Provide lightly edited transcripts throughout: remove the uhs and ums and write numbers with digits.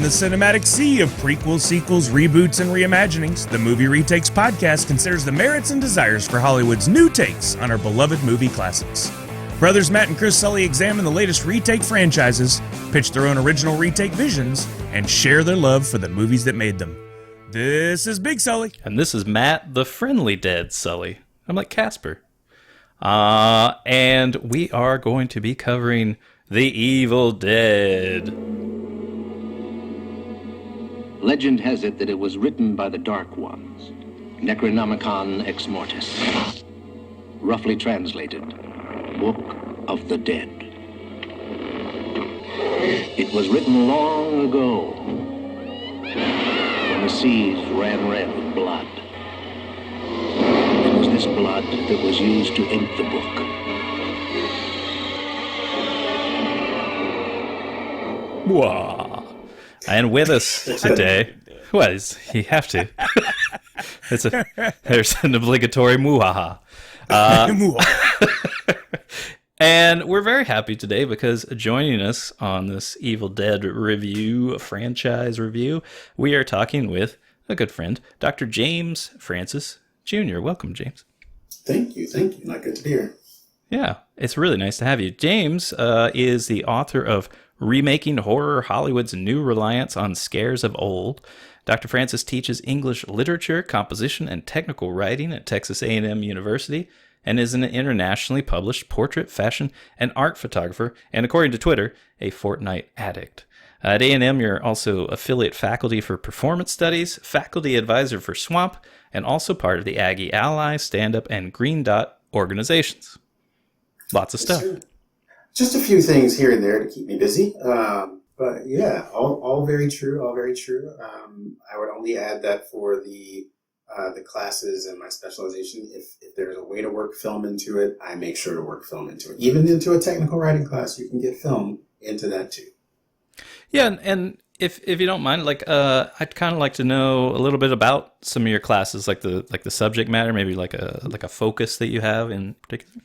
the cinematic sea of prequels, sequels, reboots, and reimaginings, the Movie Retakes podcast considers the merits and desires for Hollywood's new takes on our beloved movie classics. Brothers Matt and Chris Sully examine the latest retake franchises, pitch their own original retake visions, and share their love for the movies that made them. This is Big Sully. And this is Matt, the friendly dead Sully. I'm like Casper. And we are going to be covering The Evil Dead. Legend has it that it was written by the Dark Ones, Necronomicon ex mortis. Roughly translated, Book of the Dead. It was written long ago, when the seas ran red with blood. It was this blood that was used to ink the book. Wah. And with us today, what is you have to? There's an obligatory muhaha. And we're very happy today because joining us on this Evil Dead review, franchise review, we are talking with a good friend, Dr. James Francis Jr. Welcome, James. Thank you. Not good to be here. Yeah, it's really nice to have you. James is the author of Remaking Horror, Hollywood's New Reliance on Scares of Old. Dr. Francis teaches English literature, composition, and technical writing at Texas A&M University and is an internationally published portrait, fashion, and art photographer, and according to Twitter, a Fortnite addict. At A&M, you're also affiliate faculty for performance studies, faculty advisor for Swamp, and also part of the Aggie Ally, Stand Up, and Green Dot organizations. Lots of stuff. Sure. Just a few things here and there to keep me busy. But yeah, all very true, I would only add that for the classes and my specialization, if there's a way to work film into it, I make sure to work film into it. Even into a technical writing class, you can get film into that too. Yeah, and if you don't mind, I'd kind of like to know a little bit about some of your classes, like the subject matter, maybe like a focus that you have in particular.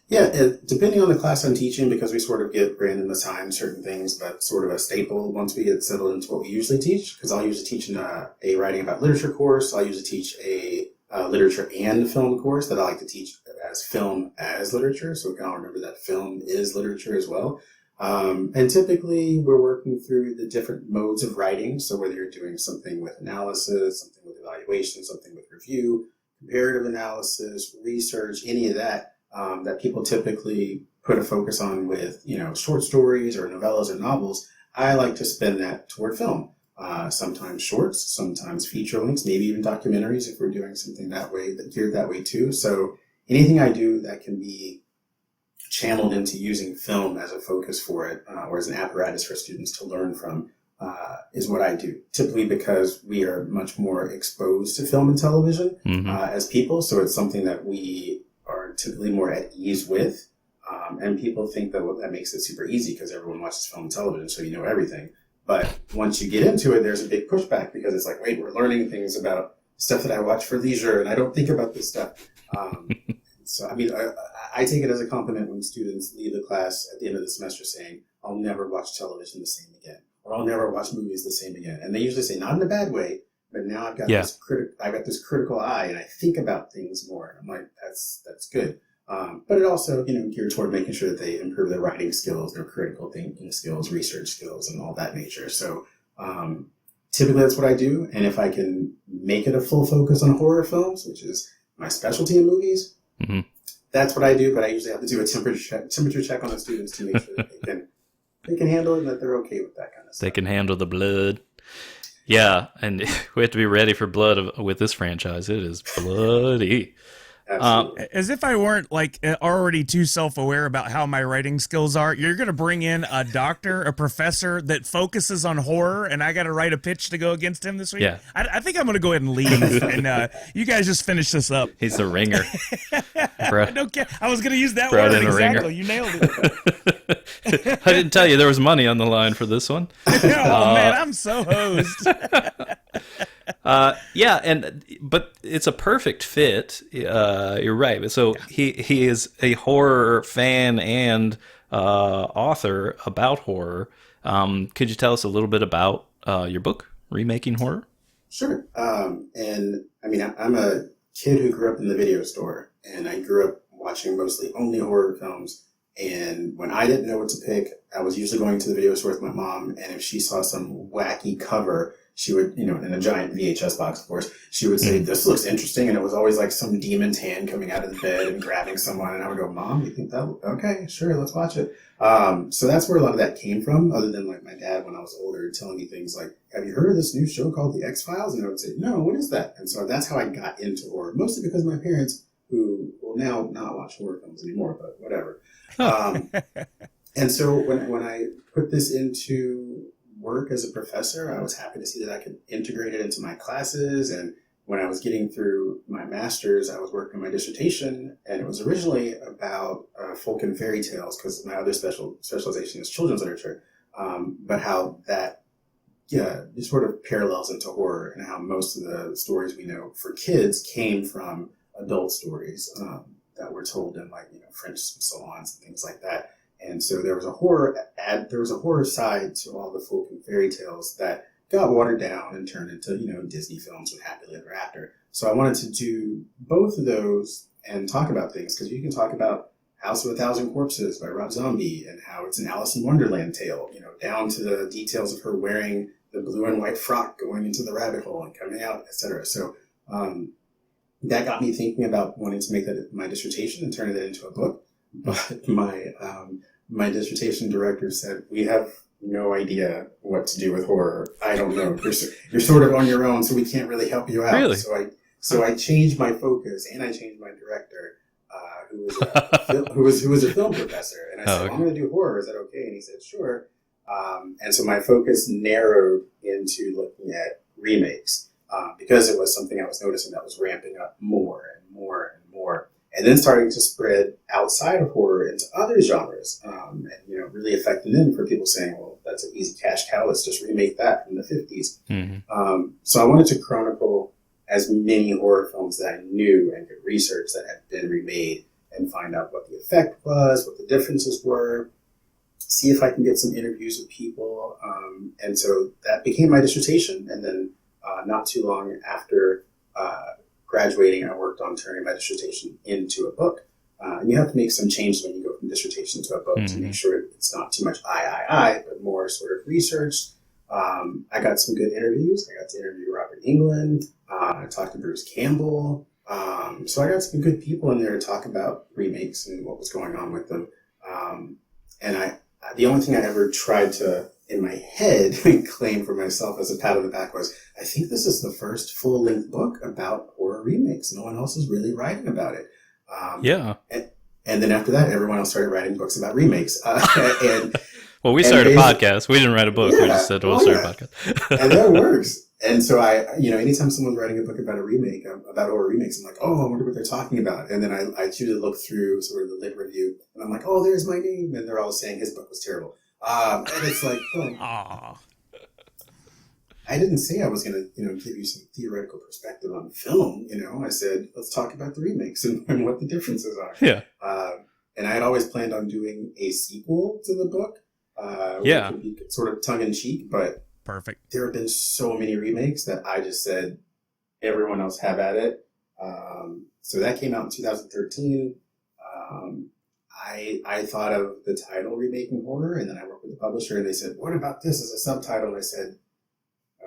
Yeah, depending on the class I'm teaching, because we sort of get random assigned certain things, but sort of a staple once we get settled into what we usually teach, because I'll usually teach a writing about literature course. I'll usually teach a literature and film course that I like to teach as film as literature, so we can all remember that film is literature as well. And typically we're working through the different modes of writing, so whether you're doing something with analysis, something with evaluation, something with review, comparative analysis, research, any of that, that people typically put a focus on with, short stories or novellas or novels, I like to spin that toward film. Sometimes shorts, sometimes feature lengths, maybe even documentaries if we're doing something that way, geared that way too. So anything I do that can be channeled into using film as a focus for it, or as an apparatus for students to learn from, is what I do. Typically because we are much more exposed to film and television as people, so it's something that we are typically more at ease with, and people think that makes it super easy because everyone watches film and television, so you know everything. But once you get into it, there's a big pushback because it's like, wait, we're learning things about stuff that I watch for leisure, and I don't think about this stuff. So, I take it as a compliment when students leave the class at the end of the semester saying, I'll never watch television the same again, or I'll never watch movies the same again. And they usually say, not in a bad way, but now I've got this critical eye, and I think about things more. And I'm like, that's good. But it also, geared toward making sure that they improve their writing skills, their critical thinking skills, research skills, and all that nature. So typically that's what I do. And if I can make it a full focus on horror films, which is my specialty in movies, that's what I do. But I usually have to do a temperature check on the students to make sure that they can handle it and that they're okay with that kind of stuff. They can handle the blood. Yeah, and we have to be ready for blood with this franchise. It is bloody. As if I weren't already too self-aware about how my writing skills are, you're going to bring in a doctor, a professor that focuses on horror, and I got to write a pitch to go against him this week? Yeah. I think I'm going to go ahead and leave, and you guys just finish this up. He's the ringer. I was going to use that Brought word. in a Exactly. ringer. You nailed it. I didn't tell you there was money on the line for this one. Oh, man, I'm so hosed. But it's a perfect fit. You're right. So he is a horror fan and author about horror. Could you tell us a little bit about your book, Remaking Horror? Sure. And I mean, I'm a kid who grew up in the video store, and I grew up watching mostly only horror films. And when I didn't know what to pick, I was usually going to the video store with my mom, and if she saw some wacky cover, she would, in a giant VHS box, of course, she would say, "This looks interesting," and it was always like some demon's hand coming out of the bed and grabbing someone, and I would go, "Mom, you think that? Okay, sure, let's watch it." So that's where a lot of that came from, other than like my dad when I was older telling me things like, "Have you heard of this new show called The X-Files?" And I would say, "No, what is that?" And so that's how I got into horror, mostly because my parents, who will now not watch horror films anymore, but whatever. And so when I put this into work as a professor, I was happy to see that I could integrate it into my classes. And when I was getting through my master's, I was working on my dissertation, and it was originally about folk and fairy tales, because my other specialization is children's literature, but how that it sort of parallels into horror, and how most of the stories we know for kids came from adult stories that were told in French salons and things like that. And so there was a horror side to all the folk and fairy tales that got watered down and turned into, Disney films with Happily Ever After. So I wanted to do both of those and talk about things, because you can talk about House of a Thousand Corpses by Rob Zombie and how it's an Alice in Wonderland tale, down to the details of her wearing the blue and white frock going into the rabbit hole and coming out, etc. So that got me thinking about wanting to make that my dissertation and turning it into a book. But my dissertation director said, "We have no idea what to do with horror. I don't know. You're sort of on your own, so we can't really help you out." Really? So I changed my focus, and I changed my director, who was a film professor. And I said, "I'm going to do horror. Is that okay?" And he said, "Sure." And so my focus narrowed into looking at remakes, because it was something I was noticing that was ramping up more and more and more. And then starting to spread outside of horror into other genres, and really affecting them, for people saying, "Well, that's an easy cash cow. Let's just remake that from the 50s." Mm-hmm. So I wanted to chronicle as many horror films that I knew and could research that had been remade, and find out what the effect was, what the differences were, see if I can get some interviews with people. And so that became my dissertation. And then not too long after graduating, I worked on turning my dissertation into a book. And you have to make some changes when you go from dissertation to a book, to make sure it's not too much but more sort of research. I got some good interviews. I got to interview Robert Englund. I talked to Bruce Campbell. So I got some good people in there to talk about remakes and what was going on with them. And the only thing I ever tried to, in my head, claim for myself as a pat on the back was, I think this is the first full-length book about horror remakes. No one else is really writing about it. And then after that, everyone else started writing books about remakes. Well, we started a podcast. We didn't write a book. We just said, we'll start a podcast. And that works. And so anytime someone's writing a book about a remake, about horror remakes, I'm like, oh, I wonder what they're talking about. And then I choose to look through sort of the lit review, and I'm like, oh, there's my name. And they're all saying his book was terrible. And it's like, oh, I didn't say I was going to, give you some theoretical perspective on film. I said, let's talk about the remakes and what the differences are. Yeah. And I had always planned on doing a sequel to the book. Which would be sort of tongue in cheek, but perfect. There have been so many remakes that I just said, everyone else have at it. So that came out in 2013. I thought of the title Remaking Horror, and then I worked with the publisher, and they said, what about this as a subtitle? And I said,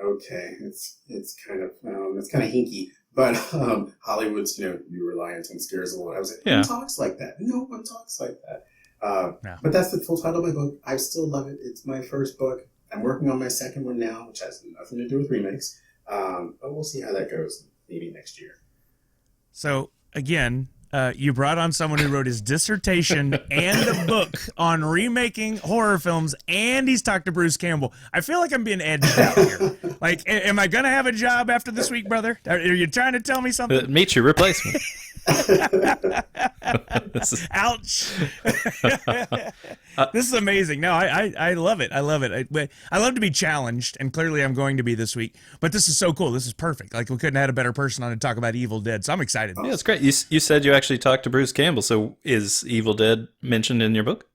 okay, it's kind of hinky, but Hollywood's new reliance on scares a lot. I was like, who talks like that? No one talks like that. But that's the full title of my book. I still love it. It's my first book. I'm working on my second one now, which has nothing to do with remakes. But we'll see how that goes maybe next year. So again, you brought on someone who wrote his dissertation and a book on remaking horror films, and he's talked to Bruce Campbell. I feel like I'm being edged out here. Like, am I going to have a job after this week, brother? Are you trying to tell me something? Meet your replacement. Ouch. This is amazing. No, I love it. I love it. I love to be challenged, and clearly I'm going to be this week. But this is so cool. This is perfect. Like, we couldn't have had a better person on to talk about Evil Dead, so I'm excited. Yeah, it's great. You said you actually talked to Bruce Campbell, so is Evil Dead mentioned in your book?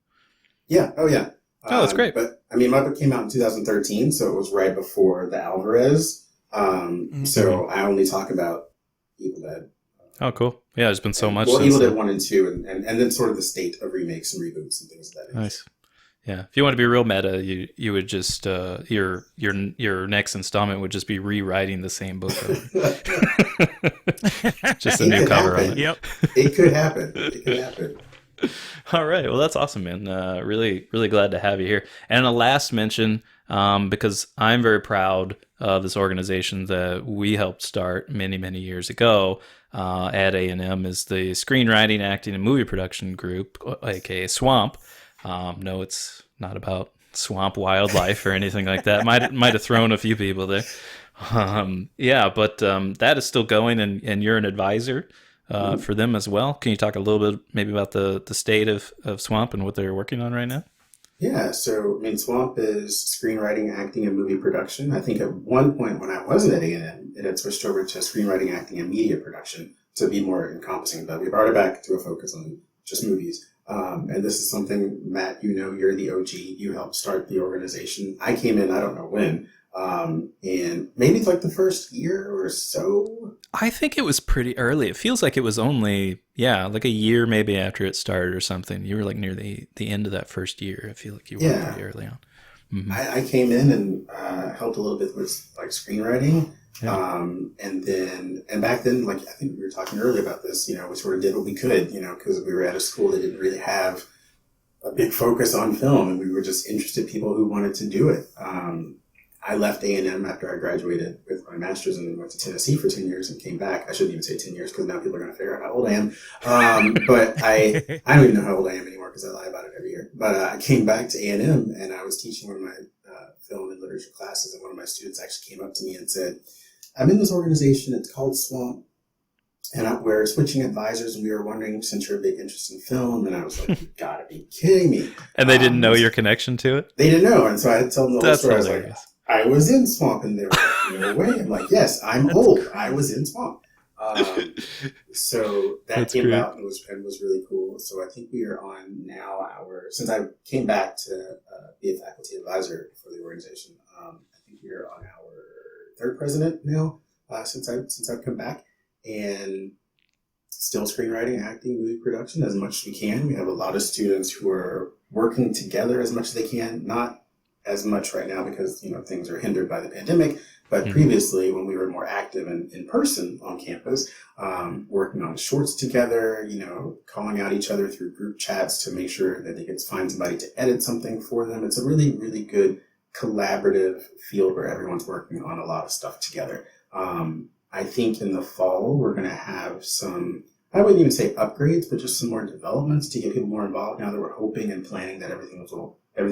Yeah. Oh, yeah. Oh, that's great. But I mean, my book came out in 2013, so it was right before the Alvarez. So I only talk about Evil Dead. Oh, cool. Yeah, there's been so much. Well, since Evil Dead 1 and 2, and then sort of the state of remakes and reboots and things of that nature. Nice. Yeah, if you want to be real meta, you would just your next installment would just be rewriting the same book over. Just a new cover on it. Yep. It could happen. It could happen. All right, well that's awesome, man. Really glad to have you here. And a last mention, because I'm very proud of this organization that we helped start many years ago at A&M, is the Screenwriting, Acting, and Movie Production Group, aka SWAMP. No, it's not about swamp wildlife or anything like that. Might have thrown a few people there. But that is still going, and you're an advisor for them as well. Can you talk a little bit maybe about the state of SWAMP and what they're working on right now? Yeah, so I mean, SWAMP is screenwriting, acting, and movie production. I think at one point when I wasn't at A&M, it had switched over to screenwriting, acting, and media production to be more encompassing, but we brought it back to a focus on just movies. And this is something, Matt, you're the OG. You helped start the organization. I came in, I don't know when, and maybe it's like the first year or so. I think it was pretty early. It feels like it was only, like a year maybe after it started or something. You were like near the end of that first year. I feel like you were pretty early on. Mm-hmm. I came in and helped a little bit with like screenwriting. Yeah. And back then, like, I think we were talking earlier about this, we sort of did what we could, because we were at a school that didn't really have a big focus on film, and we were just interested people who wanted to do it. I left A&M after I graduated with my master's and then went to Tennessee for 10 years and came back. I shouldn't even say 10 years because now people are going to figure out how old I am. But I don't even know how old I am anymore because I lie about it every year. But I came back to A&M and I was teaching one of my film and literature classes, and one of my students actually came up to me and said, I'm in this organization, it's called SWAMP, and we're switching advisors, and we were wondering, since you're a big interest in film, and I was like, you gotta be kidding me. And they didn't know your connection to it? They didn't know, and so I had to tell them the whole story. Hilarious. I was like, I was in SWAMP, and they were like, no way. I'm like, yes, I'm old. I was in SWAMP. So that came about and was really cool. So I think we are on now since I came back to be a faculty advisor for the organization, I think we are on our third president now, since I've come back, and still screenwriting, acting, movie production as much as we can. We have a lot of students who are working together as much as they can, not as much right now because things are hindered by the pandemic, but previously when we were more active and in person on campus, working on shorts together, calling out each other through group chats to make sure that they could find somebody to edit something for them. It's a really, really good collaborative field where everyone's working on a lot of stuff together. I think in the fall, we're going to have some, I wouldn't even say upgrades, but just some more developments to get people more involved now that we're hoping and planning that everything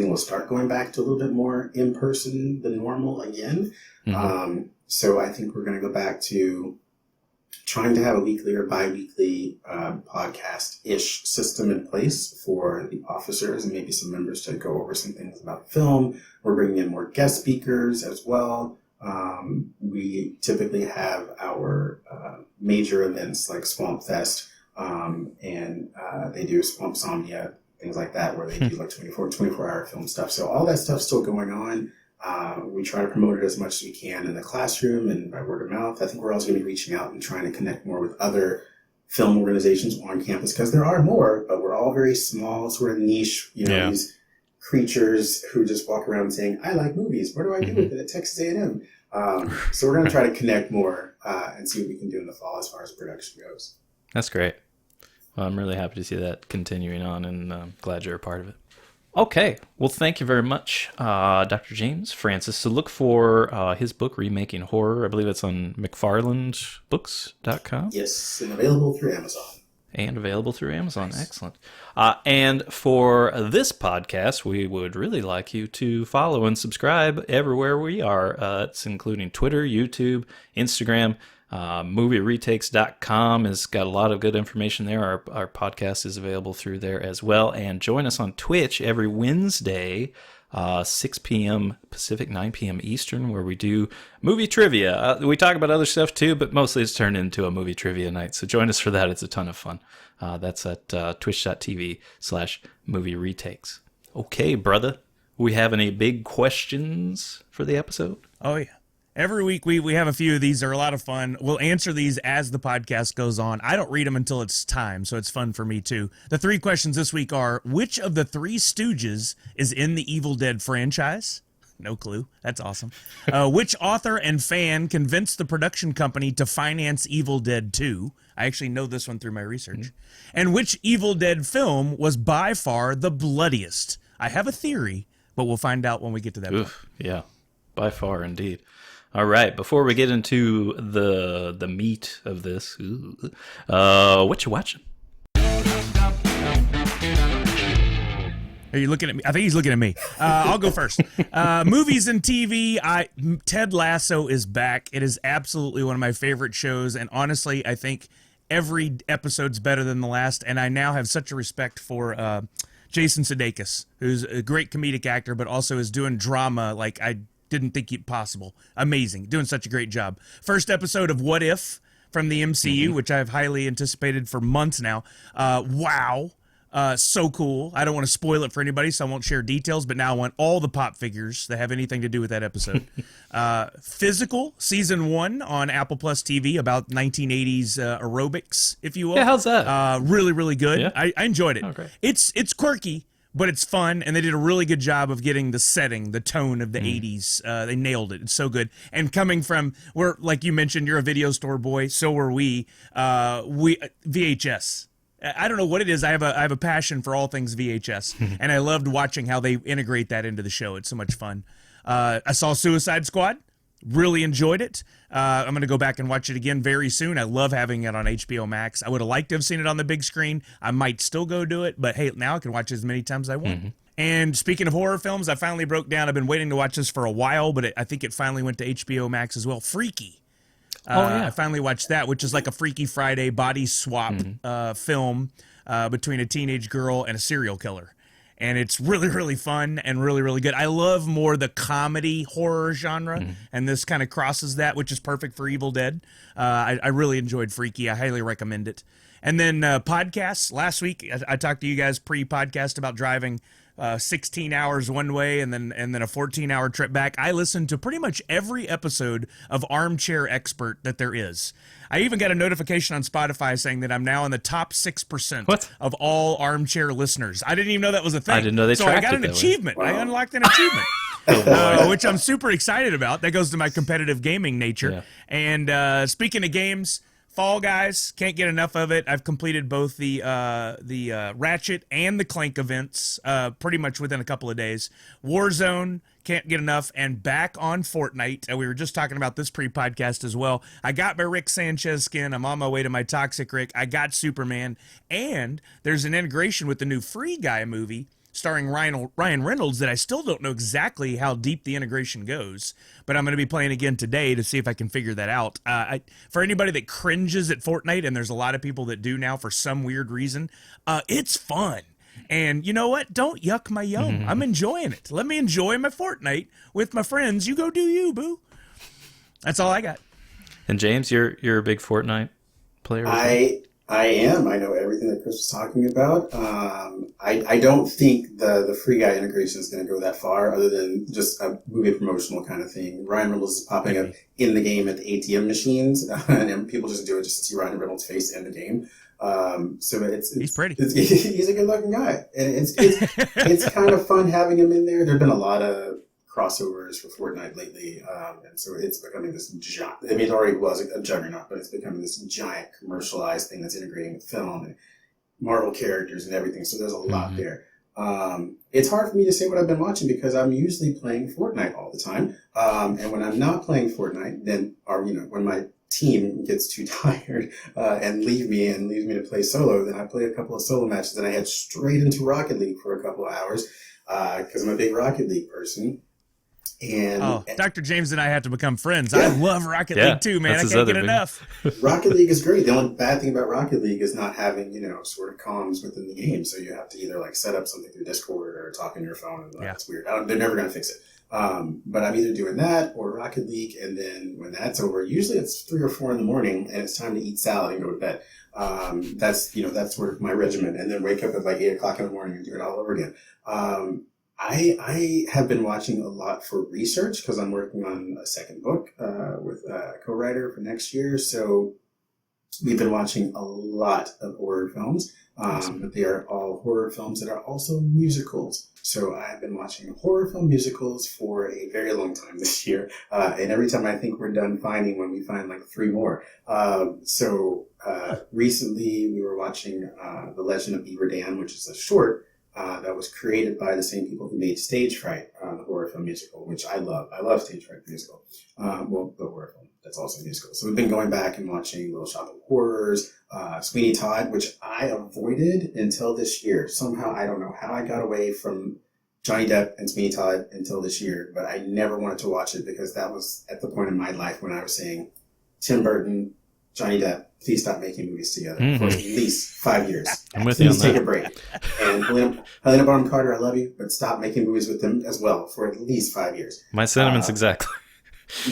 will start going back to a little bit more in person than normal again. Mm-hmm. So I think we're going to go back to trying to have a weekly or bi-weekly podcast-ish system in place for the officers and maybe some members to go over some things about film. We're bringing in more guest speakers as well. We typically have our major events like Swamp Fest, and they do Swamp Somnia, things like that, where they do like 24-hour film stuff. So all that stuff's still going on. We try to promote it as much as we can in the classroom and by word of mouth. I think we're also going to be reaching out and trying to connect more with other film organizations on campus, because there are more, but we're all very small, sort of niche, these creatures who just walk around saying, I like movies. What do I do with it at Texas A&M? So we're going to try to connect more and see what we can do in the fall as far as production goes. That's great. Well, I'm really happy to see that continuing on, and glad you're a part of it. Okay. Well, thank you very much, Dr. James Francis. So look for his book, Remaking Horror. I believe it's on McFarlandBooks.com. Yes, and available through Amazon. Nice. Excellent. And for this podcast, we would really like you to follow and subscribe everywhere we are. It's including Twitter, YouTube, Instagram. MovieRetakes.com has got a lot of good information there. Our podcast is available through there as well. And join us on Twitch every Wednesday, 6 p.m. Pacific, 9 p.m. Eastern, where we do movie trivia. We talk about other stuff too, but mostly it's turned into a movie trivia night. So join us for that. It's a ton of fun. That's at twitch.tv/movieretakes. Okay, brother. we have any big questions for the episode? Oh, yeah. Every week we have a few of these. They're a lot of fun. We'll answer these as the podcast goes on. I don't read them until it's time, so it's fun for me too. The 3 questions this week are, which of the Three Stooges is in the Evil Dead franchise? No clue. That's awesome. Which author and fan convinced the production company to finance Evil Dead 2? I actually know this one through my research. And which Evil Dead film was by far the bloodiest? I have a theory, but we'll find out when we get to that point. Yeah, by far indeed. All right, before we get into the meat of this, what you watching? Are you looking at me? I think he's looking at me. I'll go first. Movies and TV. Ted Lasso is back. It is absolutely one of my favorite shows, and honestly, I think every episode's better than the last, and I now have such a respect for Jason Sudeikis, who's a great comedic actor, but also is doing drama like I didn't think it possible. Amazing. Doing such a great job. First episode of What If from the MCU, which I've highly anticipated for months now. Wow. So cool. I don't want to spoil it for anybody, so I won't share details, but now I want all the pop figures that have anything to do with that episode. Physical, season 1 on Apple Plus TV, about 1980s aerobics, if you will. Yeah, how's that? Really, really good. Yeah? I enjoyed it. Okay. It's quirky, but it's fun, and they did a really good job of getting the setting, the tone of the 80s. They nailed it. It's so good. And coming from, like you mentioned, you're a video store boy, so were we. VHS. I don't know what it is. I have a passion for all things VHS, and I loved watching how they integrate that into the show. It's so much fun. I saw Suicide Squad. Really enjoyed it. I'm going to go back and watch it again very soon. I love having it on HBO Max. I would have liked to have seen it on the big screen. I might still go do it, but hey, now I can watch it as many times as I want. And speaking of horror films, I finally broke down. I've been waiting to watch this for a while, but I think it finally went to HBO Max as well. Freaky. I finally watched that, which is like a Freaky Friday body swap film between a teenage girl and a serial killer. And it's really, really fun and really, really good. I love more the comedy horror genre, and this kind of crosses that, which is perfect for Evil Dead. I really enjoyed Freaky. I highly recommend it. And then podcasts. Last week, I talked to you guys pre-podcast about driving 16 hours one way and then a 14-hour trip back. I listened to pretty much every episode of Armchair Expert that there is. I even got a notification on Spotify saying that I'm now in the top 6% of all Armchair listeners. I didn't even know that was a thing. I didn't know they tracked it. So I got an achievement. Wow. I unlocked an achievement. Which I'm super excited about. That goes to my competitive gaming nature. Yeah. And speaking of games, Fall Guys, can't get enough of it. I've completed both the Ratchet and the Clank events pretty much within a couple of days. Warzone, can't get enough. And back on Fortnite. We were just talking about this pre-podcast as well. I got my Rick Sanchez skin. I'm on my way to my Toxic Rick. I got Superman. And there's an integration with the new Free Guy movie starring Ryan Reynolds that I still don't know exactly how deep the integration goes, but I'm going to be playing again today to see if I can figure that out. For anybody that cringes at Fortnite, and there's a lot of people that do now for some weird reason, it's fun. And you know what? Don't yuck my yum. I'm enjoying it. Let me enjoy my Fortnite with my friends. You go do you, boo. That's all I got. And James, you're a big Fortnite player? I am. I know everything that Chris was talking about. I don't think the Free Guy integration is going to go that far, other than just a movie promotional kind of thing. Ryan Reynolds is popping up in the game at the ATM machines, and people just do it just to see Ryan Reynolds' face in the game. So he's pretty. He's a good-looking guy, and it's kind of fun having him in there. There've been a lot of crossovers for Fortnite lately, and so it's becoming this giant. I mean, it already was a juggernaut, but it's becoming this giant commercialized thing that's integrating with film and Marvel characters and everything. So there's a lot there. It's hard for me to say what I've been watching because I'm usually playing Fortnite all the time, and when I'm not playing Fortnite, then when my team gets too tired and leaves me to play solo, then I play a couple of solo matches, and I head straight into Rocket League for a couple of hours because I'm a big Rocket League person. And Dr. James and I have to become friends. I love Rocket League too, man. I can't get enough. Rocket League is great. The only bad thing about Rocket League is not having, sort of comms within the game. So you have to either set up something through Discord or talk on your phone. And that's weird. They're never going to fix it. But I'm either doing that or Rocket League. And then when that's over, usually it's 3 or 4 in the morning and it's time to eat salad and go to bed. That's sort of my regimen. And then wake up at 8 o'clock in the morning and do it all over again. I have been watching a lot for research because I'm working on a second book with a co-writer for next year. So we've been watching a lot of horror films, but they are all horror films that are also musicals. So I've been watching horror film musicals for a very long time this year. And every time I think we're done finding one, we find like 3 more. Recently we were watching The Legend of Beaver Dam, which is a short that was created by the same people who made Stage Fright, the horror film musical, which I love. I love Stage Fright the musical. The horror film, that's also a musical. So we've been going back and watching Little Shop of Horrors, Sweeney Todd, which I avoided until this year. Somehow, I don't know how I got away from Johnny Depp and Sweeney Todd until this year, but I never wanted to watch it because that was at the point in my life when I was saying, Tim Burton, Johnny Depp, please stop making movies together for at least 5 years. I'm with you on Please take that. a break. And Helena Bonham Carter, I love you, but stop making movies with them as well for at least 5 years. My sentiments exactly.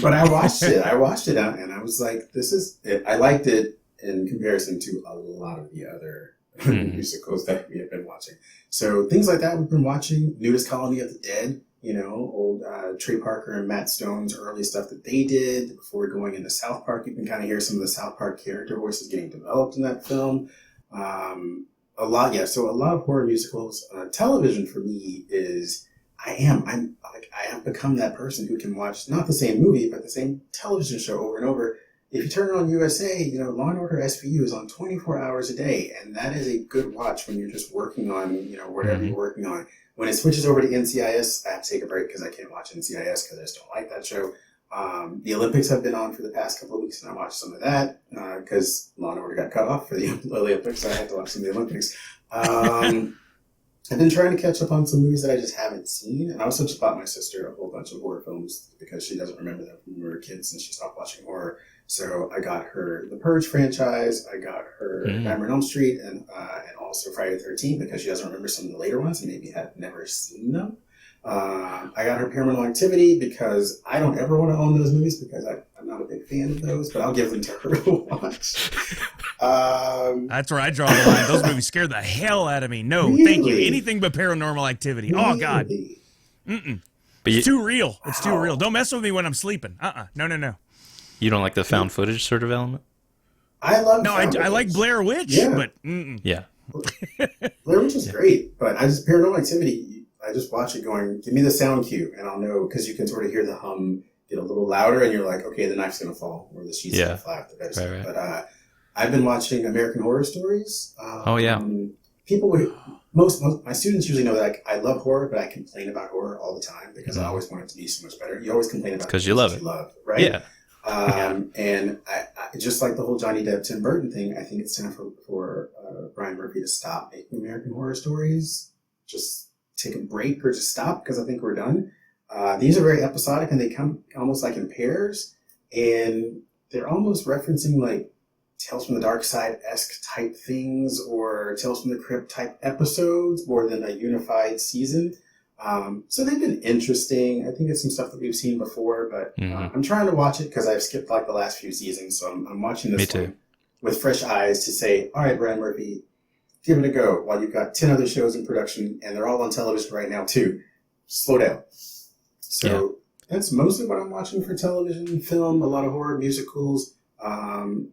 But I watched it. And I was like, this is it. I liked it in comparison to a lot of the other musicals that we have been watching. So things like that we've been watching. Nudist Colony of the Dead, old Trey Parker and Matt Stone's early stuff that they did before going into South Park. You can kind of hear some of the South Park character voices getting developed in that film. A lot of horror musicals. Television for me is I have become that person who can watch not the same movie but the same television show over and over. If you turn on USA, Law and Order SVU is on 24 hours a day, and that is a good watch when you're just working on whatever you're working on. When it switches over to NCIS, I have to take a break because I can't watch NCIS because I just don't like that show. The Olympics have been on for the past couple of weeks, and I watched some of that because Law and Order got cut off for the Olympics, so I had to watch some of the Olympics. I've been trying to catch up on some movies that I just haven't seen, and I also just bought my sister a whole bunch of horror films because she doesn't remember them from when we were kids and she stopped watching horror. So I got her the Purge franchise, I got her Nightmare on Elm Street, and also Friday the 13th because she doesn't remember some of the later ones and maybe had never seen them. I got her Paranormal Activity because I don't ever want to own those movies because I'm not a big fan of those, but I'll give them to her to watch. That's where I draw the line. Those movies scare the hell out of me. No, Really? thank you. Anything but Paranormal Activity. Oh, God. Mm-mm. But It's too real. It's too real. Don't mess with me when I'm sleeping. No. you don't like the found footage sort of element? I love No, I like Blair Witch, but Yeah. Blair Witch is great, but Paranormal Activity, I just watch it going, give me the sound cue, and I'll know, because you can sort of hear the hum get a little louder, and you're like, okay, the knife's going to fall, or the sheet's going to fly off the bed. Right. But I've been watching American Horror Stories. People would, most my students usually know that I love horror, but I complain about horror all the time, because I always want it to be so much better. You always complain about because you love it. Right? Yeah. And I just like the whole Johnny Depp, Tim Burton thing, I think it's time for Brian Murphy to stop making American Horror Stories. Just take a break or just stop, because I think we're done. These are very episodic, and they come almost like in pairs, and they're almost referencing like Tales from the Dark Side-esque type things or Tales from the Crypt type episodes more than a unified season. So they've been interesting. I think it's some stuff that we've seen before, but I'm trying to watch it because I've skipped like the last few seasons. So I'm watching this one with fresh eyes to say, all right, Brian Murphy, give it a go while you've got 10 other shows in production and they're all on television right now too. Slow down. So that's mostly what I'm watching for television, film, a lot of horror musicals.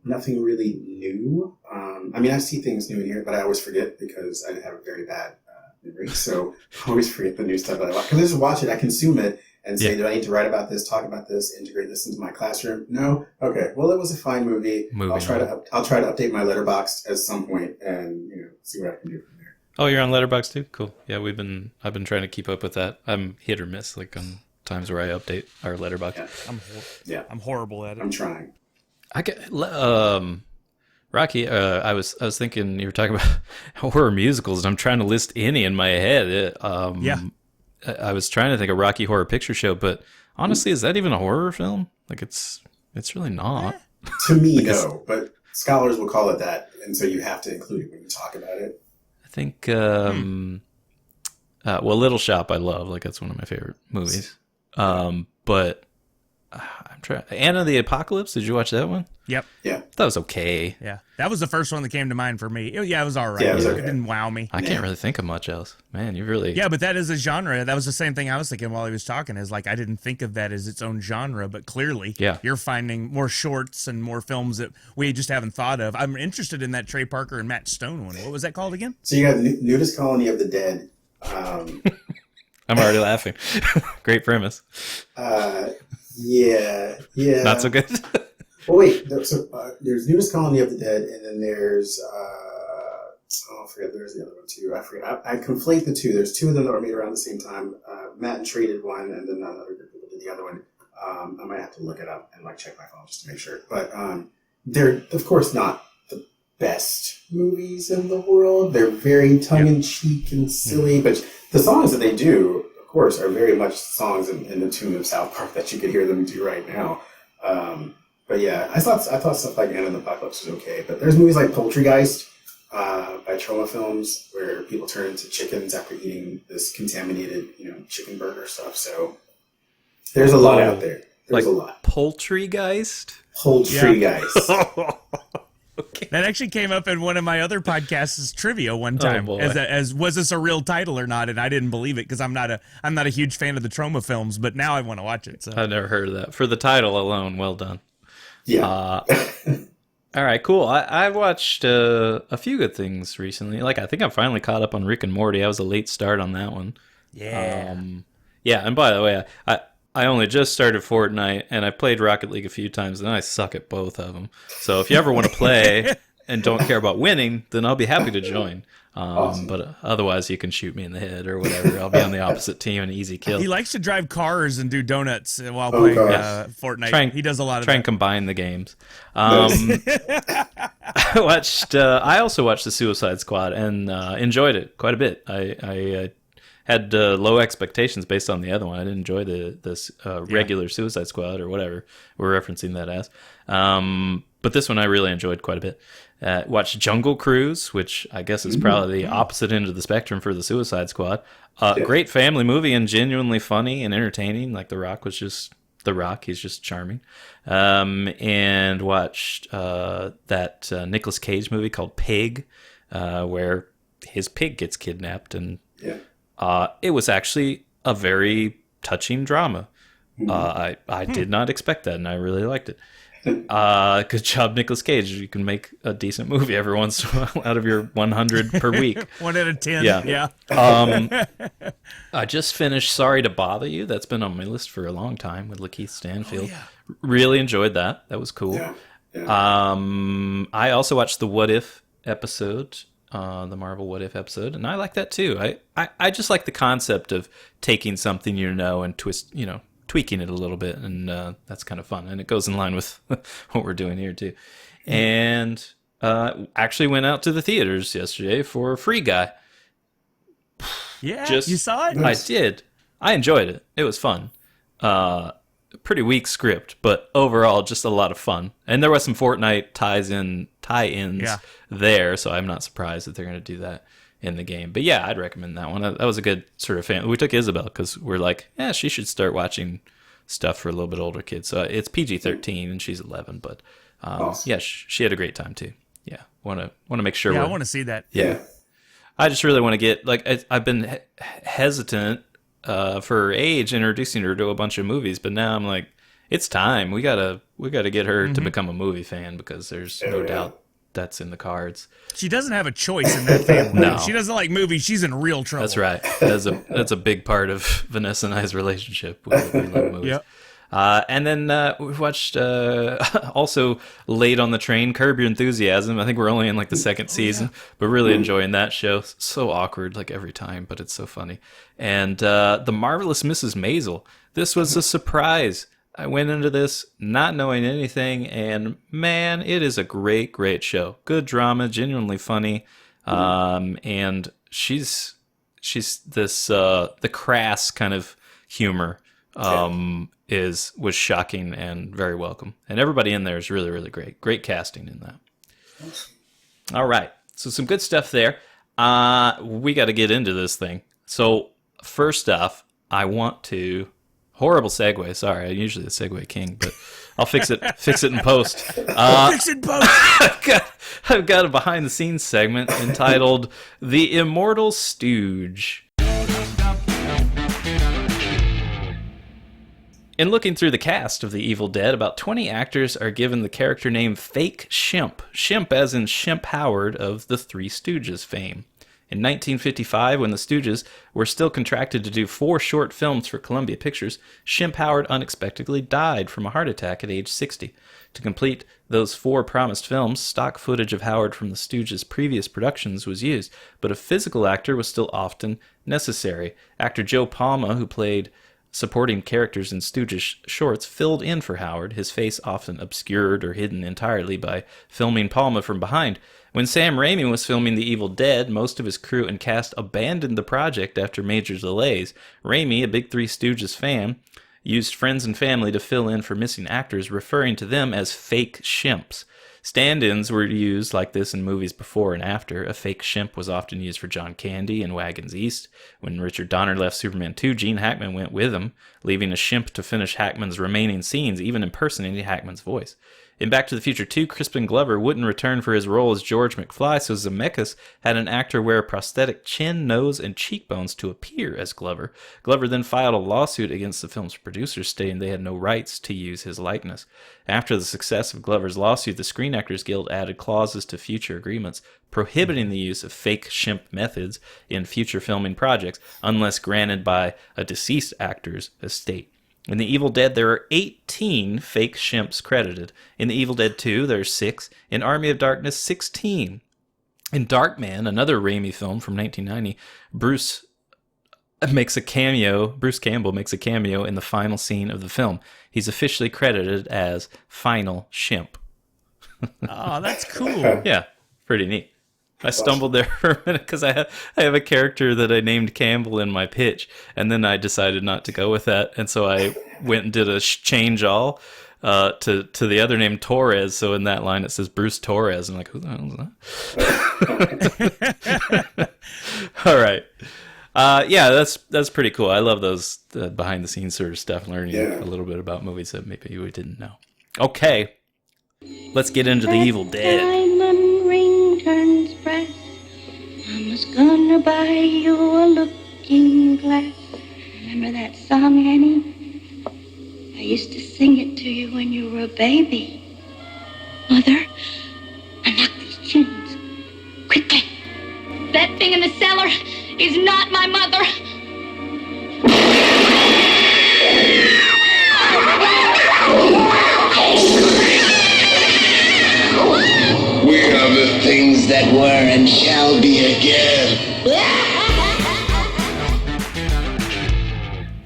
Nothing really new. I see things new in here, but I always forget because I have a very bad memory. So I always forget the new stuff that I watch. Because I just watch it, I consume it, and say, do I need to write about this, talk about this, integrate this into my classroom? No? Okay. Well, it was a fine movie. I'll try to update my Letterboxd at some point and see what I can do from there. Oh, you're on Letterboxd too? Cool. Yeah, I've been trying to keep up with that. I'm hit or miss, like on times where I update our Letterboxd. Yeah. I'm horrible at it. I'm trying. I get Rocky. I was thinking you were talking about horror musicals, and I'm trying to list any in my head. I was trying to think of Rocky Horror Picture Show, but honestly, is that even a horror film? Like, it's really not. To me, no, but scholars will call it that, and so you have to include it when you talk about it. I think. Little Shop, I love. Like, that's one of my favorite movies. But I'm trying. Anna the Apocalypse. Did you watch that one? Yep. Yeah. That was okay. Yeah. That was the first one that came to mind for me. Yeah, it was all right. Yeah, it was It okay. didn't wow me. I can't really think of much else. Man, you really... Yeah, but that is a genre. That was the same thing I was thinking while he was talking, is like I didn't think of that as its own genre, but clearly you're finding more shorts and more films that we just haven't thought of. I'm interested in that Trey Parker and Matt Stone one. What was that called again? So you got Nudist Colony of the Dead. I'm already laughing. Great premise. Yeah. Not so good. Oh wait, there's Nudist Colony of the Dead, and then there's I forget. There's the other one too. I forget. I conflate the two. There's two of them that were made around the same time. Matt and Trey did one, and then another group of people did the other one. I might have to look it up and like check my phone just to make sure. But they're of course not the best movies in the world. They're very tongue in cheek and silly, but the songs that they do, of course, are very much songs in the tune of South Park that you could hear them do right now. But yeah, I thought stuff like End of the Apocalypse was okay. But there's movies like Poultrygeist by Troma Films, where people turn into chickens after eating this contaminated, chicken burger stuff. So there's a lot out there. There's a lot. Poultrygeist? Poultrygeist. Okay. That actually came up in one of my other podcasts' trivia one time. Oh, boy. As was this a real title or not? And I didn't believe it because I'm not a huge fan of the Troma films, but now I want to watch it. So. I've never heard of that. For the title alone, well done. Yeah. All right, cool. I watched a few good things recently. Like, I think I'm finally caught up on Rick and Morty. I was a late start on that one. Yeah. Yeah, and by the way, I only just started Fortnite, and I played Rocket League a few times, and I suck at both of them. So if you ever want to play and don't care about winning, then I'll be happy to join. Awesome. But otherwise, you can shoot me in the head or whatever. I'll be on the opposite team, an ezy kill. He likes to drive cars and do donuts while playing Fortnite. He does a lot of try that. and combine the games. I also watched the Suicide Squad and enjoyed it quite a bit. I had low expectations based on the other one. I didn't enjoy this regular Suicide Squad or whatever we're referencing that as. But this one I really enjoyed quite a bit. Watched Jungle Cruise, which I guess is probably the opposite end of the spectrum for the Suicide Squad. Great family movie and genuinely funny and entertaining. Like The Rock was just The Rock. He's just charming. And watched that Nicolas Cage movie called Pig, where his pig gets kidnapped. And it was actually a very touching drama. I did not expect that, and I really liked it. Good job, Nicolas Cage. You can make a decent movie every once in a while out of your 100 per week. 1 out of 10. Yeah. I just finished Sorry to Bother You. That's been on my list for a long time with Lakeith Stanfield. Really enjoyed that. That was cool. I also watched the What If episode, the Marvel What If episode, and I like that too. I just like the concept of taking something and tweaking it a little bit, and that's kind of fun, and it goes in line with what we're doing here too. And actually went out to the theaters yesterday for Free Guy. Yeah, you saw it? I did. I enjoyed it. It was fun. Pretty weak script, but overall just a lot of fun. And there was some Fortnite tie-ins there, so I'm not surprised that they're going to do that in the game. But yeah, I'd recommend that one. That was a good sort of fan. We took Isabel because we're like, she should start watching stuff for a little bit older kids. So it's PG-13 and she's 11, but awesome. She had a great time too. Yeah, want to make sure. Yeah, I want to see that. Yeah, I just really want to get I've been hesitant for age introducing her to a bunch of movies, but now I'm like, it's time. We gotta get her to become a movie fan because there's no doubt that's in the cards. She doesn't have a choice in that family. No. She doesn't like movies. She's in real trouble. That's right. That's a big part of Vanessa and I's relationship. We love movies. Yep. And then we watched also late on the train, Curb Your Enthusiasm. I think we're only in the second season, but really enjoying that show. So awkward every time, but it's so funny. And The Marvelous Mrs. Maisel. This was a surprise. I went into this not knowing anything, and man, it is a great, great show. Good drama, genuinely funny, and she's this the crass kind of humor was shocking and very welcome, and everybody in there is really, really great. Great casting in that. All right, so some good stuff there. We got to get into this thing. So first off, I want to. Horrible segue. Sorry, I'm usually the segue king, but I'll fix it in post. Fix it in post. I've got a behind-the-scenes segment entitled The Immortal Stooge. In looking through the cast of The Evil Dead, about 20 actors are given the character name Fake Shemp. Shemp as in Shemp Howard of the Three Stooges fame. In 1955, when the Stooges were still contracted to do 4 short films for Columbia Pictures, Shemp Howard unexpectedly died from a heart attack at age 60. To complete those 4 promised films, stock footage of Howard from the Stooges' previous productions was used, but a physical actor was still often necessary. Actor Joe Palma, who played supporting characters in Stooges shorts, filled in for Howard, his face often obscured or hidden entirely by filming Palma from behind. When Sam Raimi was filming The Evil Dead, most of his crew and cast abandoned the project after major delays. Raimi, a big Three Stooges fan, used friends and family to fill in for missing actors, referring to them as fake shemps. Stand-ins were used like this in movies before and after. A fake shemp was often used for John Candy in Wagons East. When Richard Donner left Superman 2, Gene Hackman went with him, leaving a shemp to finish Hackman's remaining scenes, even impersonating Hackman's voice. In Back to the Future 2, Crispin Glover wouldn't return for his role as George McFly, so Zemeckis had an actor wear a prosthetic chin, nose, and cheekbones to appear as Glover. Glover then filed a lawsuit against the film's producers, stating they had no rights to use his likeness. After the success of Glover's lawsuit, the Screen Actors Guild added clauses to future agreements prohibiting the use of fake shemp methods in future filming projects, unless granted by a deceased actor's estate. In The Evil Dead, there are 18 fake shemps credited. In The Evil Dead 2, there are 6. In Army of Darkness, 16. In Darkman, another Raimi film from 1990, Bruce Campbell makes a cameo in the final scene of the film. He's officially credited as Final Shemp. Oh, that's cool. Yeah, pretty neat. I stumbled there for a minute because I have a character that I named Campbell in my pitch, and then I decided not to go with that, and so I went and did a change all to the other name Torres. So in that line it says Bruce Torres. I'm like, who the hell is that? All right. Yeah, that's pretty cool. I love those behind the scenes sort of stuff, learning a little bit about movies that maybe we didn't know. Okay, let's get into The Evil Dead. Diamond ring turns brass. Mama's gonna buy you a looking glass. Remember that song, Annie? I used to sing it to you when you were a baby. Mother, unlock these chins. Quickly. That thing in the cellar is not my mother. We are the things that were and shall be again.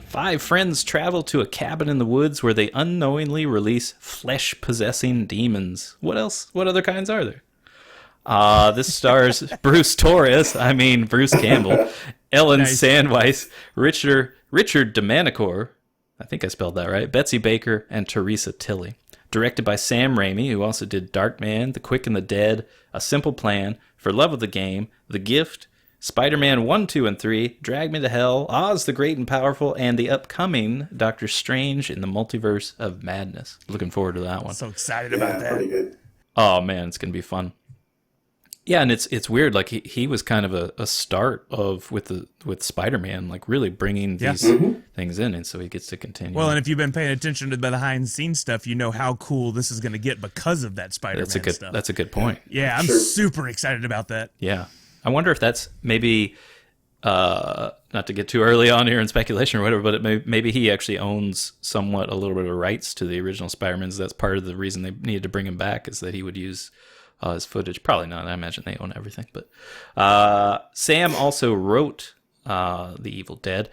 5 friends travel to a cabin in the woods where they unknowingly release flesh-possessing demons. What else? What other kinds are there? This stars Bruce Campbell, Ellen Sandweiss, Richard Domanicour, I think I spelled that right, Betsy Baker, and Teresa Tilley. Directed by Sam Raimi, who also did Darkman, The Quick and the Dead, A Simple Plan, For Love of the Game, The Gift, Spider-Man 1, 2, and 3, Drag Me to Hell, Oz the Great and Powerful, and the upcoming Doctor Strange in the Multiverse of Madness. Looking forward to that one. So excited about that. Pretty good. Oh, man, it's going to be fun. Yeah, and it's weird. Like he was kind of a start with Spider-Man, like really bringing these things in, and so he gets to continue. Well, and if you've been paying attention to the behind-the-scenes stuff, you know how cool this is going to get because of that Spider-Man stuff. That's a good point. Yeah, I'm super excited about that. Yeah, I wonder if that's maybe not to get too early on here in speculation or whatever, but maybe he actually owns somewhat a little bit of rights to the original Spider-Man. So that's part of the reason they needed to bring him back, is that he would use his footage. Probably not. I imagine they own everything. But Sam also wrote The Evil Dead.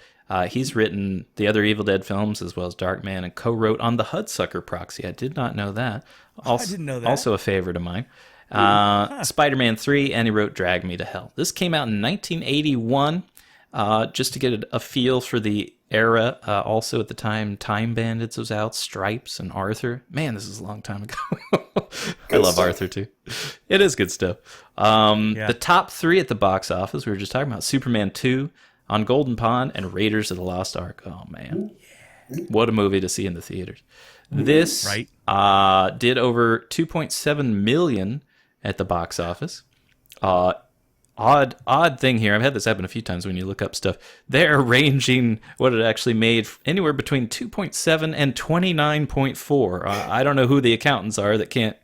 He's written the other Evil Dead films as well as Darkman, and co-wrote on the Hudsucker Proxy. I did not know that. Also, I didn't know that. Also a favorite of mine. Spider-Man 3, and he wrote Drag Me to Hell. This came out in 1981. Just to get a feel for the era. Also at the time, Time Bandits was out, Stripes, and Arthur. Man, this is a long time ago. I love Arthur too. It is good stuff. The top 3 at the box office, we were just talking about Superman 2, On Golden Pond, and Raiders of the Lost Ark. Oh man, what a movie to see in the theaters. This Right. did over 2.7 million at the box office. Odd thing here. I've had this happen a few times when you look up stuff. They're ranging what it actually made anywhere between 2.7 and 29.4. I don't know who the accountants are that can't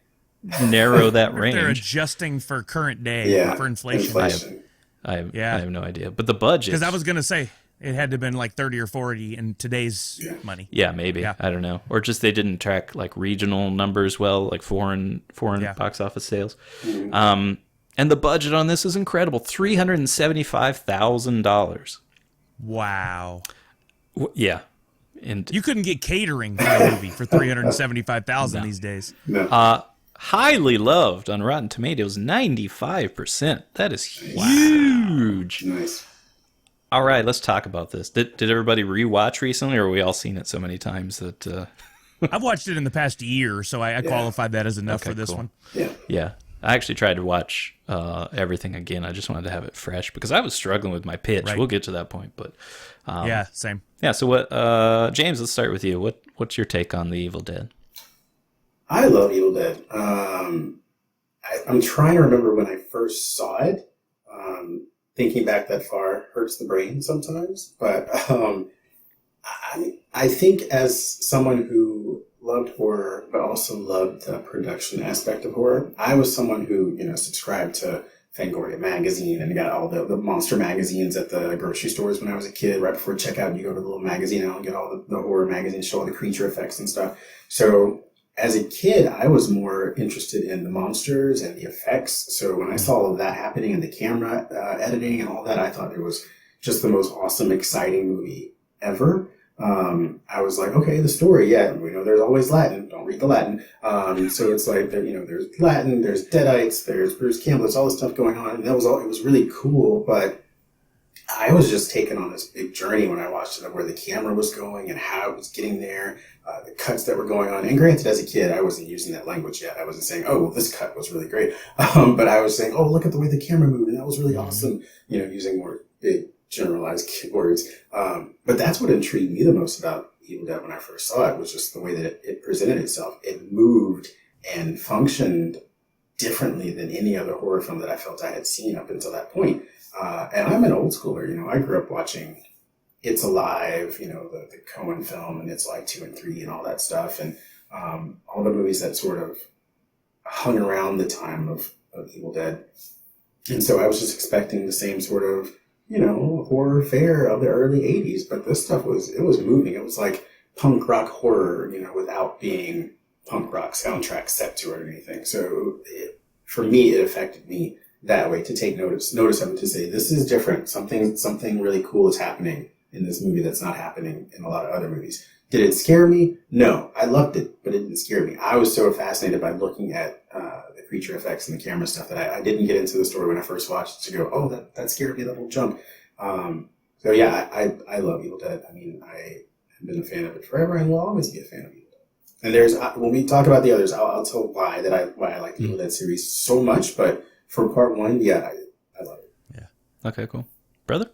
narrow that range. They're adjusting for current day, for inflation. I have no idea. But the budget. Because I was going to say, it had to have been like 30 or 40 in today's money. Yeah, maybe. Yeah. I don't know. Or just they didn't track like regional numbers well, like foreign box office sales. And the budget on this is incredible. $375,000. Wow. Yeah. And You couldn't get catering for a movie for $375,000 these days. No. highly loved on Rotten Tomatoes, 95%. That is huge. Nice. All right, let's talk about this. Did everybody rewatch recently, or are we all seen it so many times that... I've watched it in the past year, so I qualified that as enough for this one. Yeah. I actually tried to watch everything again. I just wanted to have it fresh because I was struggling with my pitch. Right. We'll get to that point, but Yeah, same. yeah. So what, James? Let's start with you. What's your take on The Evil Dead? I love Evil Dead. I'm trying to remember when I first saw it. Thinking back that far hurts the brain sometimes, but I think as someone who loved horror, but also loved the production aspect of horror, I was someone who, subscribed to Fangoria magazine and got all the monster magazines at the grocery stores when I was a kid. Right before checkout, you go to the little magazine aisle and get all the horror magazines, show all the creature effects and stuff. So as a kid, I was more interested in the monsters and the effects. So when I saw all of that happening and the camera editing and all that, I thought it was just the most awesome, exciting movie ever. I was like, okay, the story, we know there's always Latin. Don't read the Latin. So it's like, there's Latin, there's Deadites, there's Bruce Campbell, there's all this stuff going on. And that was all, it was really cool, but I was just taken on this big journey when I watched it of where the camera was going and how it was getting there, the cuts that were going on. And granted, as a kid, I wasn't using that language yet. I wasn't saying, oh, well, this cut was really great. But I was saying, oh, look at the way the camera moved, and that was really awesome. Using more big, generalized words. But that's what intrigued me the most about Evil Dead when I first saw it, was just the way that it presented itself. It moved and functioned differently than any other horror film that I felt I had seen up until that point. And I'm an old schooler, I grew up watching It's Alive, the Coen film, and It's Alive 2 and 3 and all that stuff. And all the movies that sort of hung around the time of Evil Dead. And so I was just expecting the same sort of, horror fare of the early 80s. But this stuff was moving. It was like punk rock horror, without being punk rock soundtrack set to it or anything. So for me, it affected me that way, to take notice of it, to say, this is different. Something really cool is happening in this movie that's not happening in a lot of other movies. Did it scare me? No. I loved it, but it didn't scare me. I was so fascinated by looking at the creature effects and the camera stuff that I didn't get into the story when I first watched it to go, oh, that scared me, that little jump. So yeah, I love Evil Dead. I mean, I have been a fan of it forever and will always be a fan of Evil Dead. And there's, when we talk about the others, I'll tell why I like the Evil Dead series so much, but for part one, I love it. Yeah. Okay, cool. Brother?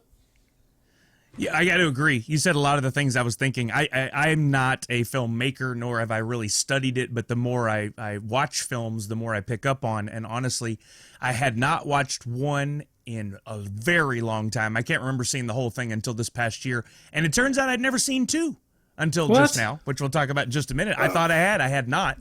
Yeah, I got to agree. You said a lot of the things I was thinking. I'm not a filmmaker, nor have I really studied it, but the more I watch films, the more I pick up on. And honestly, I had not watched one in a very long time. I can't remember seeing the whole thing until this past year. And it turns out I'd never seen two until just now, which we'll talk about in just a minute. I thought I had not.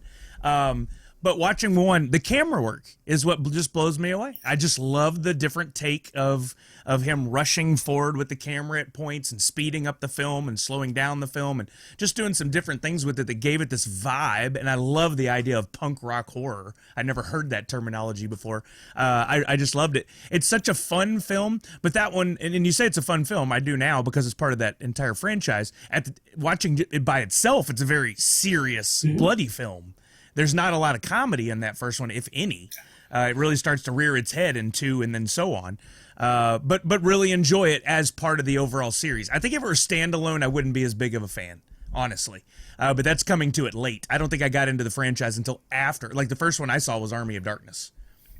But watching one, the camera work is what just blows me away. I just love the different take of him rushing forward with the camera at points and speeding up the film and slowing down the film and just doing some different things with it that gave it this vibe. And I love the idea of punk rock horror. I'd never heard that terminology before. I just loved it. It's such a fun film, but that one, and you say it's a fun film, I do now because it's part of that entire franchise. Watching it by itself, it's a very serious, bloody film. There's not a lot of comedy in that first one, if any. It really starts to rear its head in 2 and then so on. But really enjoy it as part of the overall series. I think if it were standalone, I wouldn't be as big of a fan, honestly. But that's coming to it late. I don't think I got into the franchise until after. Like, the first one I saw was Army of Darkness.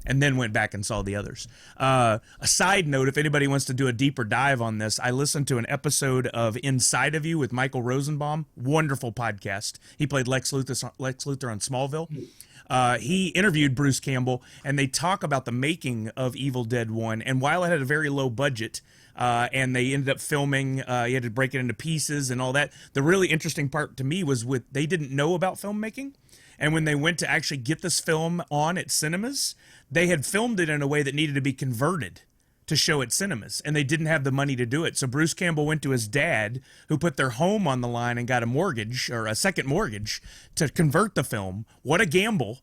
and then went back and saw the others. A side note, if anybody wants to do a deeper dive on this, I listened to an episode of Inside of You with Michael Rosenbaum. Wonderful podcast. He played Lex Luthor on Smallville. He interviewed Bruce Campbell, and they talk about the making of Evil Dead 1. And while it had a very low budget, and they ended up filming, you had to break it into pieces and all that, the really interesting part to me was they didn't know about filmmaking. And when they went to actually get this film on at cinemas, they had filmed it in a way that needed to be converted to show at cinemas, and they didn't have the money to do it. So Bruce Campbell went to his dad, who put their home on the line and got a mortgage, or a second mortgage, to convert the film. What a gamble,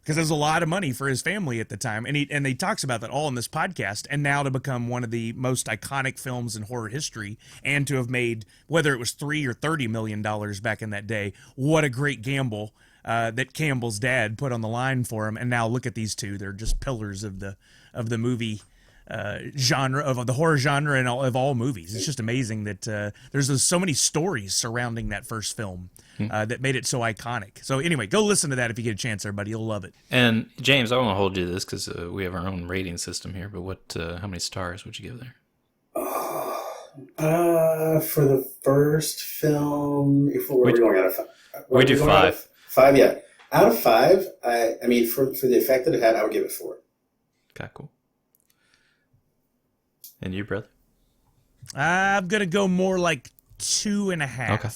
because there's a lot of money for his family at the time. And he talks about that all in this podcast, and now to become one of the most iconic films in horror history, and to have made, whether it was $3 or $30 million back in that day, what a great gamble that Campbell's dad put on the line for him. And now look at these two; they're just pillars of the movie genre, of the horror genre, and of all movies. It's just amazing that there's so many stories surrounding that first film that made it so iconic. So anyway, go listen to that if you get a chance, everybody. You'll love it. And James, I want to hold you to this because we have our own rating system here. But how many stars would you give there? For the first film, if we're going out of five, we do 5. 5, yeah. Out of 5, I mean, for the effect that it had, I would give it 4. Okay, cool. And you, brother? I'm gonna go more like 2.5. Okay.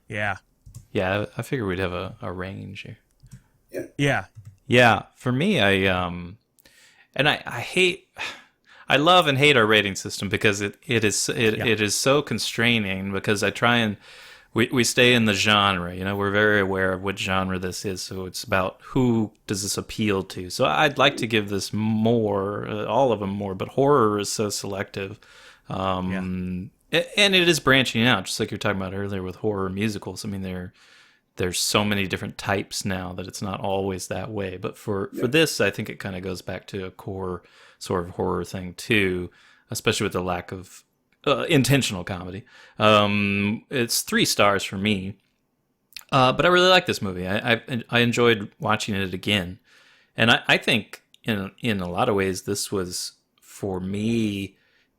Yeah. Yeah, I figured we'd have a range here. Yeah. Yeah. Yeah. For me, I love and hate our rating system because it is so constraining, because I try and we stay in the genre. You know, we're very aware of what genre this is, so it's about who does this appeal to. So I'd like to give this more, all of them more, but horror is so selective. And it is branching out, just like you're talking about earlier with horror musicals. I mean, there's so many different types now that it's not always that way. But for this, I think it kind of goes back to a core sort of horror thing too, especially with the lack of intentional comedy. It's 3 stars for me. But I really like this movie. I enjoyed watching it again. And I think in a lot of ways, this was, for me,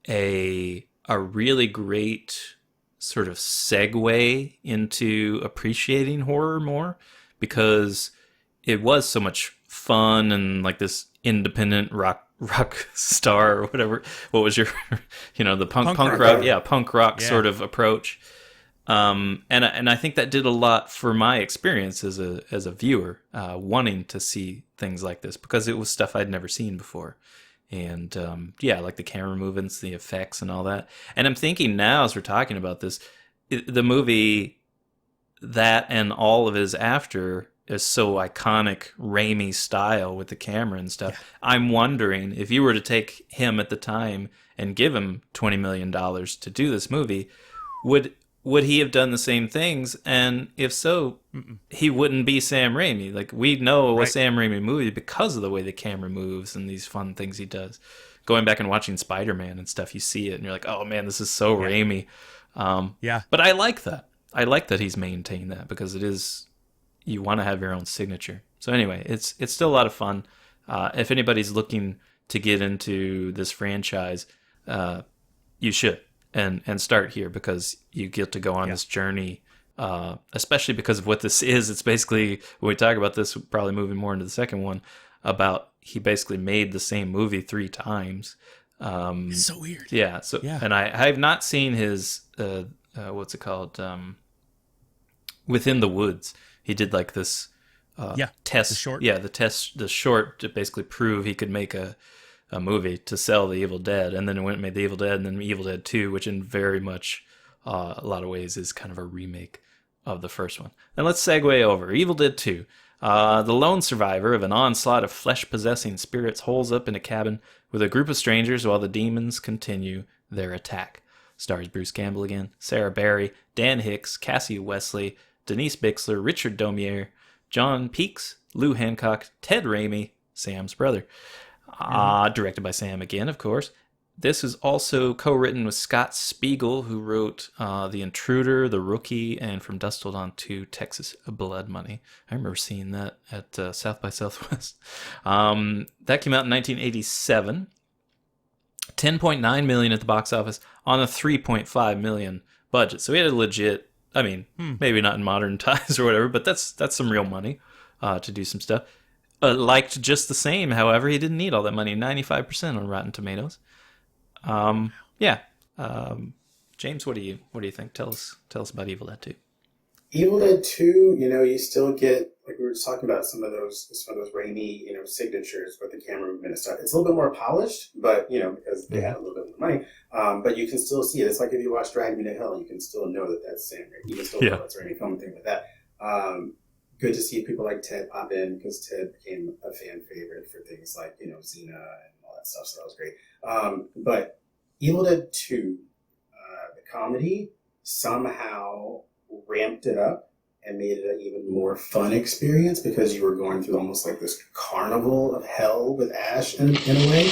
a really great sort of segue into appreciating horror more, because it was so much fun and like this independent rock star or whatever. What was your, the punk rock? Yeah, punk rock sort of approach. And I think that did a lot for my experience as a viewer, wanting to see things like this, because it was stuff I'd never seen before. And like the camera movements, the effects, and all that. And I'm thinking now, as we're talking about this, the movie, that and all of his after, is so iconic, Raimi style with the camera and stuff. Yeah. I'm wondering if you were to take him at the time and give him $20 million to do this movie, would he have done the same things? And if so, he wouldn't be Sam Raimi. Like, we know a Sam Raimi movie because of the way the camera moves and these fun things he does. Going back and watching Spider-Man and stuff, you see it and you're like, oh man, this is so Raimi. But I like that. I like that he's maintained that, because it is, you want to have your own signature. So anyway, it's still a lot of fun. If anybody's looking to get into this franchise, you should. And start here, because you get to go on this journey, especially because of what this is. It's basically, when we talk about this, probably moving more into the second one, about he basically made the same movie 3 times. It's so weird. Yeah. So and I have not seen his what's it called? Within the Woods. He did like this test. The short. Yeah, the short to basically prove he could make a movie to sell The Evil Dead, and then it went and made The Evil Dead, and then Evil Dead 2, which in very much a lot of ways is kind of a remake of the first one. And let's segue over. Evil Dead 2. The lone survivor of an onslaught of flesh-possessing spirits holes up in a cabin with a group of strangers while the demons continue their attack. Stars Bruce Campbell again, Sarah Barry, Dan Hicks, Cassie Wesley, Denise Bixler, Richard Domier, John Peaks, Lou Hancock, Ted Raimi, Sam's brother. Directed by Sam again, of course. This is also co-written with Scott Spiegel, who wrote The Intruder, The Rookie, and From Dusk Till Dawn 2, Texas Blood Money. I remember seeing that at South by Southwest. That came out in 1987. $10.9 million at the box office on a $3.5 million budget. So we had a legit, I mean, maybe not in modern times or whatever, but that's some real money to do some stuff. Liked just the same, however, he didn't need all that money. 95% on Rotten Tomatoes. James, what do you think? Tell us about Evil Dead 2. Evil Dead 2, you still get, like we were just talking about, some of those Raimi, signatures with the camera movement and stuff. It's a little bit more polished, but, because they had a little bit more money. But you can still see it. It's like if you watch Drag Me to Hell, you can still know that that's Sam Raimi. You can still know that's Raimi film, thing like that. Good to see people like Ted pop in, because Ted became a fan favorite for things like, Xena and all that stuff, so that was great. But Evil Dead 2, the comedy somehow ramped it up and made it an even more fun experience, because you were going through almost like this carnival of hell with Ash in a way.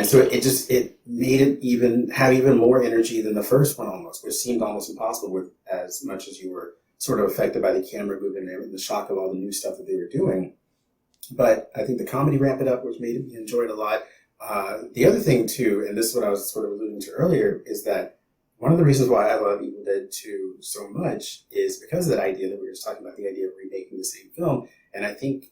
So it made it have even more energy than the first one almost, which seemed almost impossible with as much as you were sort of affected by the camera movement and the shock of all the new stuff that they were doing. But I think the comedy ramped it up, which made it enjoy it a lot. The other thing too, and this is what I was sort of alluding to earlier, is that one of the reasons why I love Evil Dead 2 so much is because of that idea that we were just talking about, the idea of remaking the same film. And I think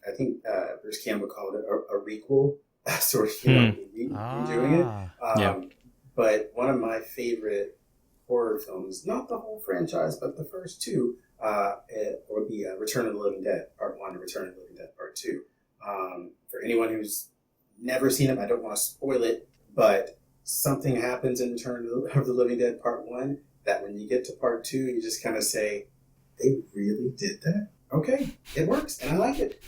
Bruce Campbell called it a requel. Sort of, redoing it. But one of my favorite horror films, not the whole franchise, but the first two, would be Return of the Living Dead, Part 1, and Return of the Living Dead, Part 2. For anyone who's never seen it, I don't want to spoil it, but something happens in Return of the Living Dead, Part 1, that when you get to Part 2, you just kind of say, they really did that? Okay, it works, and I like it.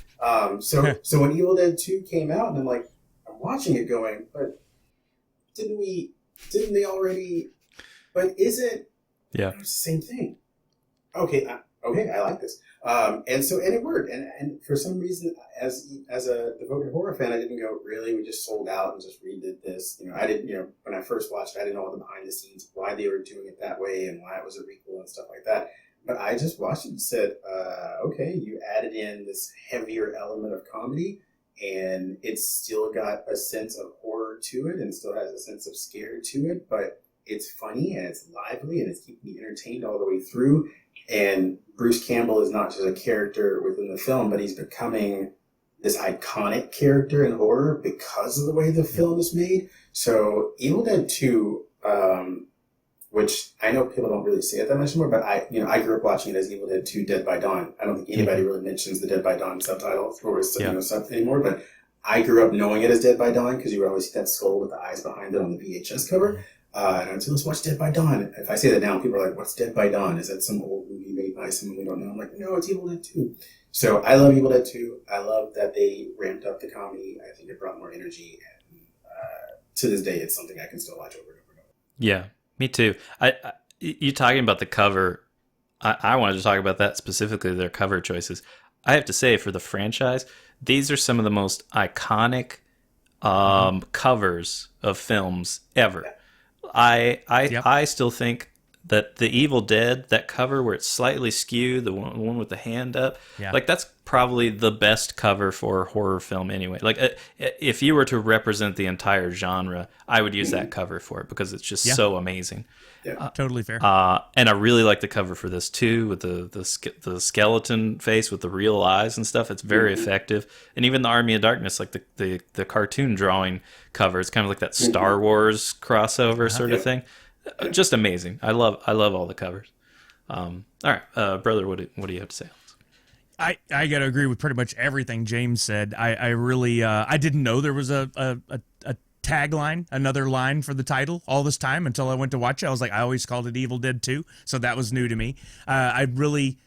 So when Evil Dead 2 came out, and I'm like, watching it going, but didn't they already, but is it the same thing? Okay, I like this. And it worked. And for some reason, as a devoted horror fan, I didn't go, really, we just sold out and just redid this. I didn't, when I first watched it, I didn't know all the behind the scenes, why they were doing it that way and why it was a requel and stuff like that. But I just watched it and said, okay, you added in this heavier element of comedy, and it's still got a sense of horror to it and still has a sense of scare to it, but it's funny and it's lively and it's keeping me entertained all the way through. And Bruce Campbell is not just a character within the film, but he's becoming this iconic character in horror because of the way the film is made. So Evil Dead 2, which I know people don't really say it that much anymore, but I grew up watching it as Evil Dead 2 Dead by Dawn. I don't think anybody really mentions the Dead by Dawn subtitle or stuff anymore, but I grew up knowing it as Dead by Dawn because you would always see that skull with the eyes behind it on the VHS cover. And I'd say, let's watch Dead by Dawn. If I say that now, people are like, what's Dead by Dawn? Is that some old movie made by someone we don't know? I'm like, no, it's Evil Dead 2. So I love Evil Dead 2. I love that they ramped up the comedy. I think it brought more energy. And to this day, it's something I can still watch over and over and over. Yeah, me too. You talking about the cover, I wanted to talk about that specifically, their cover choices. I have to say, for the franchise, these are some of the most iconic covers of films ever. I still think that the Evil Dead, that cover where it's slightly skewed, the one with the hand up, like that's probably the best cover for a horror film anyway. Like if you were to represent the entire genre, I would use that cover for it because it's just so amazing. Yeah, totally fair. And I really like the cover for this too, with the skeleton face with the real eyes and stuff. It's very effective. And even the Army of Darkness, like the cartoon drawing cover, it's kind of like that Star Wars crossover sort of thing. Just amazing. I love all the covers. All right, brother, what do you have to say? I got to agree with pretty much everything James said. I really I didn't know there was a tagline, another line for the title all this time until I went to watch it. I was like, I always called it Evil Dead 2, so that was new to me. I really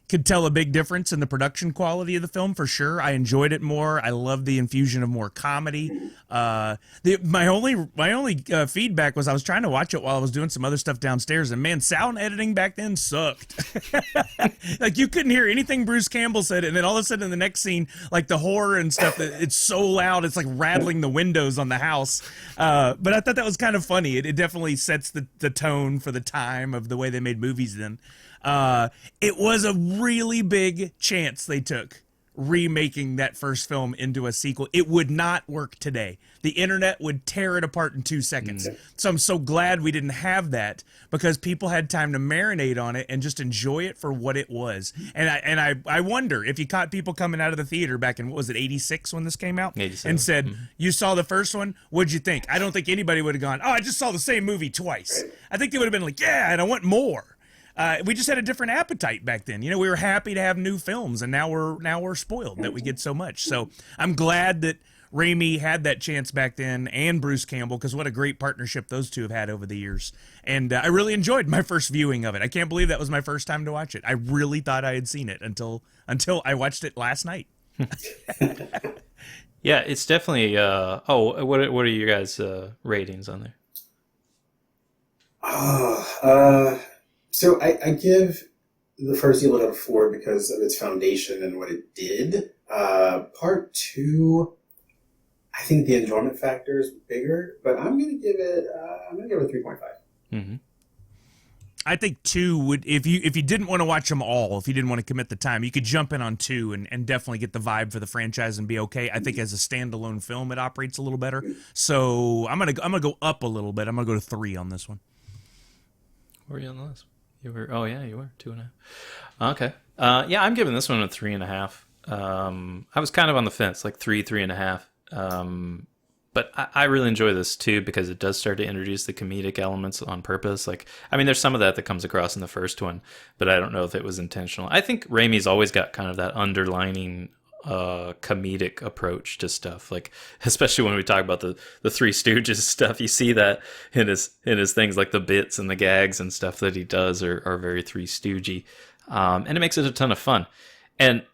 could tell a big difference in the production quality of the film for sure. I enjoyed it more. I loved the infusion of more comedy. My only feedback was I was trying to watch it while I was doing some other stuff downstairs, and man, sound editing back then sucked. Like you couldn't hear anything Bruce Campbell said, and then all of a sudden in the next scene, like the horror and stuff, it's so loud it's like rattling the windows on the house. But I thought that was kind of funny. It definitely sets the tone for the time of the way they made movies then. It was a really big chance they took remaking that first film into a sequel. It would not work today. The internet would tear it apart in 2 seconds. So I'm so glad we didn't have that, because people had time to marinate on it and just enjoy it for what it was. And I wonder if you caught people coming out of the theater back in, what was it, 86 when this came out? 87. And said, you saw the first one, what'd you think? I don't think anybody would have gone, oh, I just saw the same movie twice. I think they would have been like, yeah, and I want more. We just had a different appetite back then. You know, we were happy to have new films, and now we're spoiled that we get so much. So I'm glad that Raimi had that chance back then, and Bruce Campbell, because what a great partnership those two have had over the years. And I really enjoyed my first viewing of it. I can't believe that was my first time to watch it. I really thought I had seen it until I watched it last night. Yeah, it's definitely. What are you guys' ratings on there? So I give the first Evil Dead a 4 because of its foundation and what it did. Part 2, I think the enjoyment factor is bigger, but I'm gonna give it a 3.5. Mm-hmm. I think 2 would, if you didn't want to watch them all, if you didn't want to commit the time, you could jump in on 2 and definitely get the vibe for the franchise and be okay. I think as a standalone film, it operates a little better. So I'm gonna go up a little bit. I'm gonna go to 3 on this one. Where are you on the list? You were 2.5. Okay. Yeah, I'm giving this one a 3.5. I was kind of on the fence, like 3.5. But I really enjoy this too, because it does start to introduce the comedic elements on purpose. Like, I mean, there's some of that comes across in the first one, but I don't know if it was intentional. I think Raimi's always got kind of that underlining comedic approach to stuff, like especially when we talk about the Three Stooges stuff. You see that in his things, like the bits and the gags and stuff that he does are very Three Stoogey, and it makes it a ton of fun. And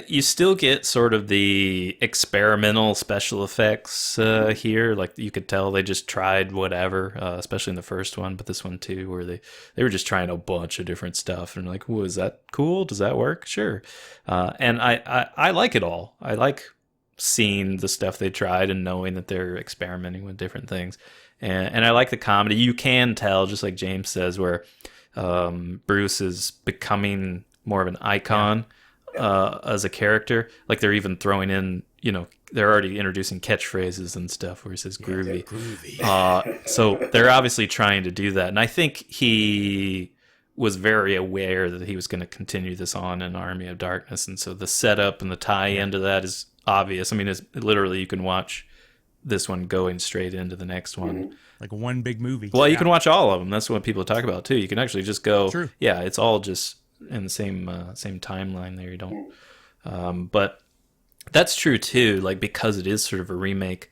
you still get sort of the experimental special effects here. Like you could tell they just tried whatever, especially in the first one, but this one too, where they were just trying a bunch of different stuff. And like, well, is that cool? Does that work? Sure. And I like it all. I like seeing the stuff they tried and knowing that they're experimenting with different things. And I like the comedy. You can tell, just like James says, where Bruce is becoming more of an icon. As a character. Like they're even throwing in, they're already introducing catchphrases and stuff where he says groovy. So they're obviously trying to do that. And I think he was very aware that he was going to continue this on in Army of Darkness. And so the setup and the tie-in to that is obvious. I mean, it's literally, you can watch this one going straight into the next one. Like one big movie. Well, you can watch all of them. That's what people talk about too. You can actually just go, True. Yeah, it's all just in the same timeline there. You don't but that's true too, like because it is sort of a remake,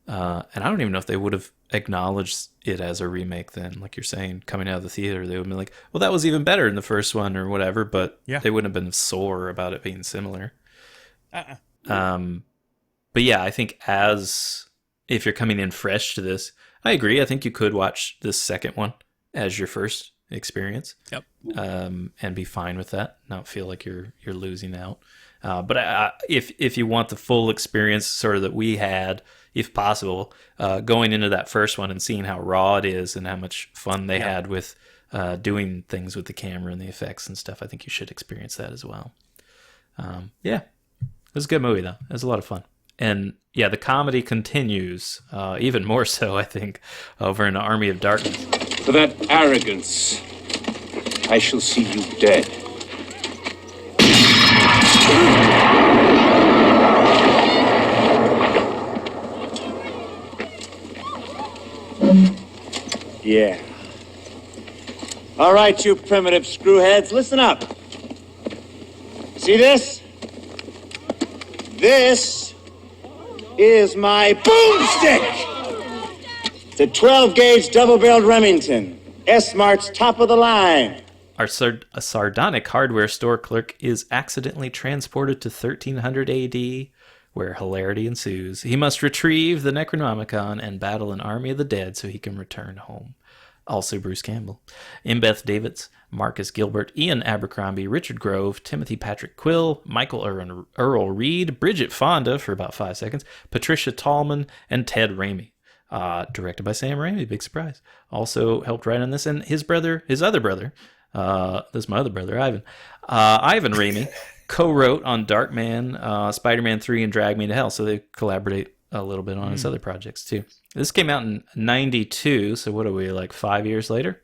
and I don't even know if they would have acknowledged it as a remake then, like you're saying, coming out of the theater they would be like, well, that was even better in the first one or whatever, but they wouldn't have been sore about it being similar. But yeah, I think as if you're coming in fresh to this, I agree. I think you could watch this second one as your first experience. Yep. And be fine with that, not feel like you're losing out. But if you want the full experience sort of that we had, if possible, going into that first one and seeing how raw it is and how much fun they had with doing things with the camera and the effects and stuff, I think you should experience that as well. It was a good movie though. It was a lot of fun. And yeah, the comedy continues, even more so, I think, over in Army of Darkness. For that arrogance, I shall see you dead. Yeah. All right, you primitive screwheads, listen up. See this? This is my boomstick! the 12-gauge double-barreled Remington. S-Mart's top of the line. A sardonic hardware store clerk is accidentally transported to 1300 AD, where hilarity ensues. He must retrieve the Necronomicon and battle an army of the dead so he can return home. Also Bruce Campbell. Embeth Davids, Marcus Gilbert, Ian Abercrombie, Richard Grove, Timothy Patrick Quill, Michael Earl Reed, Bridget Fonda for about 5 seconds, Patricia Tallman, and Ted Raimi. Directed by Sam Raimi, big surprise. Also helped write on this, and his other brother, this is my other brother, Ivan Raimi, co-wrote on Darkman, Spider-Man 3, and Drag Me to Hell, so they collaborate a little bit on his other projects too. This came out in 92, so what are we, like 5 years later?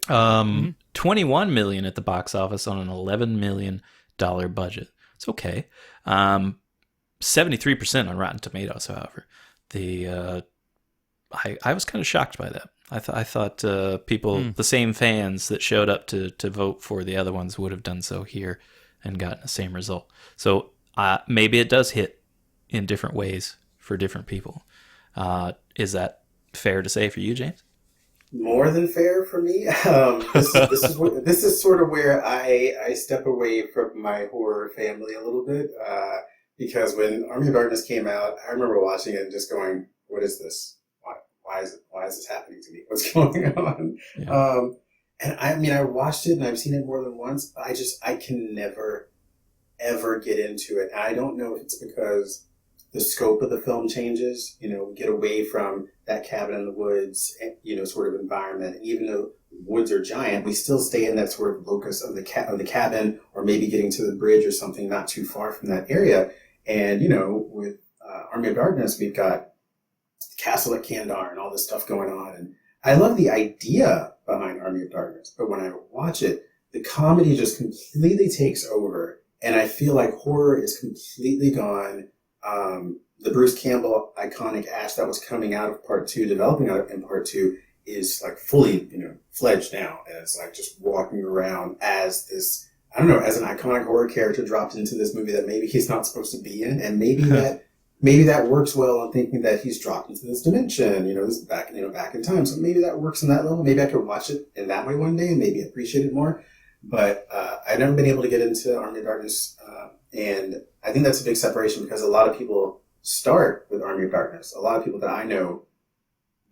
21 million at the box office on an $11 million budget. It's okay. 73% on Rotten Tomatoes, however. I was kind of shocked by that. I thought people, the same fans that showed up to vote for the other ones, would have done so here and gotten the same result. So maybe it does hit in different ways for different people. Is that fair to say for you, James? More than fair for me. This is sort of where I step away from my horror family a little bit, because when Army of Darkness came out, I remember watching it and just going, "What is this? Why is this happening to me? What's going on?" Yeah. And I mean, I watched it and I've seen it more than once. But I can never, ever get into it. And I don't know if it's because the scope of the film changes. You know, we get away from that cabin in the woods, sort of environment. And even though the woods are giant, we still stay in that sort of locus of the cabin, or maybe getting to the bridge or something not too far from that area. And, with Army of Darkness, we've got the castle at Kandar and all this stuff going on. And I love the idea behind Army of Darkness, but when I watch it, the comedy just completely takes over. And I feel like horror is completely gone. The Bruce Campbell iconic Ash that was coming out of part 2, developing out in part 2, is like fully, fledged now. And it's like just walking around as this, I don't know, as an iconic horror character dropped into this movie that maybe he's not supposed to be in. And maybe that works well on thinking that he's dropped into this dimension, this is back in time. So maybe that works on that level. Maybe I could watch it in that way one day and maybe appreciate it more. But I've never been able to get into Army of Darkness. And I think that's a big separation, because a lot of people start with Army of Darkness. A lot of people that I know,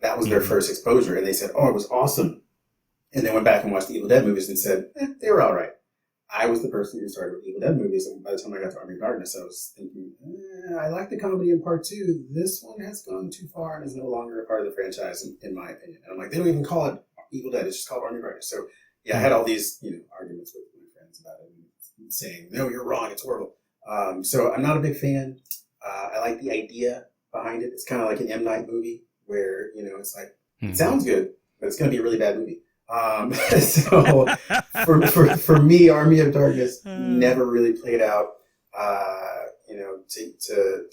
that was their first exposure, and they said, "Oh, it was awesome." And they went back and watched the Evil Dead movies and said, they were all right. I was the person who started with Evil Dead movies, and by the time I got to Army of Darkness, I was thinking, I like the comedy in part 2. This one has gone too far and is no longer a part of the franchise, in my opinion. And I'm like, they don't even call it Evil Dead, it's just called Army of Darkness. So, yeah, I had all these arguments with my friends about it, and saying, "No, you're wrong, it's horrible." So I'm not a big fan. I like the idea behind it. It's kind of like an M. Night movie where, it's like, it sounds good, but it's going to be a really bad movie. So for me, Army of Darkness never really played out.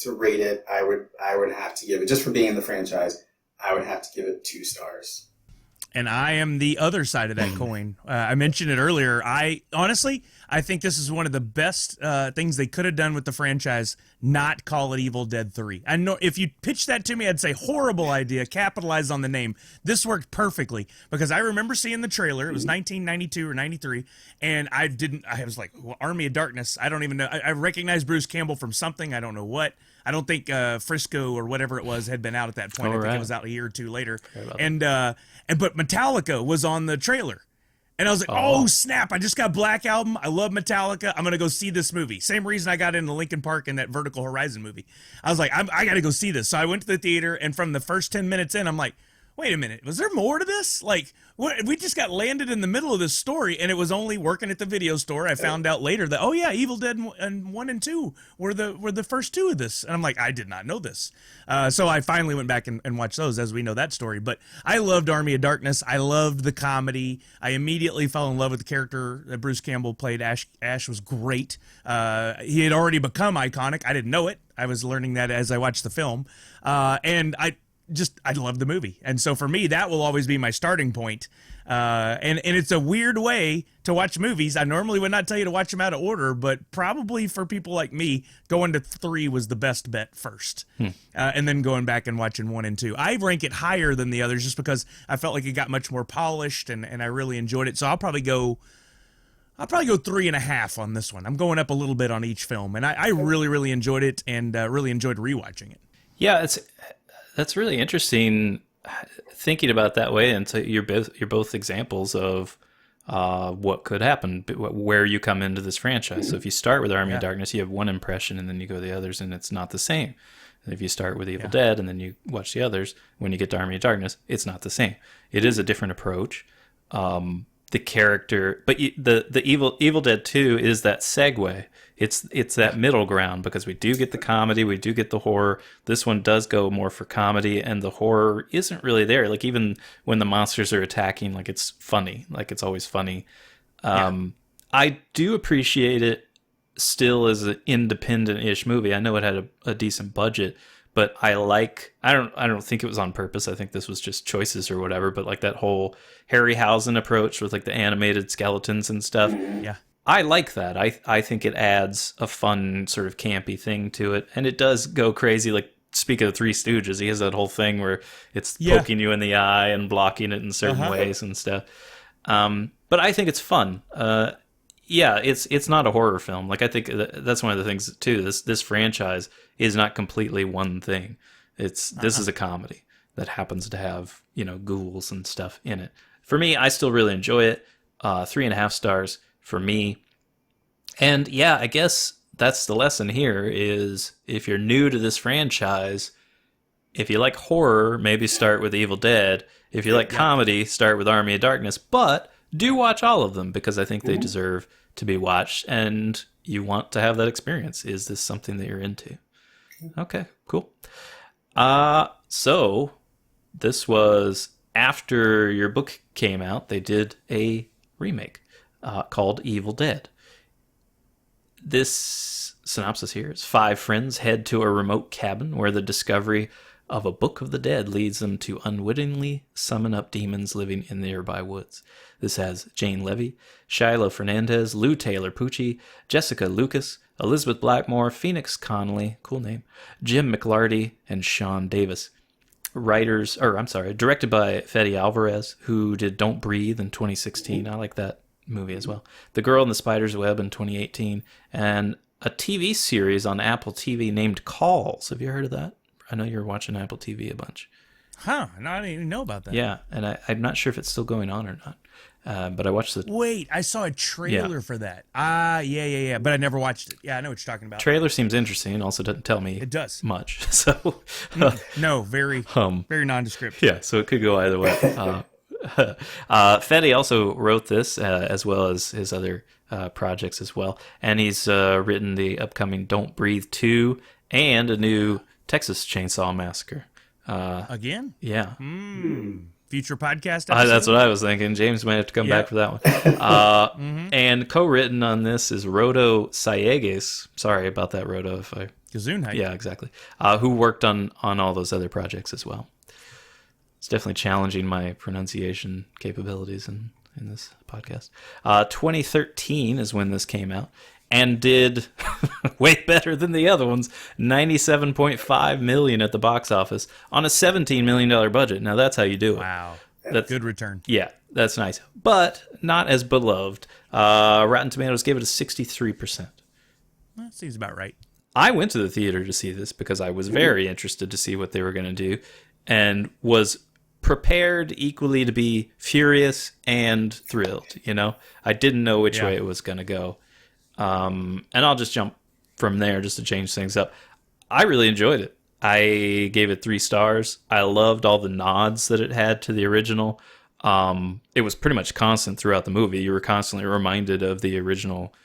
To rate it, I would have to give it, just for being in the franchise, I would have to give it 2 stars. And I am the other side of that coin. I mentioned it earlier. I think this is one of the best things they could have done with the franchise, not call it Evil Dead 3. I know if you pitched that to me, I'd say horrible idea, capitalize on the name. This worked perfectly, because I remember seeing the trailer. It was 1992 or 93, and I was like, well, Army of Darkness, I don't even know. I recognized Bruce Campbell from something, I don't know what. I don't think Frisco or whatever it was had been out at that point. I think it was out a year or two later. But Metallica was on the trailer. And I was like, oh, snap, I just got Black Album. I love Metallica. I'm going to go see this movie. Same reason I got into Linkin Park and that Vertical Horizon movie. I was like, I got to go see this. So I went to the theater, and from the first 10 minutes in, I'm like, wait a minute, was there more to this? Like, what? We just got landed in the middle of this story, and it was only working at the video store. I found out later that, Evil Dead 1 and 2 were the first 2 of this. And I'm like, I did not know this. So I finally went back and watched those, as we know that story. But I loved Army of Darkness. I loved the comedy. I immediately fell in love with the character that Bruce Campbell played. Ash was great. He had already become iconic. I didn't know it. I was learning that as I watched the film. And I love the movie. And so for me, that will always be my starting point. And it's a weird way to watch movies. I normally would not tell you to watch them out of order, but probably for people like me, going to 3 was the best bet first. And then going back and watching 1 and 2. I rank it higher than the others just because I felt like it got much more polished and I really enjoyed it. So I'll probably go 3.5 on this one. I'm going up a little bit on each film. And I really, really enjoyed it and really enjoyed rewatching it. Yeah, that's really interesting thinking about it that way. And so you're both examples of what could happen, where you come into this franchise. So if you start with Army of Darkness, you have one impression, and then you go to the others, and it's not the same. And if you start with Evil Dead, and then you watch the others, when you get to Army of Darkness, it's not the same. It is a different approach. The character, but the Evil Dead 2 is that segue. It's that middle ground because we do get the comedy, we do get the horror. This one does go more for comedy, and the horror isn't really there. Like even when the monsters are attacking, like it's funny, like it's always funny. I do appreciate it still as an independent-ish movie. I know it had a decent budget, but I don't think it was on purpose. I think this was just choices or whatever. But like that whole Harryhausen approach with like the animated skeletons and stuff. Yeah. I like that. I think it adds a fun sort of campy thing to it. And it does go crazy. Like, speak of the Three Stooges, he has that whole thing where it's poking you in the eye and blocking it in certain ways and stuff. But I think it's fun. It's not a horror film. Like, I think that's one of the things, too. This franchise is not completely one thing. This is a comedy that happens to have, ghouls and stuff in it. For me, I still really enjoy it. 3.5 stars. For me. And yeah, I guess that's the lesson here is if you're new to this franchise, if you like horror, maybe start with Evil Dead. If you like comedy, start with Army of Darkness. But do watch all of them because I think they deserve to be watched and you want to have that experience. Is this something that you're into? Okay, cool. So this was after your book came out, they did a remake. Called Evil Dead. This synopsis here is 5 friends head to a remote cabin where the discovery of a book of the dead leads them to unwittingly summon up demons living in the nearby woods. This has Jane Levy, Shiloh Fernandez, Lou Taylor Pucci, Jessica Lucas, Elizabeth Blackmore, Phoenix Connolly, cool name, Jim McLarty, and Sean Davis. Directed by Fede Alvarez, who did Don't Breathe in 2016. I like that movie as well. The Girl in the Spider's Web in 2018, and a TV series on Apple TV named Calls. Have you heard of that? I know you're watching Apple TV a bunch. Huh? No, I didn't even know about that. Yeah, and I'm not sure if it's still going on or not. But I watched the... Wait, I saw a trailer for that. Yeah. But I never watched it. Yeah, I know what you're talking about. Trailer seems interesting. Also doesn't tell me it does much. So no, very nondescript. Yeah, so it could go either way. Fede also wrote this as well as his other projects as well, and he's written the upcoming Don't Breathe 2 and a new Texas Chainsaw Massacre. Again? Yeah. Future podcast episode? That's what I was thinking. James might have to come back for that one. And co-written on this is Rodo Sayegues. Sorry about that, Rodo. Gesundheit. Yeah, exactly. Who worked on all those other projects as well. It's definitely challenging my pronunciation capabilities in this podcast. 2013 is when this came out and did way better than the other ones. $97.5 million at the box office on a $17 million budget. Now that's how you do it. Wow. That's good return. Yeah, that's nice. But not as beloved. Rotten Tomatoes gave it a 63%. That seems about right. I went to the theater to see this because I was very interested to see what they were going to do and was prepared equally to be furious and thrilled. I didn't know which way it was going to go. And I'll just jump from there just to change things up. I really enjoyed it. I gave it 3 stars. I loved all the nods that it had to the original. It was pretty much constant throughout the movie. You were constantly reminded of the original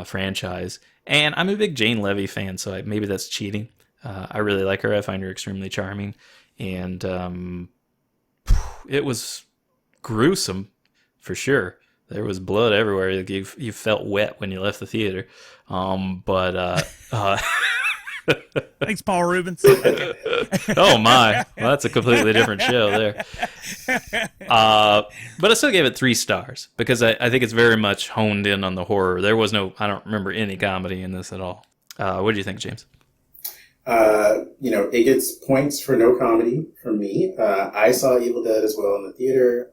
franchise. And I'm a big Jane Levy fan, so maybe that's cheating. I really like her. I find her extremely charming. And it was gruesome, for sure. There was blood everywhere. Like you felt wet when you left the theater. Thanks, Paul Rubens. Oh my, well, that's a completely different show there. But I still gave it 3 stars because I think it's very much honed in on the horror. There was no, I don't remember any comedy in this at all. What do you think, James? It gets points for no comedy from me. I saw Evil Dead as well in the theater.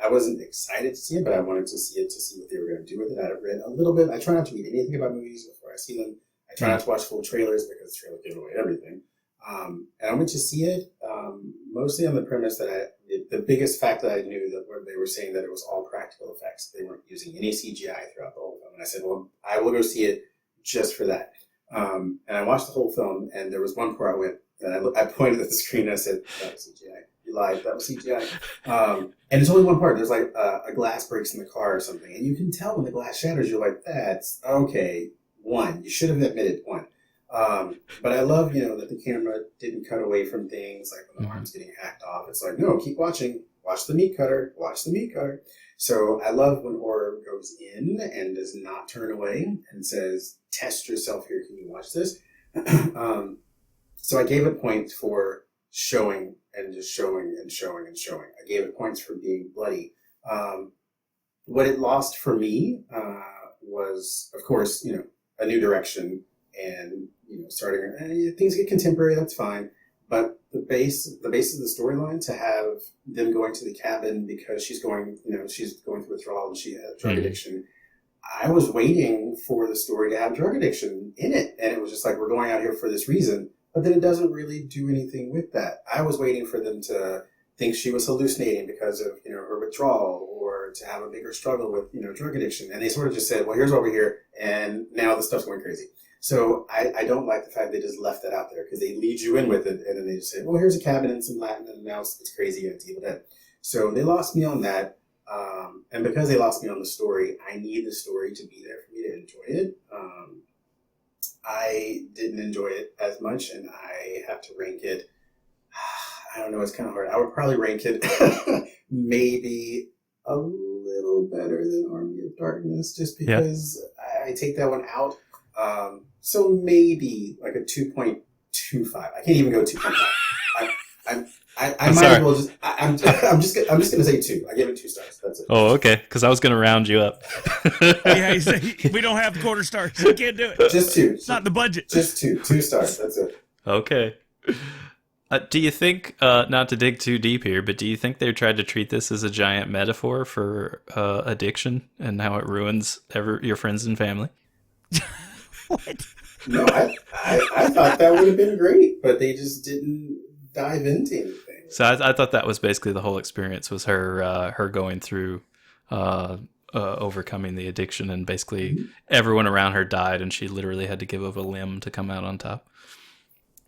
I wasn't excited to see it, but I wanted to see it to see what they were going to do with it. I've read a little bit. I try not to read anything about movies before I see them. I try not to watch full trailers because trailers give away everything. And I went to see it mostly on the premise that the biggest fact that I knew that they were saying that it was all practical effects. They weren't using any CGI throughout the whole film. And I said, well, I will go see it just for that. And I watched the whole film, and there was one part I went, and I pointed at the screen and I said, that was CGI. You lied, that was CGI. And it's only one part. There's like a glass breaks in the car or something, and you can tell when the glass shatters, you're like, that's okay. One, you should have admitted one. But I love, that the camera didn't cut away from things, like when the arm's getting hacked off. It's like, no, keep watching. Watch the meat cutter. Watch the meat cutter. So I love when horror goes in and does not turn away and says, test yourself here. Can you watch this? So I gave it points for showing and just showing and showing and showing. I gave it points for being bloody. What it lost for me was, of course, a new direction and, starting, things get contemporary, that's fine. But the base of the storyline to have them going to the cabin because she's going through withdrawal and she had drug addiction. I was waiting for the story to have drug addiction in it. And it was just like, we're going out here for this reason. But then it doesn't really do anything with that. I was waiting for them to think she was hallucinating because of, her withdrawal or to have a bigger struggle with, drug addiction. And they sort of just said, well, here's what we're here. And now the stuff's going crazy. So I don't like the fact they just left that out there because they lead you in with it. And then they just say, well, here's a cabin and some Latin and now it's crazy and it's Evil Dead. So they lost me on that. And because they lost me on the story, I need the story to be there for me to enjoy it. I didn't enjoy it as much, and I have to rank it. I don't know, it's kind of hard. I would probably rank it maybe a little better than Army of Darkness, just because I take that one out. So maybe like a 2.25. I can't even go 2.5. I might as well just. I'm just gonna say 2. I gave it 2 stars. That's it. Oh, okay. Because I was gonna round you up. Yeah, we don't have quarter stars. We can't do it. Just 2. It's not the budget. Just 2. 2 stars. That's it. Okay. Do you think, not to dig too deep here, but do you think they tried to treat this as a giant metaphor for addiction and how it ruins your friends and family? What? No, I thought that would have been great, but they just didn't dive into anything. So I thought that was basically the whole experience was her going through overcoming the addiction, and basically everyone around her died, and she literally had to give up a limb to come out on top.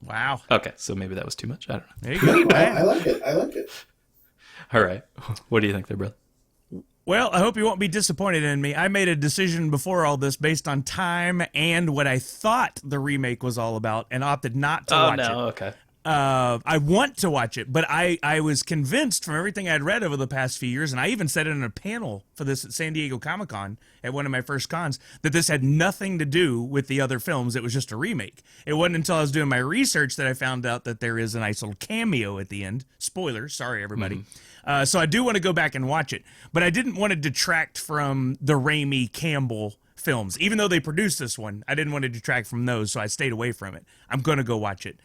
Wow. Okay, so maybe that was too much. I don't know. There you go. I like it. I like it. All right. What do you think there, brother? Well, I hope you won't be disappointed in me. I made a decision before all this based on time and what I thought the remake was all about and opted not to watch it. Oh, no, okay. I want to watch it, but I was convinced from everything I'd read over the past few years, and I even said it in a panel for this at San Diego Comic-Con at one of my first cons, that this had nothing to do with the other films. It was just a remake. It wasn't until I was doing my research that I found out that there is a nice little cameo at the end. Spoilers, sorry everybody. So I do want to go back and watch it, but I didn't want to detract from the Raimi Campbell films. Even though they produced this one, I didn't want to detract from those, so I stayed away from it. I'm going to go watch it.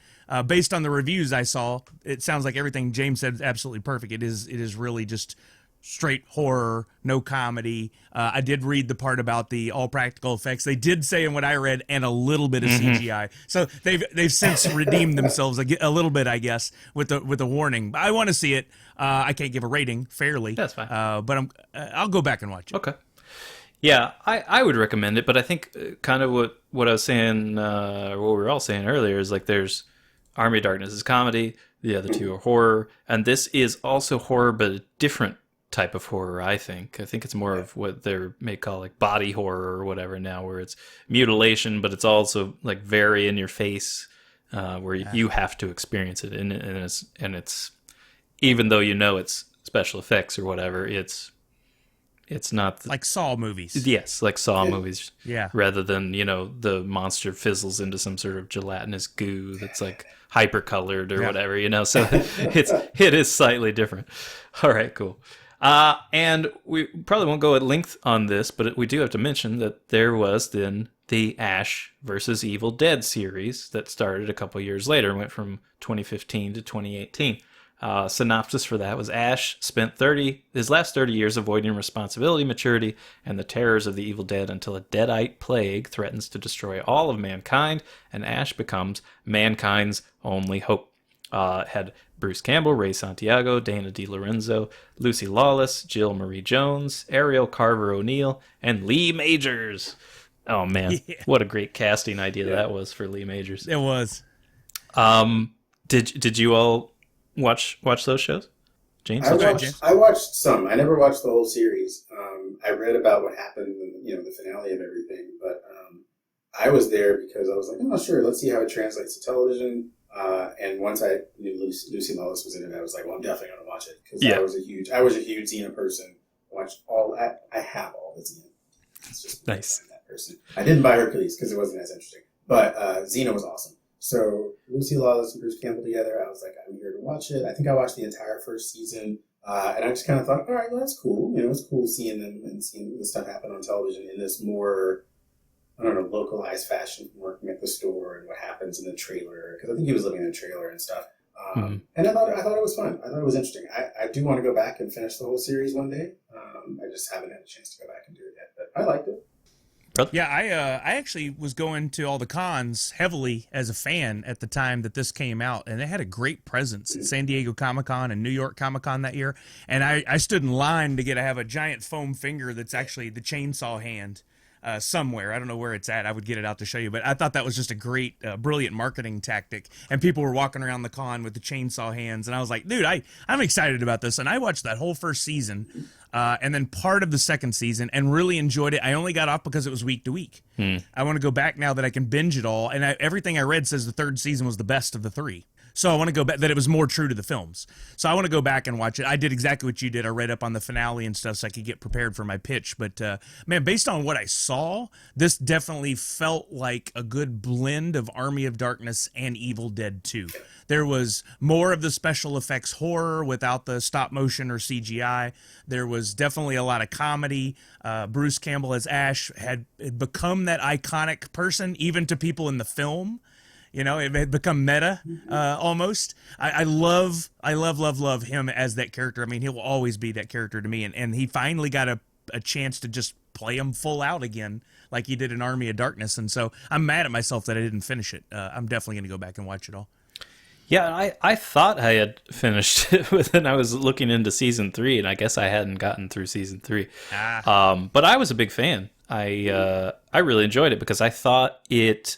Based on the reviews I saw, it sounds like everything James said is absolutely perfect. It is really just straight horror, no comedy. I did read the part about the all practical effects. They did say in what I read, and a little bit of CGI. So they've since redeemed themselves a little bit, I guess, with the warning. I want to see it. I can't give a rating fairly. That's fine. But I'll go back and watch it. Okay. Yeah, I would recommend it, but I think kind of what I was saying, what we were all saying earlier is like there's Army of Darkness is comedy, the other two are horror, and this is also horror, but a different type of horror, I think. I think it's more of what they may call like body horror or whatever now, where it's mutilation, but it's also like very in your face, where you have to experience it, and it's even though you know it's special effects or whatever, it's It's not like Saw movies. Yes, like Saw movies. Yeah. Rather than, the monster fizzles into some sort of gelatinous goo that's like hyper colored or whatever, So it is slightly different. All right, cool. And we probably won't go at length on this, but we do have to mention that there was then the Ash versus Evil Dead series that started a couple years later and went from 2015 to 2018. Synopsis for that was Ash spent his last 30 years avoiding responsibility, maturity, and the terrors of the Evil Dead until a deadite plague threatens to destroy all of mankind, and Ash becomes mankind's only hope. Had Bruce Campbell, Ray Santiago, Dana DiLorenzo, Lucy Lawless, Jill Marie Jones, Ariel Carver O'Neill, and Lee Majors. Oh man, what a great casting idea that was for Lee Majors. It was. Did you all watch those shows? James? I watched some. I never watched the whole series. I read about what happened in the finale and everything, but I was there because I was like, oh, sure, let's see how it translates to television. And once I knew Lucy Lawless was in it, I was like, well, I'm definitely going to watch it because I was a huge Xena person. Watched I have all the Xena. It's just nice. That person. I didn't buy Hercules because it wasn't as interesting, but Xena was awesome. So Lucy Lawless and Bruce Campbell together, I was like, I'm here to watch it. I think I watched the entire first season, and I just kind of thought, all right, well, that's cool. It's cool seeing them and seeing this stuff happen on television in this more, I don't know, localized fashion, working at the store and what happens in the trailer. Because I think he was living in a trailer and stuff. And I thought it was fun. I thought it was interesting. I do want to go back and finish the whole series one day. I just haven't had a chance to go back and do it yet, but I liked it. Yeah, I actually was going to all the cons heavily as a fan at the time that this came out, and they had a great presence at San Diego Comic-Con and New York Comic-Con that year, and I stood in line to have a giant foam finger that's actually the chainsaw hand somewhere. I don't know where it's at. I would get it out to show you, but I thought that was just a great, brilliant marketing tactic, and people were walking around the con with the chainsaw hands, and I was like, dude, I'm excited about this, and I watched that whole first season, and then part of the second season, and really enjoyed it. I only got off because it was week to week. I want to go back now that I can binge it all, and everything I read says the third season was the best of the three. So I want to go back, that it was more true to the films. So I want to go back and watch it. I did exactly what you did. I read up on the finale and stuff so I could get prepared for my pitch. But, man, based on what I saw, this definitely felt like a good blend of Army of Darkness and Evil Dead 2. There was more of the special effects horror without the stop motion or CGI. There was definitely a lot of comedy. Bruce Campbell as Ash had become that iconic person, even to people in the film. It had become meta almost. I love him as that character. I mean, he'll always be that character to me. And he finally got a chance to just play him full out again like he did in Army of Darkness. And so I'm mad at myself that I didn't finish it. I'm definitely going to go back and watch it all. Yeah, I thought I had finished it, but then I was looking into season 3, and I guess I hadn't gotten through season 3. But I was a big fan. I really enjoyed it because I thought it...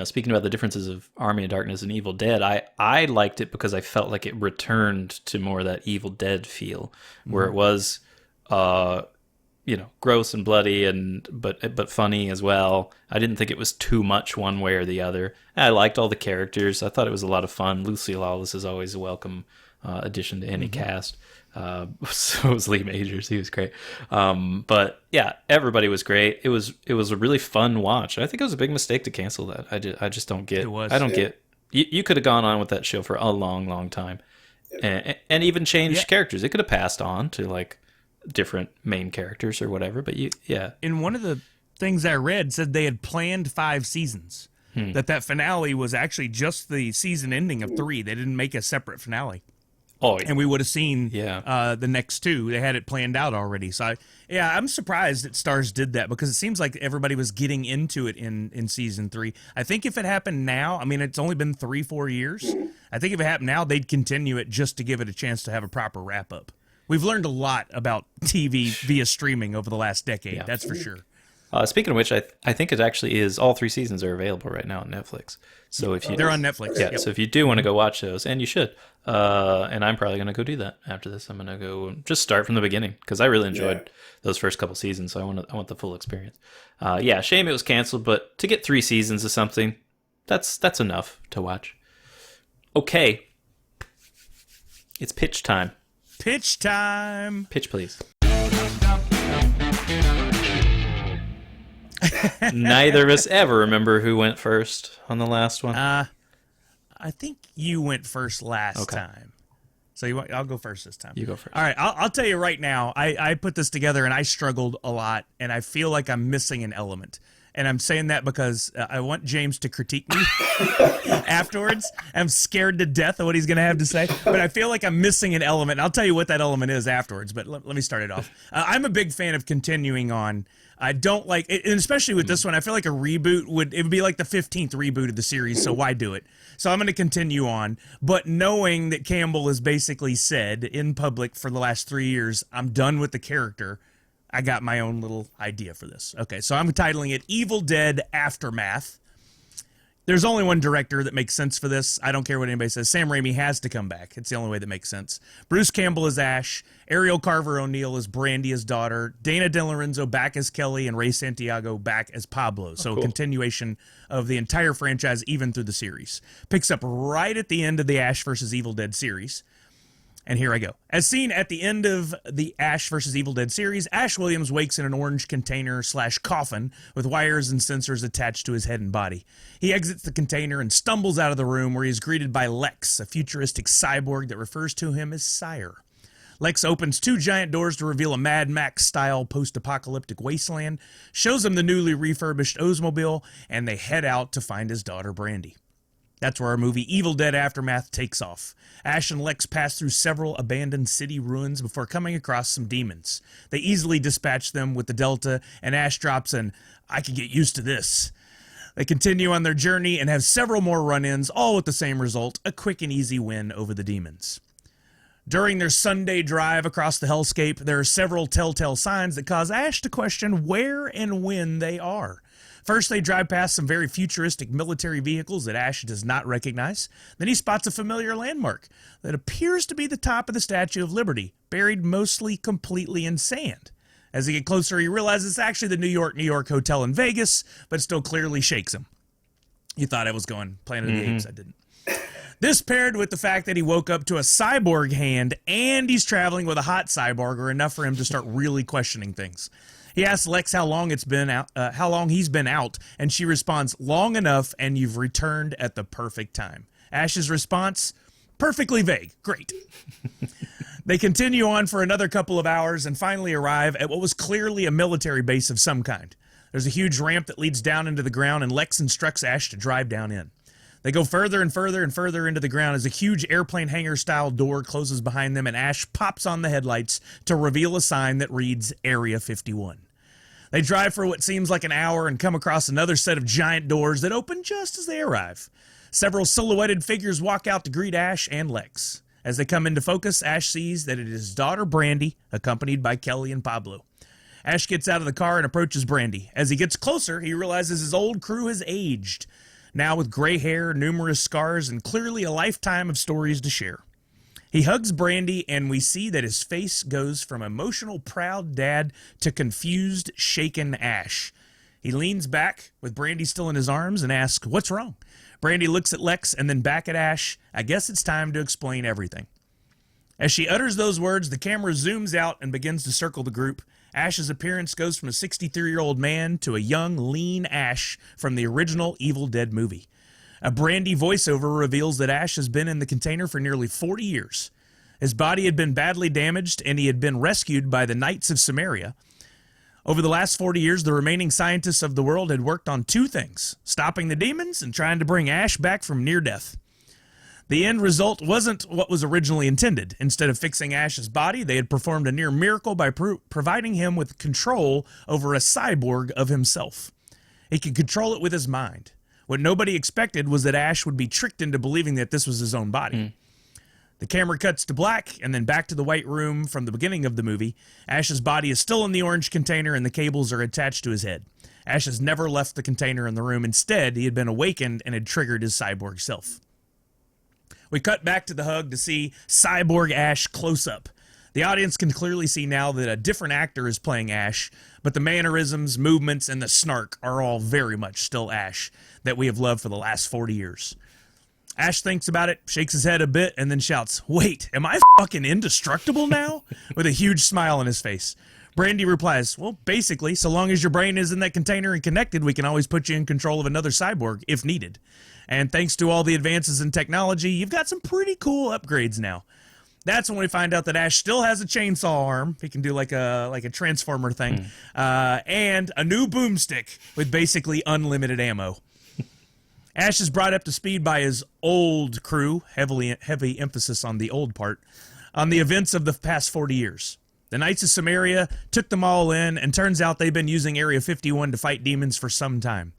speaking about the differences of Army of Darkness and Evil Dead, I liked it because I felt like it returned to more of that Evil Dead feel, where it was, gross and bloody but funny as well. I didn't think it was too much one way or the other. I liked all the characters. I thought it was a lot of fun. Lucy Lawless is always a welcome addition to any cast. So was Lee Majors. He was great. But yeah, everybody was great. It was a really fun watch. I think it was a big mistake to cancel that. I just don't get. It was. I don't get. You could have gone on with that show for a long, long time, and even changed characters. It could have passed on to like different main characters or whatever. But In one of the things I read said they had planned 5 seasons. That finale was actually just the season ending of 3. They didn't make a separate finale. Oh, and we would have seen the next 2. They had it planned out already. So, I'm surprised that Starz did that because it seems like everybody was getting into it in season 3. I think if it happened now, I mean, it's only been 3-4 years. I think if it happened now, they'd continue it just to give it a chance to have a proper wrap-up. We've learned a lot about TV via streaming over the last decade, that's for sure. Speaking of which, I think it actually is all 3 seasons are available right now on Netflix. So if they're on Netflix. Yeah. Yep. So if you do want to go watch those, and you should, and I'm probably going to go do that after this. I'm going to go just start from the beginning because I really enjoyed those first couple seasons. So I want the full experience. Shame it was canceled, but to get 3 seasons of something, that's enough to watch. Okay, it's pitch time. pitch time. Pitch, please. Neither of us ever remember who went first on the last one. I think you went first last time. So I'll go first this time. You go first. All right, I'll tell you right now, I put this together and I struggled a lot, and I feel like I'm missing an element. And I'm saying that because I want James to critique me afterwards. I'm scared to death of what he's going to have to say. But I feel like I'm missing an element. I'll tell you what that element is afterwards, but let me start it off. I'm a big fan of continuing on. I don't like, and especially with this one, I feel like a reboot would be like the 15th reboot of the series, so why do it? So I'm going to continue on, but knowing that Campbell has basically said in public for the last 3 years, I'm done with the character, I got my own little idea for this. Okay, so I'm titling it Evil Dead Aftermath. There's only one director that makes sense for this. I don't care what anybody says. Sam Raimi has to come back. It's the only way that makes sense. Bruce Campbell is Ash. Ariel Carver O'Neill is Brandy as daughter. Dana De Lorenzo back as Kelly, and Ray Santiago back as Pablo. So continuation of the entire franchise, even through the series. Picks up right at the end of the Ash vs. Evil Dead series. And here I go. As seen at the end of the Ash vs. Evil Dead series, Ash Williams wakes in an orange container/coffin with wires and sensors attached to his head and body. He exits the container and stumbles out of the room, where he is greeted by Lex, a futuristic cyborg that refers to him as Sire. Lex opens 2 giant doors to reveal a Mad Max-style post-apocalyptic wasteland, shows him the newly refurbished Oldsmobile, and they head out to find his daughter Brandy. That's where our movie Evil Dead Aftermath takes off. Ash and Lex pass through several abandoned city ruins before coming across some demons. They easily dispatch them with the Delta, and Ash drops an, "I can get used to this." They continue on their journey and have several more run-ins, all with the same result, a quick and easy win over the demons. During their Sunday drive across the hellscape, there are several telltale signs that cause Ash to question where and when they are. First, they drive past some very futuristic military vehicles that Ash does not recognize. Then he spots a familiar landmark that appears to be the top of the Statue of Liberty, buried mostly completely in sand. As they get closer, he realizes it's actually the New York hotel in Vegas, but still clearly shakes him. You thought I was going Planet of the Apes. I didn't. This paired with the fact that he woke up to a cyborg hand and he's traveling with a hot cyborg are enough for him to start really questioning things. He asks Lex how long he's been out, and she responds, "Long enough, and you've returned at the perfect time." Ash's response, perfectly vague. Great. They continue on for another couple of hours and finally arrive at what was clearly a military base of some kind. There's a huge ramp that leads down into the ground, and Lex instructs Ash to drive down in. They go further and further and further into the ground as a huge airplane hangar-style door closes behind them, and Ash pops on the headlights to reveal a sign that reads Area 51. They drive for what seems like an hour and come across another set of giant doors that open just as they arrive. Several silhouetted figures walk out to greet Ash and Lex. As they come into focus, Ash sees that it is his daughter Brandy, accompanied by Kelly and Pablo. Ash gets out of the car and approaches Brandy. As he gets closer, he realizes his old crew has aged, now with gray hair, numerous scars, and clearly a lifetime of stories to share. He hugs Brandy, and we see that his face goes from emotional, proud dad to confused, shaken Ash. He leans back, with Brandy still in his arms, and asks, "What's wrong?" Brandy looks at Lex and then back at Ash. "I guess it's time to explain everything." As she utters those words, the camera zooms out and begins to circle the group. Ash's appearance goes from a 63-year-old man to a young, lean Ash from the original Evil Dead movie. A Brandy voiceover reveals that Ash has been in the container for nearly 40 years. His body had been badly damaged, and he had been rescued by the Knights of Samaria. Over the last 40 years, the remaining scientists of the world had worked on 2 things: stopping the demons and trying to bring Ash back from near death. The end result wasn't what was originally intended. Instead of fixing Ash's body, they had performed a near miracle by providing him with control over a cyborg of himself. He could control it with his mind. What nobody expected was that Ash would be tricked into believing that this was his own body. The camera cuts to black and then back to the white room from the beginning of the movie. Ash's body is still in the orange container and the cables are attached to his head. Ash has never left the container in the room. Instead, he had been awakened and had triggered his cyborg self. We cut back to the hug to see cyborg Ash close up. The audience can clearly see now that a different actor is playing Ash, but the mannerisms, movements, and the snark are all very much still Ash that we have loved for the last 40 years. Ash thinks about it, shakes his head a bit, and then shouts, "Wait, am I fucking indestructible now?" with a huge smile on his face. Brandy replies, "Well, basically, so long as your brain is in that container and connected, we can always put you in control of another cyborg if needed. And thanks to all the advances in technology, you've got some pretty cool upgrades now." That's when we find out that Ash still has a chainsaw arm. He can do like a transformer thing, and a new boomstick with basically unlimited ammo. Ash is brought up to speed by his old crew, heavy emphasis on the old part, on the events of the past 40 years. The Knights of Samaria took them all in, and turns out they've been using Area 51 to fight demons for some time.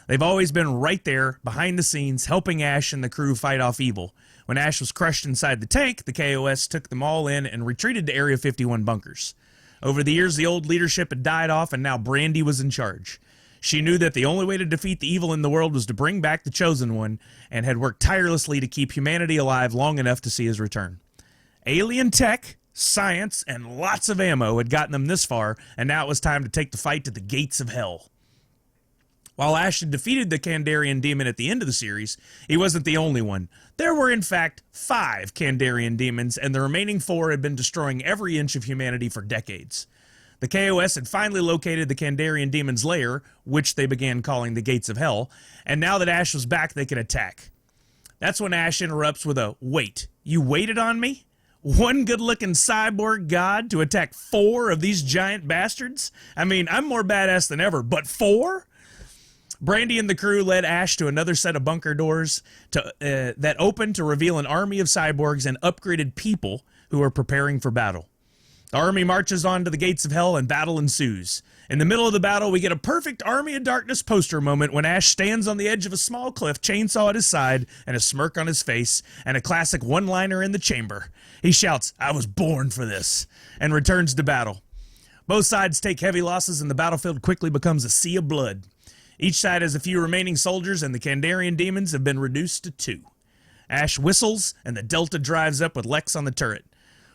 They've always been right there, behind the scenes, helping Ash and the crew fight off evil. When Ash was crushed inside the tank, the KOS took them all in and retreated to Area 51 bunkers. Over the years, the old leadership had died off, and now Brandy was in charge. She knew that the only way to defeat the evil in the world was to bring back the Chosen One, and had worked tirelessly to keep humanity alive long enough to see his return. Alien tech, science, and lots of ammo had gotten them this far, and now it was time to take the fight to the gates of hell. While Ash had defeated the Kandarian demon at the end of the series, he wasn't the only one. There were, in fact, 5 Kandarian demons, and the remaining 4 had been destroying every inch of humanity for decades. The KOS had finally located the Kandarian demon's lair, which they began calling the Gates of Hell, and now that Ash was back, they could attack. That's when Ash interrupts with a, "Wait, you waited on me? One good-looking cyborg god to attack 4 of these giant bastards? I mean, I'm more badass than ever, but 4? Brandy and the crew led Ash to another set of bunker doors that opened to reveal an army of cyborgs and upgraded people who are preparing for battle. The army marches on to the Gates of Hell and battle ensues. In the middle of the battle, we get a perfect Army of Darkness poster moment when Ash stands on the edge of a small cliff, chainsaw at his side, and a smirk on his face, and a classic one-liner in the chamber. He shouts, "I was born for this," and returns to battle. Both sides take heavy losses, and the battlefield quickly becomes a sea of blood. Each side has a few remaining soldiers, and the Kandarian demons have been reduced to 2. Ash whistles, and the Delta drives up with Lex on the turret.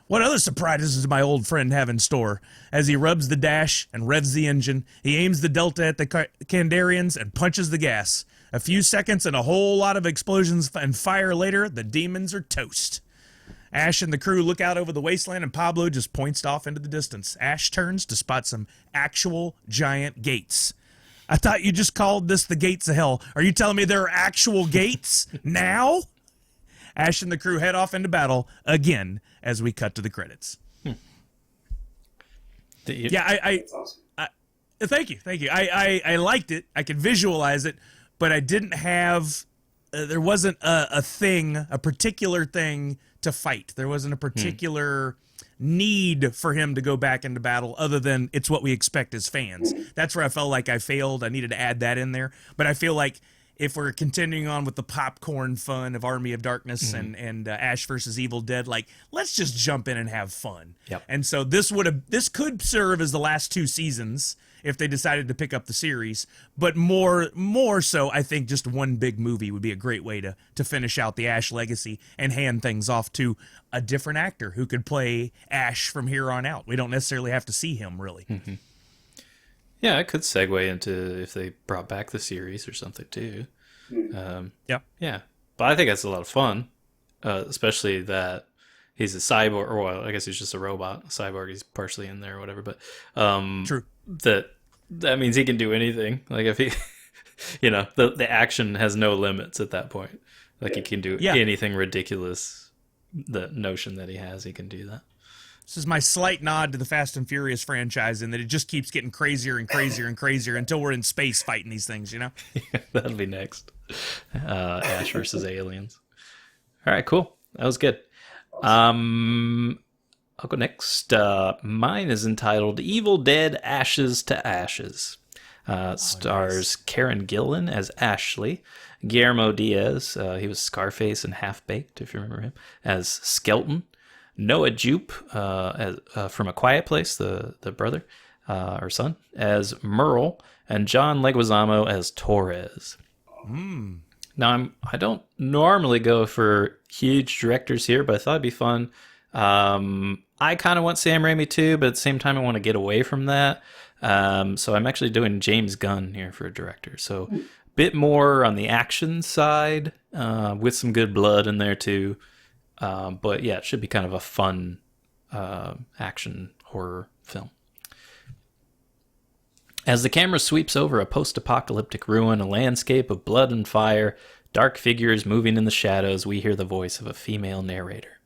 What other surprises does my old friend have in store? As he rubs the dash and revs the engine, he aims the Delta at the Kandarians and punches the gas. A few seconds and a whole lot of explosions and fire later, the demons are toast. Ash and the crew look out over the wasteland, and Pablo just points off into the distance. Ash turns to spot some actual giant gates. I thought you just called this the Gates of Hell. Are you telling me there are actual gates now? Ash and the crew head off into battle again as we cut to the credits. That's awesome. Thank you. I liked it. I could visualize it, but I didn't have. There wasn't a particular thing to fight. There wasn't a particular need for him to go back into battle other than it's what we expect as fans. That's where I felt like I failed. I needed to add that in there. But I feel like if we're continuing on with the popcorn fun of Army of Darkness and Ash versus Evil Dead, like, let's just jump in and have fun. Yep. And so this could serve as the last 2 seasons if they decided to pick up the series, but more so, I think just one big movie would be a great way to finish out the Ash legacy and hand things off to a different actor who could play Ash from here on out. We don't necessarily have to see him, really. Mm-hmm. Yeah, it could segue into if they brought back the series or something too. Yeah, but I think that's a lot of fun, especially that he's a cyborg, or well, I guess he's just a robot. A cyborg, he's partially in there or whatever. But True. That means he can do anything. Like if he, the action has no limits at that point. Like he can do anything ridiculous. The notion that he has, he can do that. This is my slight nod to the Fast and Furious franchise in that it just keeps getting crazier and crazier and crazier until we're in space fighting these things, Yeah, that'll be next. Ash versus aliens. All right, cool. That was good. I'll go next. Mine is entitled Evil Dead Ashes to Ashes. Stars Karen Gillan as Ashley, Guillermo Diaz, he was Scarface and Half Baked, if you remember him, as Skelton, Noah Jupe from A Quiet Place, the brother or son, as Merle, and John Leguizamo as Torres. Now, I don't normally go for huge directors here, but I thought it'd be fun. I kind of want Sam Raimi too, but at the same time, I want to get away from that. So I'm actually doing James Gunn here for a director. So bit more on the action side, with some good blood in there too. But yeah, it should be kind of a fun action horror film. As the camera sweeps over a post-apocalyptic ruin, a landscape of blood and fire, dark figures moving in the shadows, we hear the voice of a female narrator.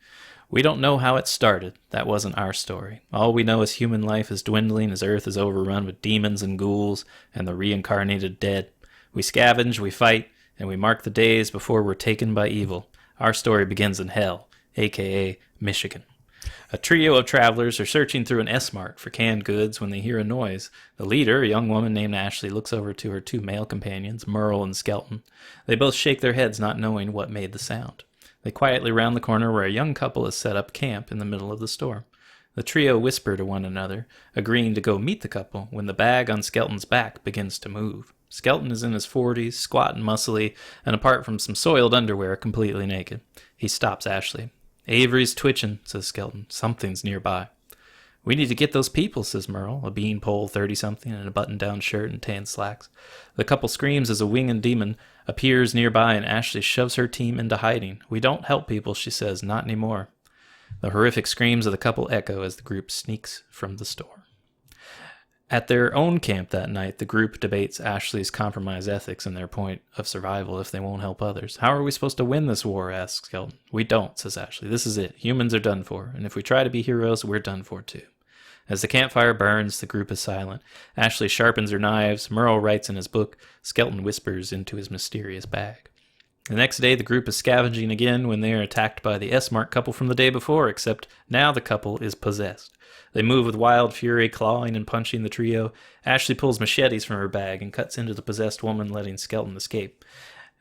We don't know how it started. That wasn't our story. All we know is human life is dwindling as Earth is overrun with demons and ghouls and the reincarnated dead. We scavenge, we fight, and we mark the days before we're taken by evil. Our story begins in hell, a.k.a. Michigan. A trio of travelers are searching through an S-Mart for canned goods when they hear a noise. The leader, a young woman named Ashley, looks over to her two male companions, Merle and Skelton. They both shake their heads, not knowing what made the sound. They quietly round the corner where a young couple has set up camp in the middle of the store. The trio whisper to one another, agreeing to go meet the couple when the bag on Skelton's back begins to move. Skelton is in his 40s, squat and muscly, and apart from some soiled underwear, completely naked. He stops Ashley. "Avery's twitching," says Skelton. "Something's nearby." "We need to get those people," says Merle, a beanpole 30-something in a button-down shirt and tan slacks. The couple screams as a winged demon appears nearby and Ashley shoves her team into hiding. "We don't help people," she says, "not anymore." The horrific screams of the couple echo as the group sneaks from the store. At their own camp that night, the group debates Ashley's compromised ethics and their point of survival if they won't help others. "How are we supposed to win this war?" asks Skelton. "We don't," says Ashley. "This is it. Humans are done for, and if we try to be heroes, we're done for too." As the campfire burns, the group is silent. Ashley sharpens her knives, Merle writes in his book, Skelton whispers into his mysterious bag. The next day, the group is scavenging again when they are attacked by the S-Mart couple from the day before, except now the couple is possessed. They move with wild fury, clawing and punching the trio. Ashley pulls machetes from her bag and cuts into the possessed woman, letting Skelton escape.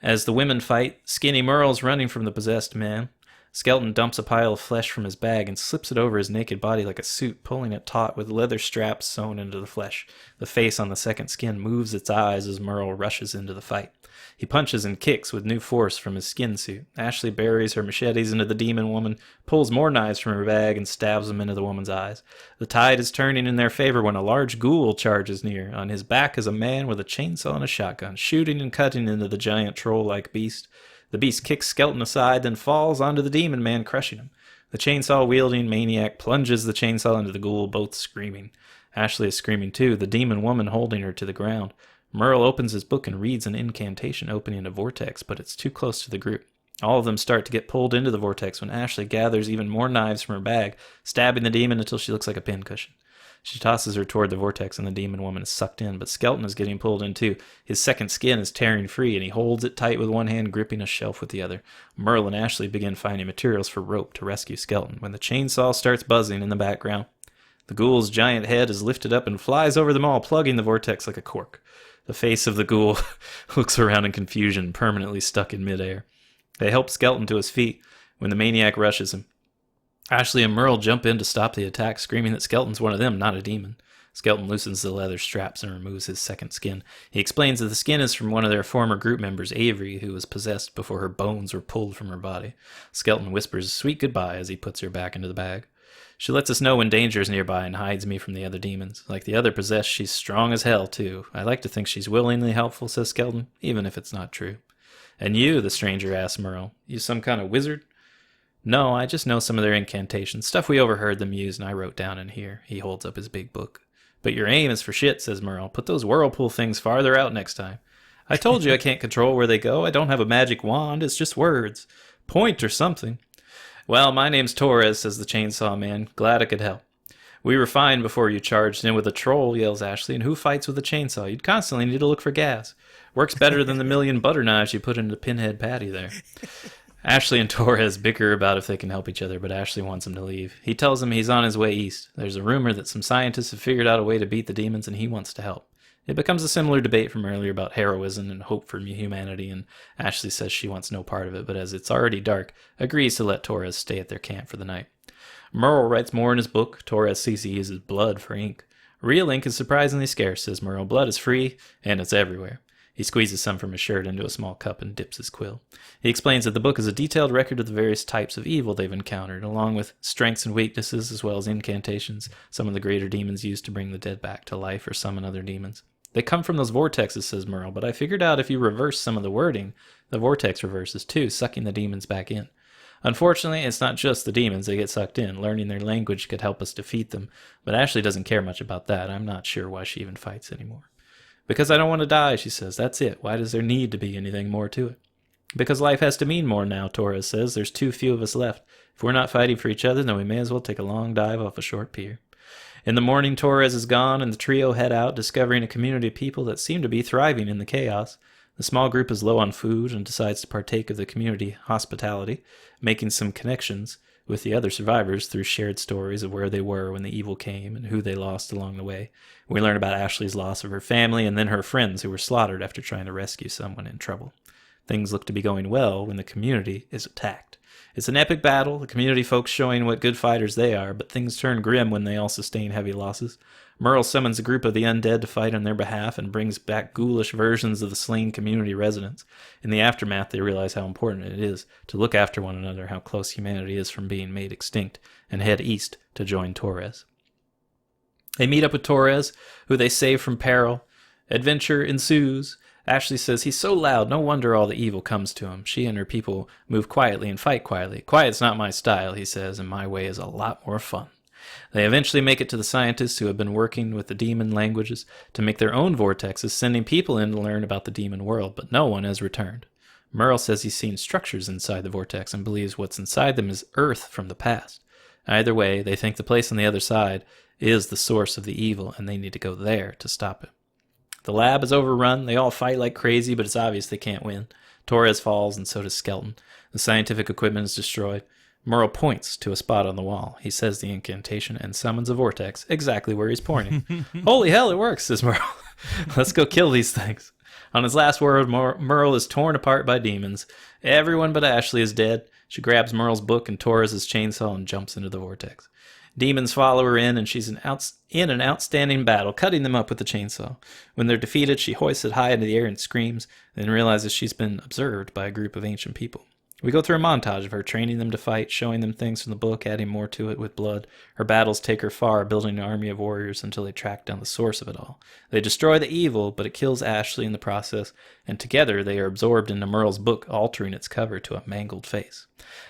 As the women fight, Skinny Merle's running from the possessed man. Skelton dumps a pile of flesh from his bag and slips it over his naked body like a suit, pulling it taut with leather straps sewn into the flesh. The face on the second skin moves its eyes as Merle rushes into the fight. He punches and kicks with new force from his skin suit. Ashley buries her machetes into the demon woman, pulls more knives from her bag, and stabs them into the woman's eyes. The tide is turning in their favor when a large ghoul charges near. On his back is a man with a chainsaw and a shotgun, shooting and cutting into the giant troll-like beast. The beast kicks Skelton aside, then falls onto the demon man, crushing him. The chainsaw-wielding maniac plunges the chainsaw into the ghoul, both screaming. Ashley is screaming too, the demon woman holding her to the ground. Merle opens his book and reads an incantation opening a vortex, but it's too close to the group. All of them start to get pulled into the vortex when Ashley gathers even more knives from her bag, stabbing the demon until she looks like a pincushion. She tosses her toward the vortex and the demon woman is sucked in, but Skelton is getting pulled in too. His second skin is tearing free and he holds it tight with one hand, gripping a shelf with the other. Merle and Ashley begin finding materials for rope to rescue Skelton when the chainsaw starts buzzing in the background. The ghoul's giant head is lifted up and flies over them all, plugging the vortex like a cork. The face of the ghoul looks around in confusion, permanently stuck in midair. They help Skelton to his feet when the maniac rushes him. Ashley and Merle jump in to stop the attack, screaming that Skelton's one of them, not a demon. Skelton loosens the leather straps and removes his second skin. He explains that the skin is from one of their former group members, Avery, who was possessed before her bones were pulled from her body. Skelton whispers a sweet goodbye as he puts her back into the bag. She lets us know when danger is nearby and hides me from the other demons. Like the other possessed, she's strong as hell, too. I like to think she's willingly helpful, says Skelton, even if it's not true. "And you," the stranger asks Merle, "you some kind of wizard?" "No, I just know some of their incantations, stuff we overheard them use and I wrote down in here." He holds up his big book. "But your aim is for shit," says Merle. "Put those whirlpool things farther out next time." "I told you I can't control where they go. I don't have a magic wand. It's just words. Point or something." "Well, my name's Torres," says the chainsaw man. "Glad I could help." "We were fine before you charged in with a troll," yells Ashley. "And who fights with a chainsaw? You'd constantly need to look for gas. Works better than the million butter knives you put into Pinhead Patty there." Ashley and Torres bicker about if they can help each other, but Ashley wants him to leave. He tells him he's on his way east. There's a rumor that some scientists have figured out a way to beat the demons, and he wants to help. It becomes a similar debate from earlier about heroism and hope for humanity, and Ashley says she wants no part of it, but as it's already dark, agrees to let Torres stay at their camp for the night. Merle writes more in his book. Torres sees he uses blood for ink. "Real ink is surprisingly scarce," says Merle. "Blood is free, and it's everywhere." He squeezes some from his shirt into a small cup and dips his quill. He explains that the book is a detailed record of the various types of evil they've encountered, along with strengths and weaknesses, as well as incantations some of the greater demons use to bring the dead back to life or summon other demons. They come from those vortexes, says Merle, but I figured out if you reverse some of the wording, the vortex reverses too, sucking the demons back in. Unfortunately, it's not just the demons that get sucked in. Learning their language could help us defeat them, but Ashley doesn't care much about that. I'm not sure why she even fights anymore. Because I don't want to die, she says. That's it. Why does there need to be anything more to it? Because life has to mean more now, Torres says. There's too few of us left. If we're not fighting for each other, then we may as well take a long dive off a short pier. In the morning, Torres is gone, and the trio head out, discovering a community of people that seem to be thriving in the chaos. The small group is low on food and decides to partake of the community hospitality, making some connections with the other survivors through shared stories of where they were when the evil came and who they lost along the way. We learn about Ashley's loss of her family and then her friends who were slaughtered after trying to rescue someone in trouble. Things look to be going well when the community is attacked. It's an epic battle, the community folks showing what good fighters they are, but things turn grim when they all sustain heavy losses. Merle summons a group of the undead to fight on their behalf and brings back ghoulish versions of the slain community residents. In the aftermath, they realize how important it is to look after one another, how close humanity is from being made extinct, and head east to join Torres. They meet up with Torres, who they save from peril. Adventure ensues. Ashley says he's so loud, no wonder all the evil comes to him. She and her people move quietly and fight quietly. Quiet's not my style, he says, and my way is a lot more fun. They eventually make it to the scientists who have been working with the demon languages to make their own vortexes, sending people in to learn about the demon world, but no one has returned. Merle says he's seen structures inside the vortex and believes what's inside them is Earth from the past. Either way, they think the place on the other side is the source of the evil, and they need to go there to stop it. The lab is overrun. They all fight like crazy, but it's obvious they can't win. Torres falls, and so does Skelton. The scientific equipment is destroyed. Merle points to a spot on the wall. He says the incantation and summons a vortex exactly where he's pointing. Holy hell, it works, says Merle. Let's go kill these things. On his last word, Merle is torn apart by demons. Everyone but Ashley is dead. She grabs Merle's book and Torres' chainsaw and jumps into the vortex. Demons follow her in, and she's in an outstanding battle, cutting them up with the chainsaw. When they're defeated, she hoists it high into the air and screams, then realizes she's been observed by a group of ancient people. We go through a montage of her training them to fight, showing them things from the book, adding more to it with blood. Her battles take her far, building an army of warriors until they track down the source of it all. They destroy the evil, but it kills Ashley in the process, and together they are absorbed into Merle's book, altering its cover to a mangled face.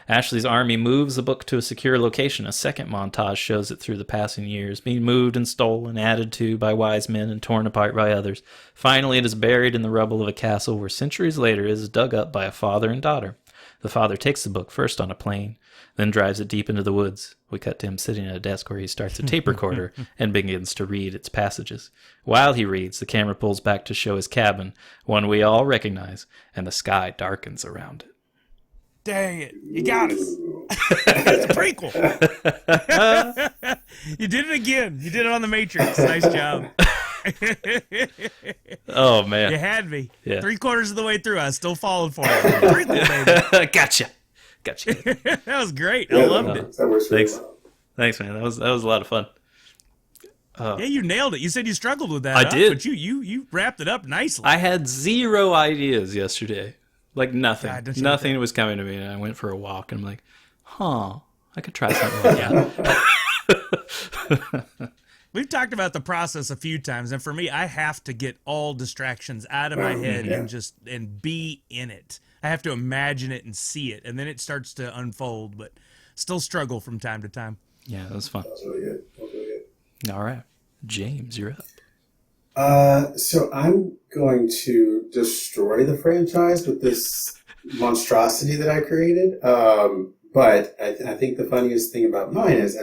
Ashley's army moves the book to a secure location. A second montage shows it through the passing years, being moved and stolen, added to by wise men and torn apart by others. Finally, it is buried in the rubble of a castle where centuries later it is dug up by a father and daughter. The father takes the book first on a plane, then drives it deep into the woods. We cut to him sitting at a desk where he starts a tape recorder and begins to read its passages. While he reads, the camera pulls back to show his cabin, one we all recognize, and the sky darkens around it. Dang it. You got us. It's a prequel. You did it again. You did it on The Matrix. Nice job. Oh, man. You had me. Yeah. 3/4 of the way through, I was still falling for it. Prequel, baby. Gotcha. That was great. I loved it. That works really Thanks. well. Thanks, man. That was a lot of fun. Yeah, you nailed it. You said you struggled with that. I did. But you wrapped it up nicely. I had zero ideas yesterday. Like nothing. God, don't you Nothing was coming to me, and I went for a walk, and I'm like, I could try something like that. We've talked about the process a few times, and for me, I have to get all distractions out of my head and be in it. I have to imagine it and see it, and then it starts to unfold, but still struggle from time to time. Yeah, that was fun. That was really good. All right. James, you're up. So I'm going to destroy the franchise with this monstrosity that I created. But I think the funniest thing about mine is,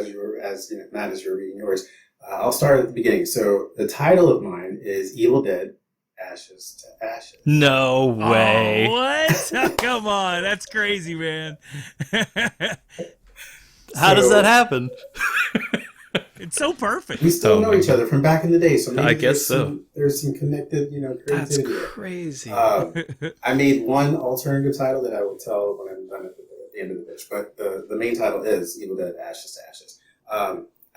Matt, as you're reading yours, I'll start at the beginning. So the title of mine is Evil Dead, Ashes to Ashes. No way. Oh, what? Oh, come on. That's crazy, man. How does that happen? It's so perfect. We still know each other from back in the day, so maybe I guess so. There's some connected, That's creativity. crazy. I made one alternative title that I will tell when I'm done at the end of the pitch, but the main title is Evil Dead, Ashes to Ashes.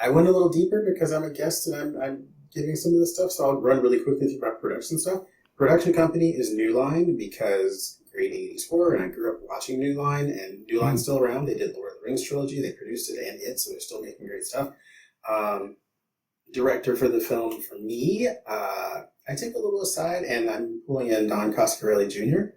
I went a little deeper because I'm a guest and I'm giving some of this stuff, so I'll run really quickly through my production stuff. Production company is New Line because grade 84, and I grew up watching New Line, and New Line's still around. They did Lord of the Rings trilogy, they produced it and it, so they're still making great stuff. Director for the film for me, I I take a little aside, and I'm pulling in Don Coscarelli Jr.,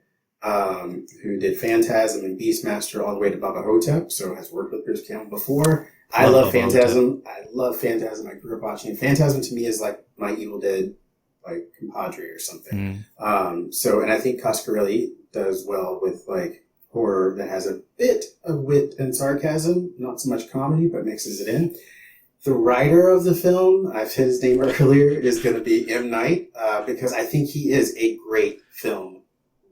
who did Phantasm and Beastmaster all the way to Baba Hotep, so has worked with Bruce Campbell before. I love Phantasm. I love Phantasm. I grew up watching it. Phantasm to me is like my Evil Dead, like, compadre or something. And I think Coscarelli does well with, like, horror that has a bit of wit and sarcasm, not so much comedy, but mixes it in. The writer of the film, I've said his name earlier, is going to be M. Night, because I think he is a great film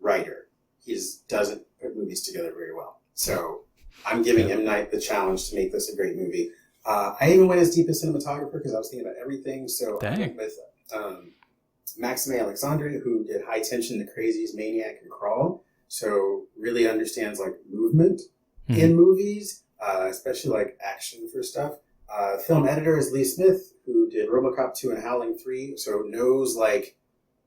writer. He just doesn't put movies together very well. So I'm giving M. Night the challenge to make this a great movie. I even went as deep as cinematographer because I was thinking about everything. So I went with Maxime Alexandre, who did High Tension, The Crazies, Maniac, and Crawl. So really understands, like, movement in movies, especially, like, action for stuff. Film editor is Lee Smith, who did RoboCop 2 and Howling 3, so knows, like,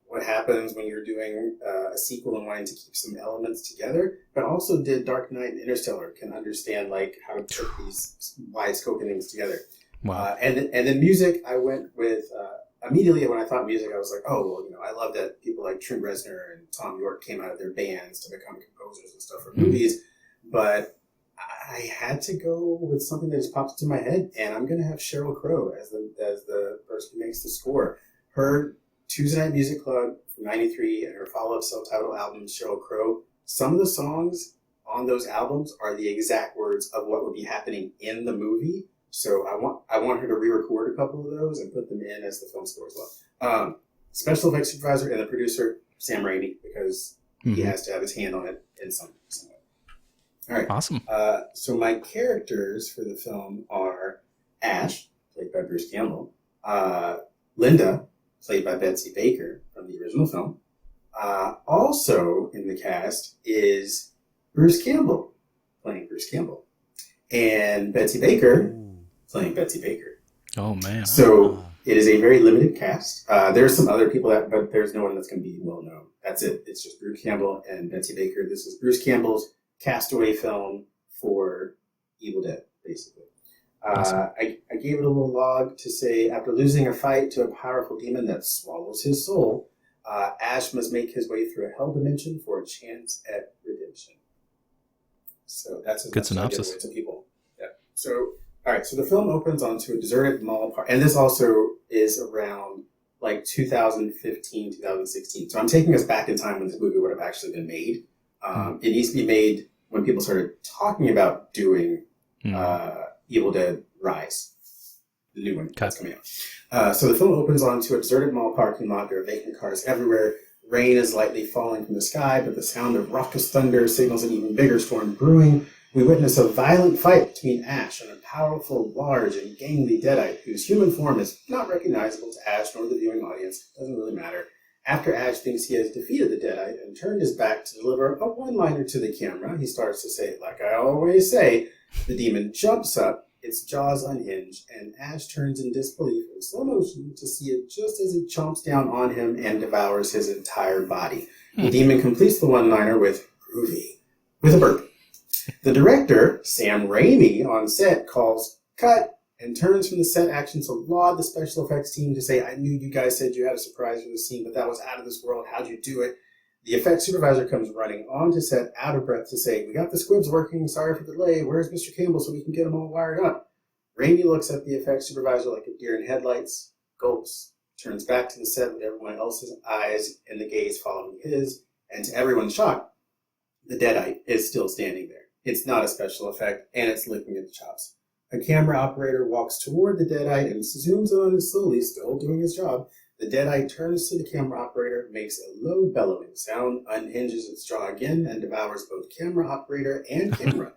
what happens when you're doing a sequel and wanting to keep some elements together, but also did Dark Knight and Interstellar, can understand, like, how to put these wide-scoping things together. Wow. And then music, I went with, immediately when I thought music, I was like, oh, well, you know, I love that people like Trent Reznor and Tom York came out of their bands to become composers and stuff for movies, but I had to go with something that just popped into my head, and I'm going to have Sheryl Crow as the person who makes the score. Her Tuesday Night Music Club from '93 and her follow-up self-titled album, Sheryl Crow, some of the songs on those albums are the exact words of what would be happening in the movie. So I want her to re-record a couple of those and put them in as the film score as well. Special effects supervisor and the producer, Sam Raimi, because he has to have his hand on it in some way. All right. Awesome. So my characters for the film are Ash, played by Bruce Campbell, Linda, played by Betsy Baker from the original film. Also in the cast is Bruce Campbell, playing Bruce Campbell, and Betsy Baker, playing Betsy Baker. Oh, man. So it is a very limited cast. There's some other people, but there's no one that's going to be well known. That's it. It's just Bruce Campbell and Betsy Baker. This is Bruce Campbell's castaway film for Evil Dead, basically. Awesome. I gave it a little log to say, after losing a fight to a powerful demon that swallows his soul, Ash must make his way through a hell dimension for a chance at redemption. So that's good synopsis to people. Yeah. So, all right. So the film opens onto a deserted mall park, and this also is around like 2015, 2016. So I'm taking us back in time when this movie would have actually been made. It needs to be made when people started talking about doing Evil Dead Rise, the new one that's coming out. So the film opens onto a deserted mall parking lot. There are vacant cars everywhere. Rain is lightly falling from the sky, but the sound of raucous thunder signals an even bigger storm brewing. We witness a violent fight between Ash and a powerful, large, and gangly Deadite whose human form is not recognizable to Ash nor the viewing audience. Doesn't really matter. After Ash thinks he has defeated the Deadite and turned his back to deliver a one-liner to the camera, he starts to say, like I always say, the demon jumps up, its jaws unhinge, and Ash turns in disbelief in slow motion to see it just as it chomps down on him and devours his entire body. The demon completes the one-liner with groovy, with a burp. The director, Sam Raimi, on set calls cut and turns from the set action to laud the special effects team to say, I knew you guys said you had a surprise for the scene, but that was out of this world. How'd you do it? The effects supervisor comes running onto set, out of breath, to say, we got the squibs working. Sorry for the delay. Where's Mr. Campbell so we can get them all wired up? Raimi looks at the effects supervisor like a deer in headlights, gulps, turns back to the set with everyone else's eyes and the gaze following his, and to everyone's shock, the Deadite is still standing there. It's not a special effect, and it's licking at the chops. A camera operator walks toward the Deadite and zooms in on it slowly, still doing his job. The Deadite turns to the camera operator, makes a low bellowing sound, unhinges its jaw again, and devours both camera operator and camera.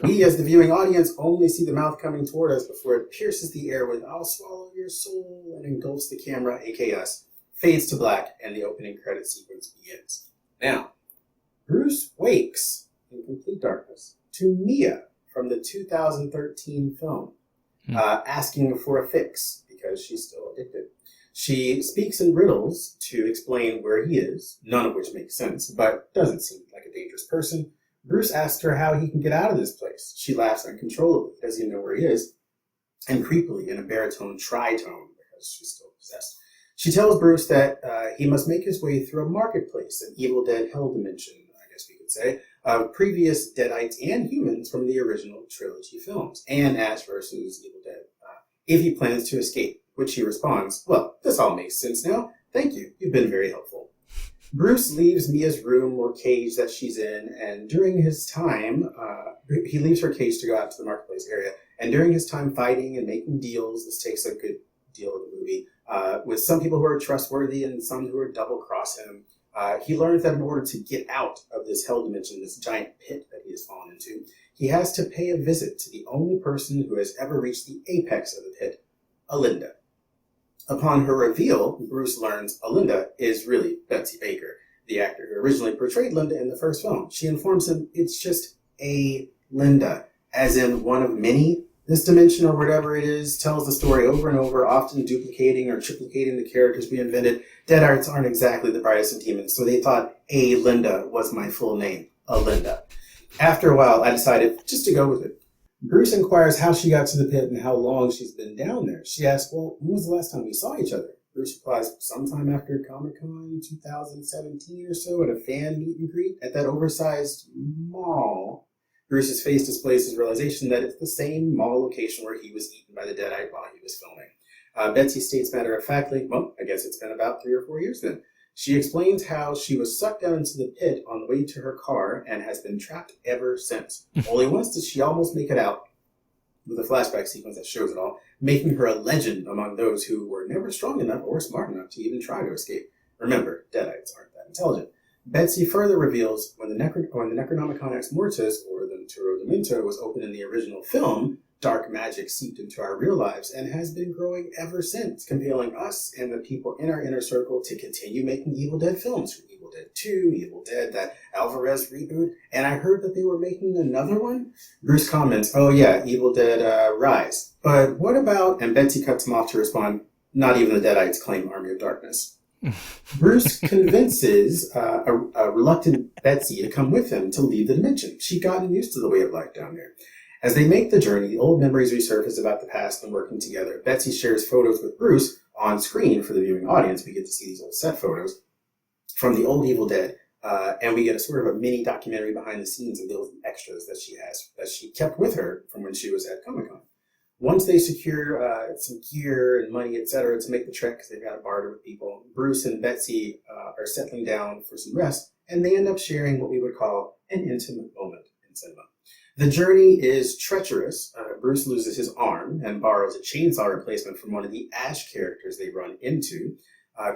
We, as the viewing audience, only see the mouth coming toward us before it pierces the air with, I'll swallow your soul, and engulfs the camera, aka us, fades to black, and the opening credit sequence begins. Now, Bruce wakes in complete darkness to Mia from the 2013 film, asking for a fix because she's still addicted. She speaks in riddles to explain where he is, none of which makes sense, but doesn't seem like a dangerous person. Bruce asks her how he can get out of this place. She laughs uncontrollably, doesn't even know where he is, and creepily in a baritone tritone, because she's still possessed. She tells Bruce that he must make his way through a marketplace, an Evil Dead hell dimension, I guess we could say, of previous Deadites and humans from the original trilogy films, and Ash versus Evil Dead, if he plans to escape, which he responds, well, this all makes sense now. Thank you. You've been very helpful. Bruce leaves Mia's room or cage that she's in, and during his time, he leaves her cage to go out to the marketplace area, and during his time fighting and making deals, this takes a good deal of the movie, with some people who are trustworthy and some who are double-cross him, he learns that in order to get out of this hell dimension, this giant pit that he has fallen into, he has to pay a visit to the only person who has ever reached the apex of the pit, Alinda. Upon her reveal, Bruce learns Alinda is really Betsy Baker, the actor who originally portrayed Linda in the first film. She informs him it's just a Linda, as in one of many. This dimension, or whatever it is, tells the story over and over, often duplicating or triplicating the characters we invented. Deadites aren't exactly the brightest of demons, so they thought A. Linda was my full name, Alinda. After a while, I decided just to go with it. Bruce inquires how she got to the pit and how long she's been down there. She asks, well, when was the last time we saw each other? Bruce replies, sometime after Comic-Con 2017 or so, at a fan meet and greet at that oversized mall. Bruce's face displays his realization that it's the same mall location where he was eaten by the Deadite while he was filming. Betsy states matter-of-factly, well, I guess it's been about 3 or 4 years then. She explains how she was sucked down into the pit on the way to her car and has been trapped ever since. Only once did she almost make it out, with a flashback sequence that shows it all, making her a legend among those who were never strong enough or smart enough to even try to escape. Remember, Deadites aren't that intelligent. Betsy further reveals when the Necronomicon Ex Mortis, or the Turo Demento, was opened in the original film, dark magic seeped into our real lives and has been growing ever since, compelling us and the people in our inner circle to continue making Evil Dead films. Evil Dead 2, Evil Dead, that Alvarez reboot, and I heard that they were making another one? Bruce comments, oh yeah, Evil Dead Rise. But what about, and Betsy cuts him off to respond, not even the Deadites claim Army of Darkness. Bruce convinces a reluctant Betsy to come with him to leave the dimension. She'd gotten used to the way of life down there. As they make the journey, the old memories resurface about the past and working together. Betsy shares photos with Bruce on screen for the viewing audience. We get to see these old set photos from the old Evil Dead, and we get a sort of a mini documentary behind the scenes of those extras that she has, that she kept with her from when she was at Comic-Con. Once they secure some gear and money, etc., to make the trek, because they've got to barter with people, Bruce and Betsy are settling down for some rest, and they end up sharing what we would call an intimate moment in cinema. The journey is treacherous. Bruce loses his arm and borrows a chainsaw replacement from one of the Ash characters they run into.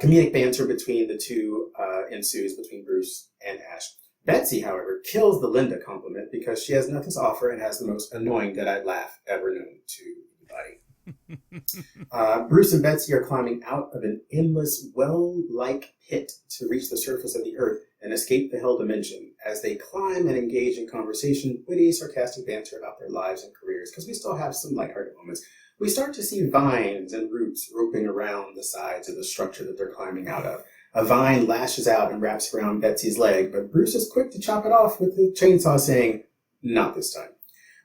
Comedic banter between the two ensues between Bruce and Ash. Betsy, however, kills the Linda compliment because she has nothing to offer and has the most annoying Deadite laugh ever known to anybody. Bruce and Betsy are climbing out of an endless well-like pit to reach the surface of the earth and escape the hell dimension. As they climb and engage in conversation, witty, sarcastic banter about their lives and careers, because we still have some lighthearted moments, we start to see vines and roots roping around the sides of the structure that they're climbing out of. A vine lashes out and wraps around Betsy's leg, but Bruce is quick to chop it off with the chainsaw, saying, not this time.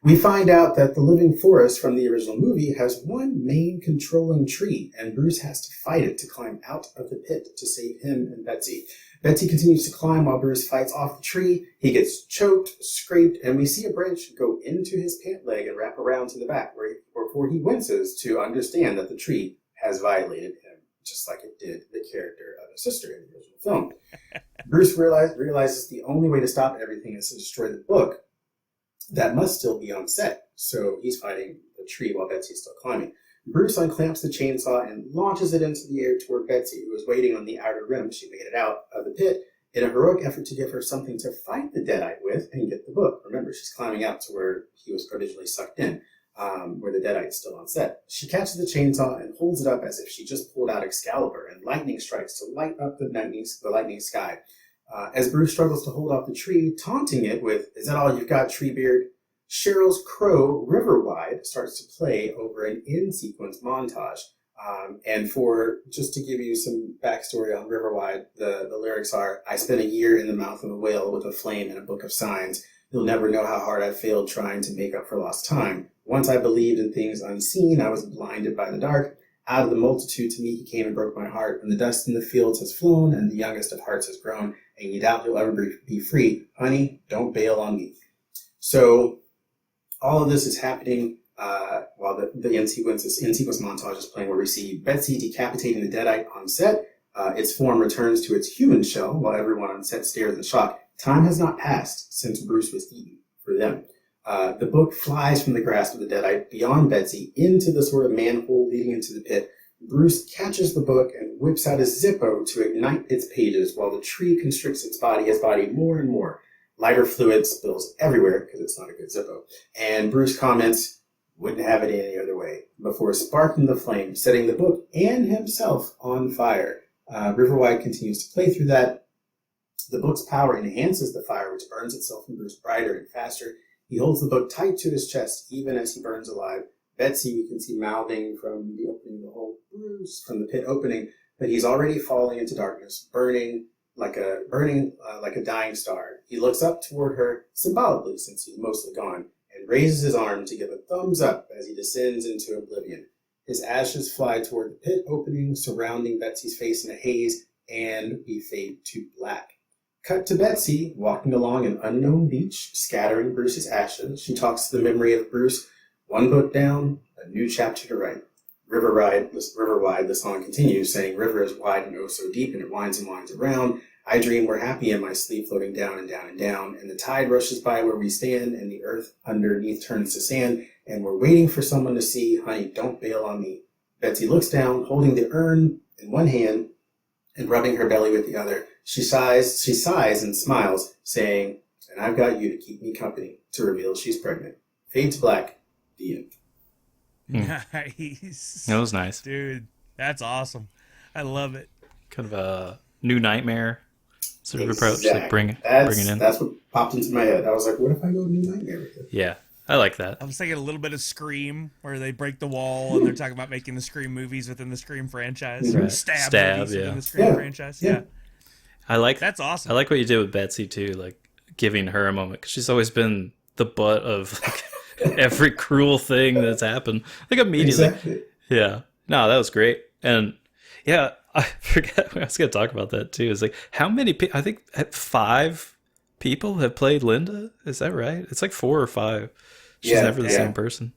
We find out that the living forest from the original movie has one main controlling tree, and Bruce has to fight it to climb out of the pit to save him and Betsy. Betsy continues to climb while Bruce fights off the tree. He gets choked, scraped, and we see a branch go into his pant leg and wrap around to the back, before he winces to understand that the tree has violated him, just like it did the character of his sister in the original film. Bruce realizes the only way to stop everything is to destroy the book. That must still be on set, so he's fighting the tree while Betsy's still climbing. Bruce unclamps the chainsaw and launches it into the air toward Betsy, who is waiting on the outer rim. She made it out of the pit in a heroic effort to give her something to fight the Deadite with and get the book. Remember, she's climbing out to where he was originally sucked in, where the Deadite's still on set. She catches the chainsaw and holds it up as if she just pulled out Excalibur, and lightning strikes to light up the lightning sky. As Bruce struggles to hold off the tree, taunting it with, "Is that all you've got, Treebeard?" Cheryl's Crow, Riverwide, starts to play over an in-sequence montage. And just to give you some backstory on Riverwide, the lyrics are, "I spent a year in the mouth of a whale with a flame and a book of signs. You'll never know how hard I failed trying to make up for lost time. Once I believed in things unseen, I was blinded by the dark. Out of the multitude to me he came and broke my heart. When the dust in the fields has flown and the youngest of hearts has grown, and you doubt you'll ever be free, honey, don't bail on me. So all of this is happening while the in-sequence montage is playing, where we see Betsy decapitating the deadite on set. Its form returns to its human shell while everyone on set stares in shock. Time has not passed since Bruce was eaten for them. The book flies from the grasp of the deadite beyond Betsy into the sort of manhole leading into the pit. Bruce catches the book and whips out his Zippo to ignite its pages while the tree constricts his body more and more. Lighter fluid spills everywhere because it's not a good Zippo. And Bruce comments, "Wouldn't have it any other way," before sparking the flame, setting the book and himself on fire. Riverwide continues to play through that. The book's power enhances the fire, which burns itself in Bruce brighter and faster. He holds the book tight to his chest, even as he burns alive. Betsy, we can see mouthing from the opening of the hole, Bruce, from the pit opening, but he's already falling into darkness, burning like a dying star. He looks up toward her, symbolically, since he's mostly gone, and raises his arm to give a thumbs up as he descends into oblivion. His ashes fly toward the pit opening, surrounding Betsy's face in a haze, and we fade to black. Cut to Betsy, walking along an unknown beach, scattering Bruce's ashes. She talks to the memory of Bruce. One book down, a new chapter to write. Riverwide, the song continues, saying, "River is wide and oh so deep, and it winds and winds around. I dream we're happy in my sleep, floating down and down and down. And the tide rushes by where we stand, and the earth underneath turns to sand. And we're waiting for someone to see, honey, don't bail on me." Betsy looks down, holding the urn in one hand and rubbing her belly with the other. She sighs and smiles, saying, "And I've got you to keep me company," to reveal she's pregnant. Fade to black. The end. Nice. That was nice. Dude, that's awesome. I love it. Kind of a new nightmare sort of approach. Like bring it in. That's what popped into my head. I was like, what if I go New Nightmare with it? Yeah, I like that. I was thinking a little bit of Scream, where they break the wall and they're talking about making the Scream movies within the Scream franchise. Right. Or Stab movies yeah. within the Scream franchise. Yeah. That's awesome. I like what you did with Betsy, too, like giving her a moment, because she's always been the butt of like, every cruel thing that's happened. Like immediately. Exactly. Yeah. No, that was great. And yeah, I forgot, I was going to talk about that, too. It's like, how many people, I think 5 people have played Linda. Is that right? It's like 4 or 5. She's never the same person.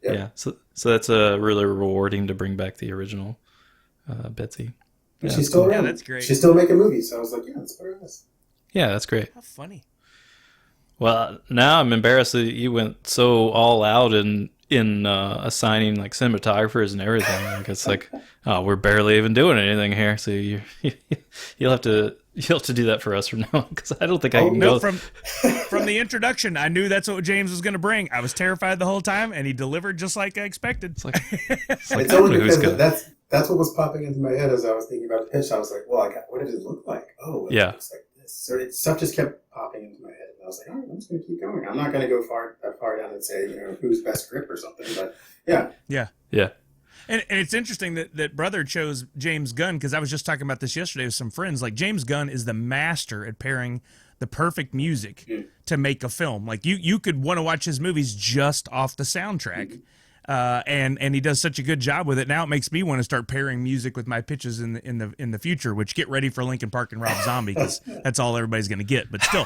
Yep. Yeah. So that's really rewarding to bring back the original Betsy. Yeah, she's still around. Yeah, that's great. She's still making movies. So I was like, yeah, let's put her on this. Yeah, that's great. How funny. Well, now I'm embarrassed that you went so all out in assigning like cinematographers and everything. Like it's like, oh, we're barely even doing anything here. So you'll have to do that for us from now on, because I don't think I can go. From the introduction, I knew that's what James was going to bring. I was terrified the whole time, and he delivered just like I expected. It's only because that's what was popping into my head as I was thinking about the pitch. I was like, well, what did it look like? Oh, it looks like this. So stuff just kept popping into my head. And I was like, all right, I'm just going to keep going. I'm not going to go that far down and say, who's best grip or something. But yeah. Yeah. And it's interesting that Brother chose James Gunn, because I was just talking about this yesterday with some friends. Like, James Gunn is the master at pairing the perfect music to make a film. Like, you could want to watch his movies just off the soundtrack. And he does such a good job with it. Now it makes me want to start pairing music with my pitches in the future, which get ready for Linkin Park and Rob Zombie, because that's all everybody's going to get. But still,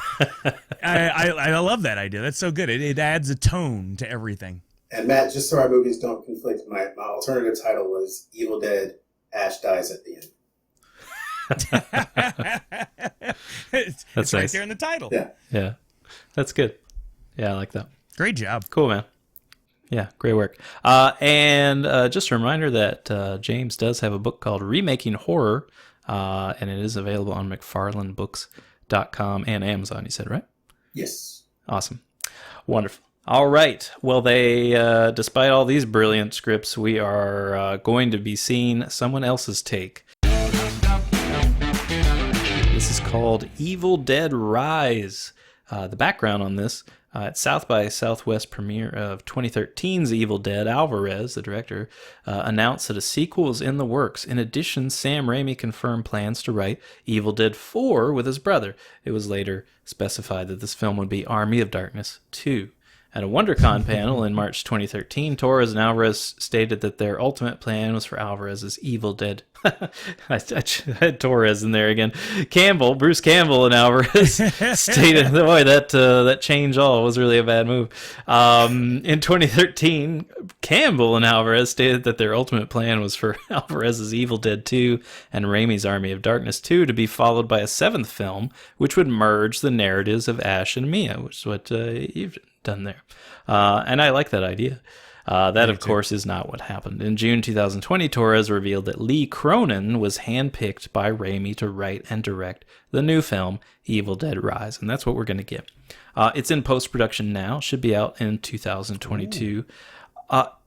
I love that idea. That's so good. It adds a tone to everything. And Matt, just so our movies don't conflict, my alternative title was Evil Dead, Ash Dies at the End. It's right there in the title. Yeah. That's good. Yeah, I like that. Great job. Cool, man. Yeah, great work. And just a reminder that James does have a book called Remaking Horror, and it is available on McFarlandBooks.com and Amazon, you said, right? Yes. Awesome. Wonderful. All right. Well, despite all these brilliant scripts, we are going to be seeing someone else's take. This is called Evil Dead Rise. The background on this, at South by Southwest premiere of 2013's Evil Dead, Alvarez, the director, announced that a sequel is in the works. In addition, Sam Raimi confirmed plans to write Evil Dead 4 with his brother. It was later specified that this film would be Army of Darkness 2. At a WonderCon panel in March 2013, Torres and Alvarez stated that their ultimate plan was for Alvarez's Evil Dead. I had Torres in there again. Bruce Campbell and Alvarez stated, boy, that change all was really a bad move. In 2013, Campbell and Alvarez stated that their ultimate plan was for Alvarez's Evil Dead 2 and Raimi's Army of Darkness 2 to be followed by a seventh film, which would merge the narratives of Ash and Mia, which is what you've done there. And I like that idea. That, of course, is not what happened. In June 2020, Torres revealed that Lee Cronin was handpicked by Raimi to write and direct the new film, Evil Dead Rise, and that's what we're going to get. It's in post-production now. Should be out in 2022.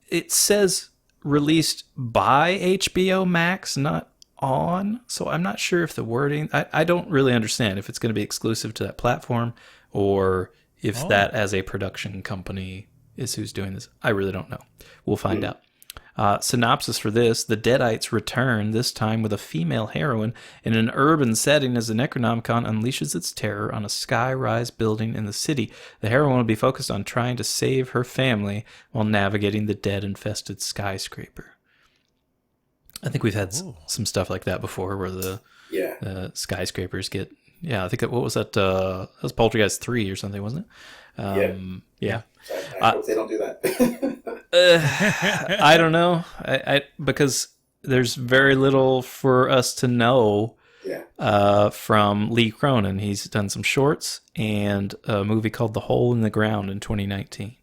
It says released by HBO Max, not on, so I'm not sure if the wording... I don't really understand if it's going to be exclusive to that platform or if that as a production company is who's doing this. I really don't know. We'll find out. Synopsis for this: the Deadites return, this time with a female heroine, in an urban setting as the Necronomicon unleashes its terror on a sky-rise building in the city. The heroine will be focused on trying to save her family while navigating the dead-infested skyscraper. I think we've had some stuff like that before where the skyscrapers get... Yeah, I think what was that? That was Poltergeist 3 or something, wasn't it? Yeah. I hope they don't do that. I don't know. I because there's very little for us to know from Lee Cronin. He's done some shorts and a movie called The Hole in the Ground in 2019.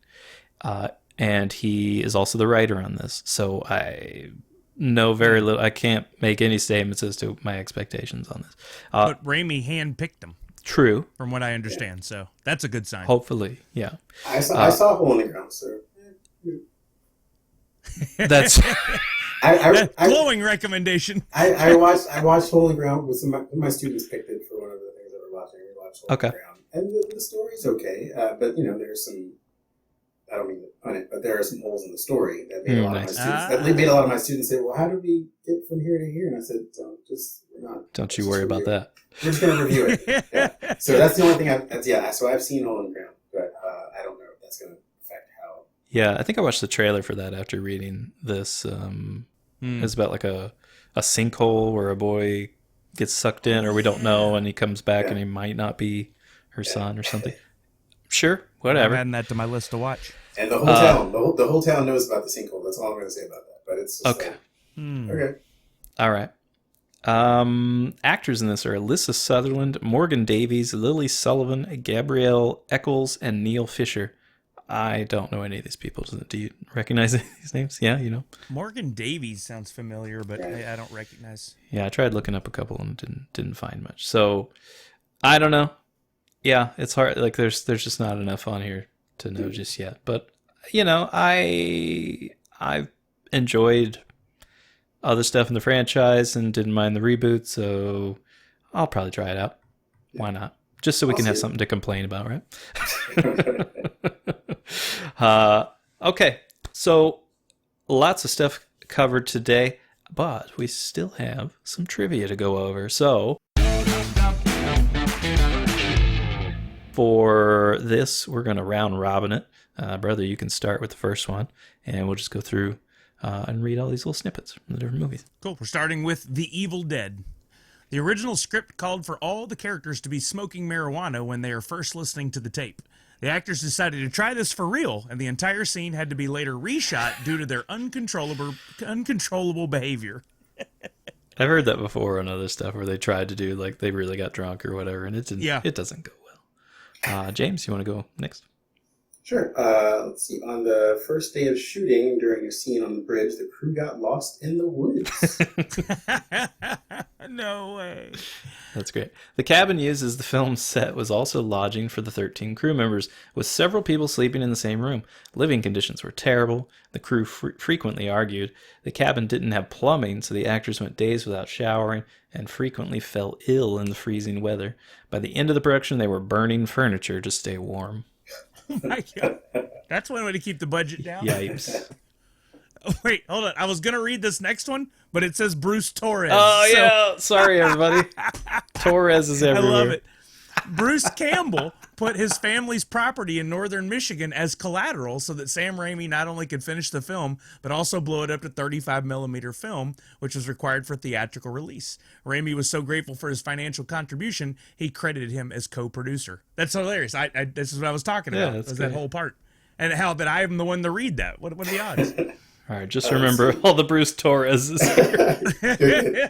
And he is also the writer on this. So I know very little. I can't make any statements as to my expectations on this. But Raimi handpicked them. True. From what I understand. So that's a good sign. Hopefully, yeah. I saw Hole in the Ground, so... That's... glowing recommendation. I watched Hole in the Ground with my students picked it for one of the things that we're watching. We watched Hole in the Ground. And the story's okay, but, there's some... I don't mean to pun it, but there are some holes in the story that made a lot of my students say, well, how do we get from here to here? And I said, don't you worry about that. We're just going to review it. Yeah. So that's the only thing so I've seen Hole in the Ground, but I don't know if that's going to affect how. Yeah, I think I watched the trailer for that after reading this. It's about like a sinkhole where a boy gets sucked in, or we don't know, and he comes back and he might not be her son or something. Sure, whatever. I'm adding that to my list to watch. And the whole town, the whole town knows about the sinkhole. That's all I'm going to say about that. But it's just okay. Okay. All right. Actors in this are Alyssa Sutherland, Morgan Davies, Lily Sullivan, Gabrielle Eccles, and Neil Fisher. I don't know any of these people. Do you recognize these names? Yeah, you know. Morgan Davies sounds familiar, but I don't recognize. Yeah, I tried looking up a couple and didn't find much. So I don't know. Yeah, it's hard. Like there's just not enough on here to know just yet. But I've enjoyed other stuff in the franchise and didn't mind the reboot, so I'll probably try it out. Why not? Just so we can have something to complain about, right? Okay, so lots of stuff covered today, but we still have some trivia to go over. So for this, we're going to round robin it. Brother, you can start with the first one, and we'll just go through and read all these little snippets from the different movies. Cool. We're starting with The Evil Dead. The original script called for all the characters to be smoking marijuana when they are first listening to the tape. The actors decided to try this for real, and the entire scene had to be later reshot due to their uncontrollable behavior. I've heard that before on other stuff where they tried to do, like, they really got drunk or whatever, and it doesn't go well. James, you want to go next? Sure. Let's see. On the first day of shooting, during a scene on the bridge, the crew got lost in the woods. No way. That's great. The cabin used as the film's set was also lodging for the 13 crew members, with several people sleeping in the same room. Living conditions were terrible. The crew frequently argued. The cabin didn't have plumbing, so the actors went days without showering and frequently fell ill in the freezing weather. By the end of the production, they were burning furniture to stay warm. Oh my God. That's one way to keep the budget down. Yipes. Oh, wait, hold on. I was going to read this next one, but it says Bruce Torres. Oh, yeah. Sorry, everybody. Torres is everywhere. I love it. Bruce Campbell put his family's property in northern Michigan as collateral so that Sam Raimi not only could finish the film, but also blow it up to 35 millimeter film, which was required for theatrical release. Raimi was so grateful for his financial contribution, he credited him as co-producer. That's hilarious. This is what I was talking about, was that whole part. And how that I am the one to read that. What are the odds? All right, just remember all the Bruce Torres. You're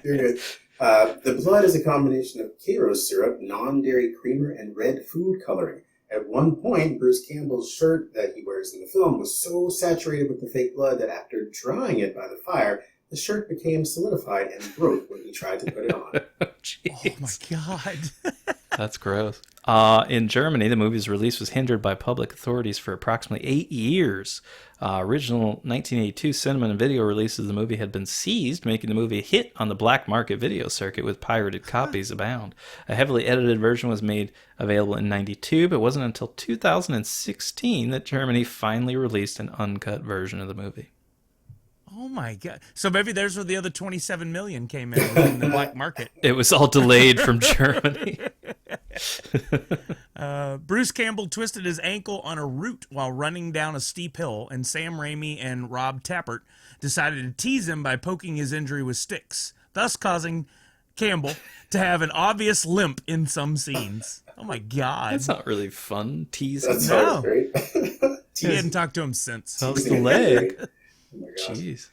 good. The blood is a combination of Kairos syrup, non-dairy creamer, and red food coloring. At one point, Bruce Campbell's shirt that he wears in the film was so saturated with the fake blood that after drying it by the fire, the shirt became solidified and broke when he tried to put it on. Oh my God. That's gross. In Germany, the movie's release was hindered by public authorities for approximately 8 years. Original 1982 cinema and video releases of the movie had been seized, making the movie a hit on the black market video circuit with pirated copies abound. A heavily edited version was made available in 92, but it wasn't until 2016 that Germany finally released an uncut version of the movie. Oh my God. So maybe there's where the other 27 million came in the black market. It was all delayed from Germany. Bruce Campbell twisted his ankle on a root while running down a steep hill, and Sam Raimi and Rob Tappert decided to tease him by poking his injury with sticks, thus causing Campbell to have an obvious limp in some scenes. Oh my God. That's not really fun, teasing. That's No. great. He hadn't talked to him since. How's the leg? Oh my gosh. Jeez.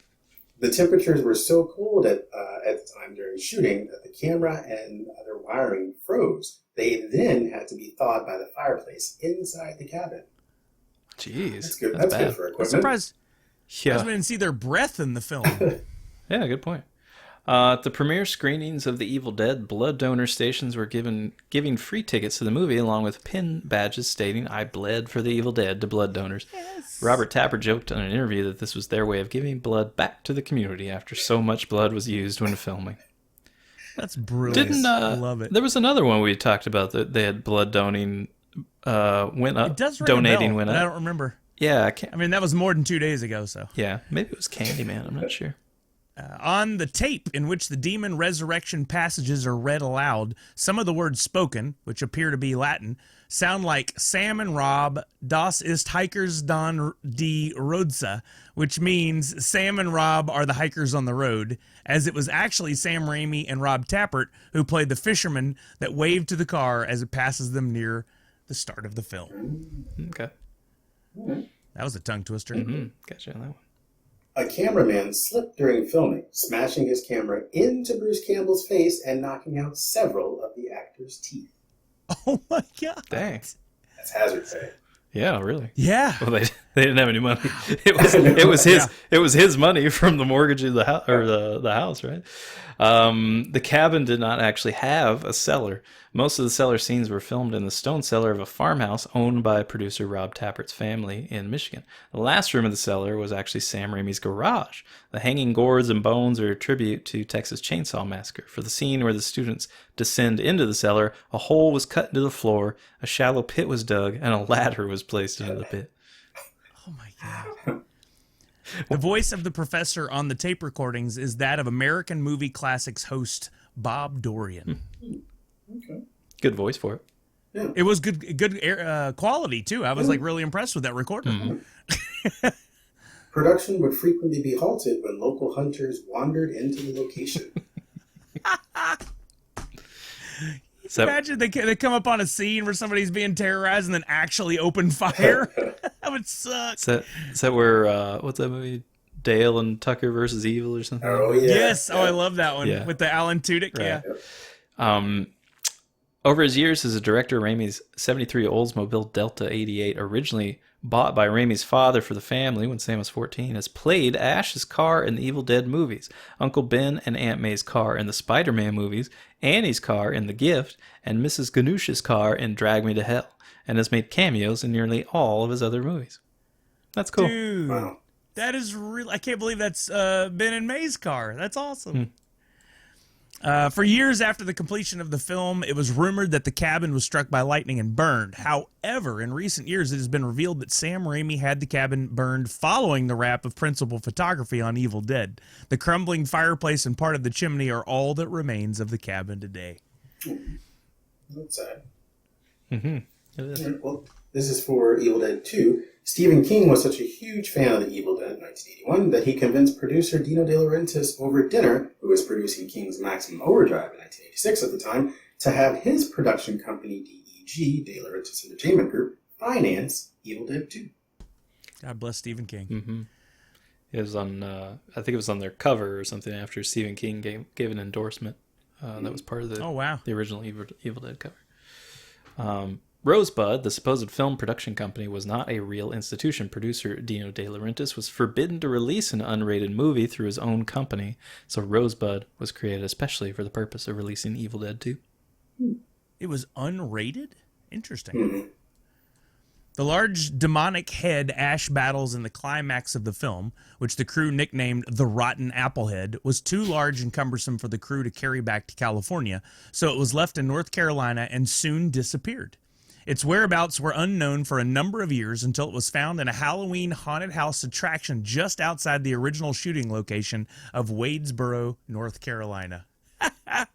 The temperatures were so cold at the time during shooting that the camera and other wiring froze. They then had to be thawed by the fireplace inside the cabin. Jeez. That's good. That's That's bad. good for I'm equipment. surprised we Yeah. didn't see their breath in the film. Yeah, good point. At the premiere screenings of The Evil Dead, blood donor stations were giving free tickets to the movie, along with pin badges stating, "I bled for The Evil Dead" to blood donors. Yes. Robert Tapper joked in an interview that this was their way of giving blood back to the community after so much blood was used when filming. That's brilliant. I love it. There was another one we talked about that they had blood donating went up. It does ring donating a bell, went but up. I don't remember. Yeah, I mean, that was more than 2 days ago, so. yeah, maybe it was Candyman. I'm not sure. On the tape in which the demon resurrection passages are read aloud, some of the words spoken, which appear to be Latin, sound like Sam and Rob, das ist Hikers dan die Roadsa, which means Sam and Rob are the hikers on the road, as it was actually Sam Raimi and Rob Tappert who played the fishermen that waved to the car as it passes them near the start of the film. Okay. That was a tongue twister. Gotcha on that one. A cameraman slipped during filming, smashing his camera into Bruce Campbell's face and knocking out several of the actor's teeth. Oh my God. Dang. That's hazard pay. Yeah, really. Yeah. Well, they didn't have any money. It was his money from the mortgage of the house, or the house, right? The cabin did not actually have a cellar. Most of the cellar scenes were filmed in the stone cellar of a farmhouse owned by producer Rob Tappert's family in Michigan. The last room of the cellar was actually Sam Raimi's garage. The hanging gourds and bones are a tribute to Texas Chainsaw Massacre. For the scene where the students descend into the cellar, a hole was cut into the floor, a shallow pit was dug, and a ladder was placed into the pit. Oh my God. The voice of the professor on the tape recordings is that of American Movie Classics host Bob Dorian. Okay. Good voice for it. It was good quality too. I was like really impressed with that recorder. Production would frequently be halted when local hunters wandered into the location. Imagine they come up on a scene where somebody's being terrorized and then actually open fire. That would suck. Is that where what's that movie? Dale and Tucker versus Evil or something? Oh, yeah. Yes. Oh, I love that one Yeah. with the Alan Tudyk. Right. Yeah. Over his years as a director, Raimi's 73 Oldsmobile Delta 88, originally bought by Raimi's father for the family when Sam was 14, has played Ash's car in the Evil Dead movies, Uncle Ben and Aunt May's car in the Spider-Man movies, Annie's car in The Gift, and Mrs. Ganush's car in Drag Me to Hell, and has made cameos in nearly all of his other movies. That's cool. Dude, Wow. that is real. I can't believe that's Ben and May's car. That's awesome. For years after the completion of the film, it was rumored that the cabin was struck by lightning and burned. However, in recent years, it has been revealed that Sam Raimi had the cabin burned following the wrap of principal photography on Evil Dead. The crumbling fireplace and part of the chimney are all that remains of the cabin today. That's sad. It is. Well, this is for Evil Dead 2. Stephen King was such a huge fan of The Evil Dead in 1981 that he convinced producer Dino De Laurentiis over dinner, who was producing King's Maximum Overdrive in 1986 at the time, to have his production company DEG, De Laurentiis Entertainment Group, finance Evil Dead 2. God bless Stephen King. Mm-hmm. It was on, I think it was on their cover or something after Stephen King gave an endorsement. That was part of the the original Evil Dead cover. Rosebud, the supposed film production company, was not a real institution. Producer Dino De Laurentiis was forbidden to release an unrated movie through his own company, so Rosebud was created especially for the purpose of releasing Evil Dead 2. It was unrated? Interesting. Mm-hmm. The large demonic head Ash battles in the climax of the film, which the crew nicknamed the Rotten Applehead, was too large and cumbersome for the crew to carry back to California, so it was left in North Carolina and soon disappeared. Its whereabouts were unknown for a number of years until it was found in a Halloween haunted house attraction just outside the original shooting location of Wadesboro, North Carolina. I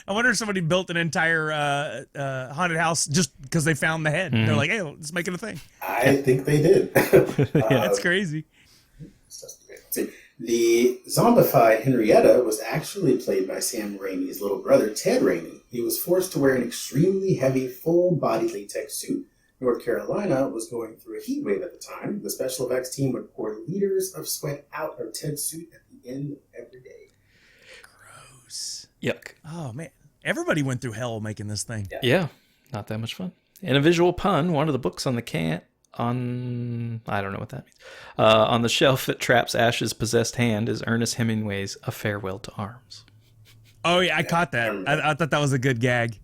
wonder if somebody built an entire haunted house just because they found the head. Mm-hmm. They're like, hey, let's make it a thing. I think they did. That's crazy. The zombified Henrietta was actually played by Sam Raimi's little brother, Ted Raimi. He was forced to wear an extremely heavy, full-body latex suit. North Carolina was going through a heat wave at the time. The special effects team would pour liters of sweat out of Ted's suit at the end of every day. Gross. Yuck. Oh, man. Everybody went through hell making this thing. Yeah. Not that much fun. In a visual pun, one of the books on the I don't know what that means. On the shelf that traps Ash's possessed hand is Ernest Hemingway's A Farewell to Arms. Oh, yeah, I caught that. I thought that was a good gag.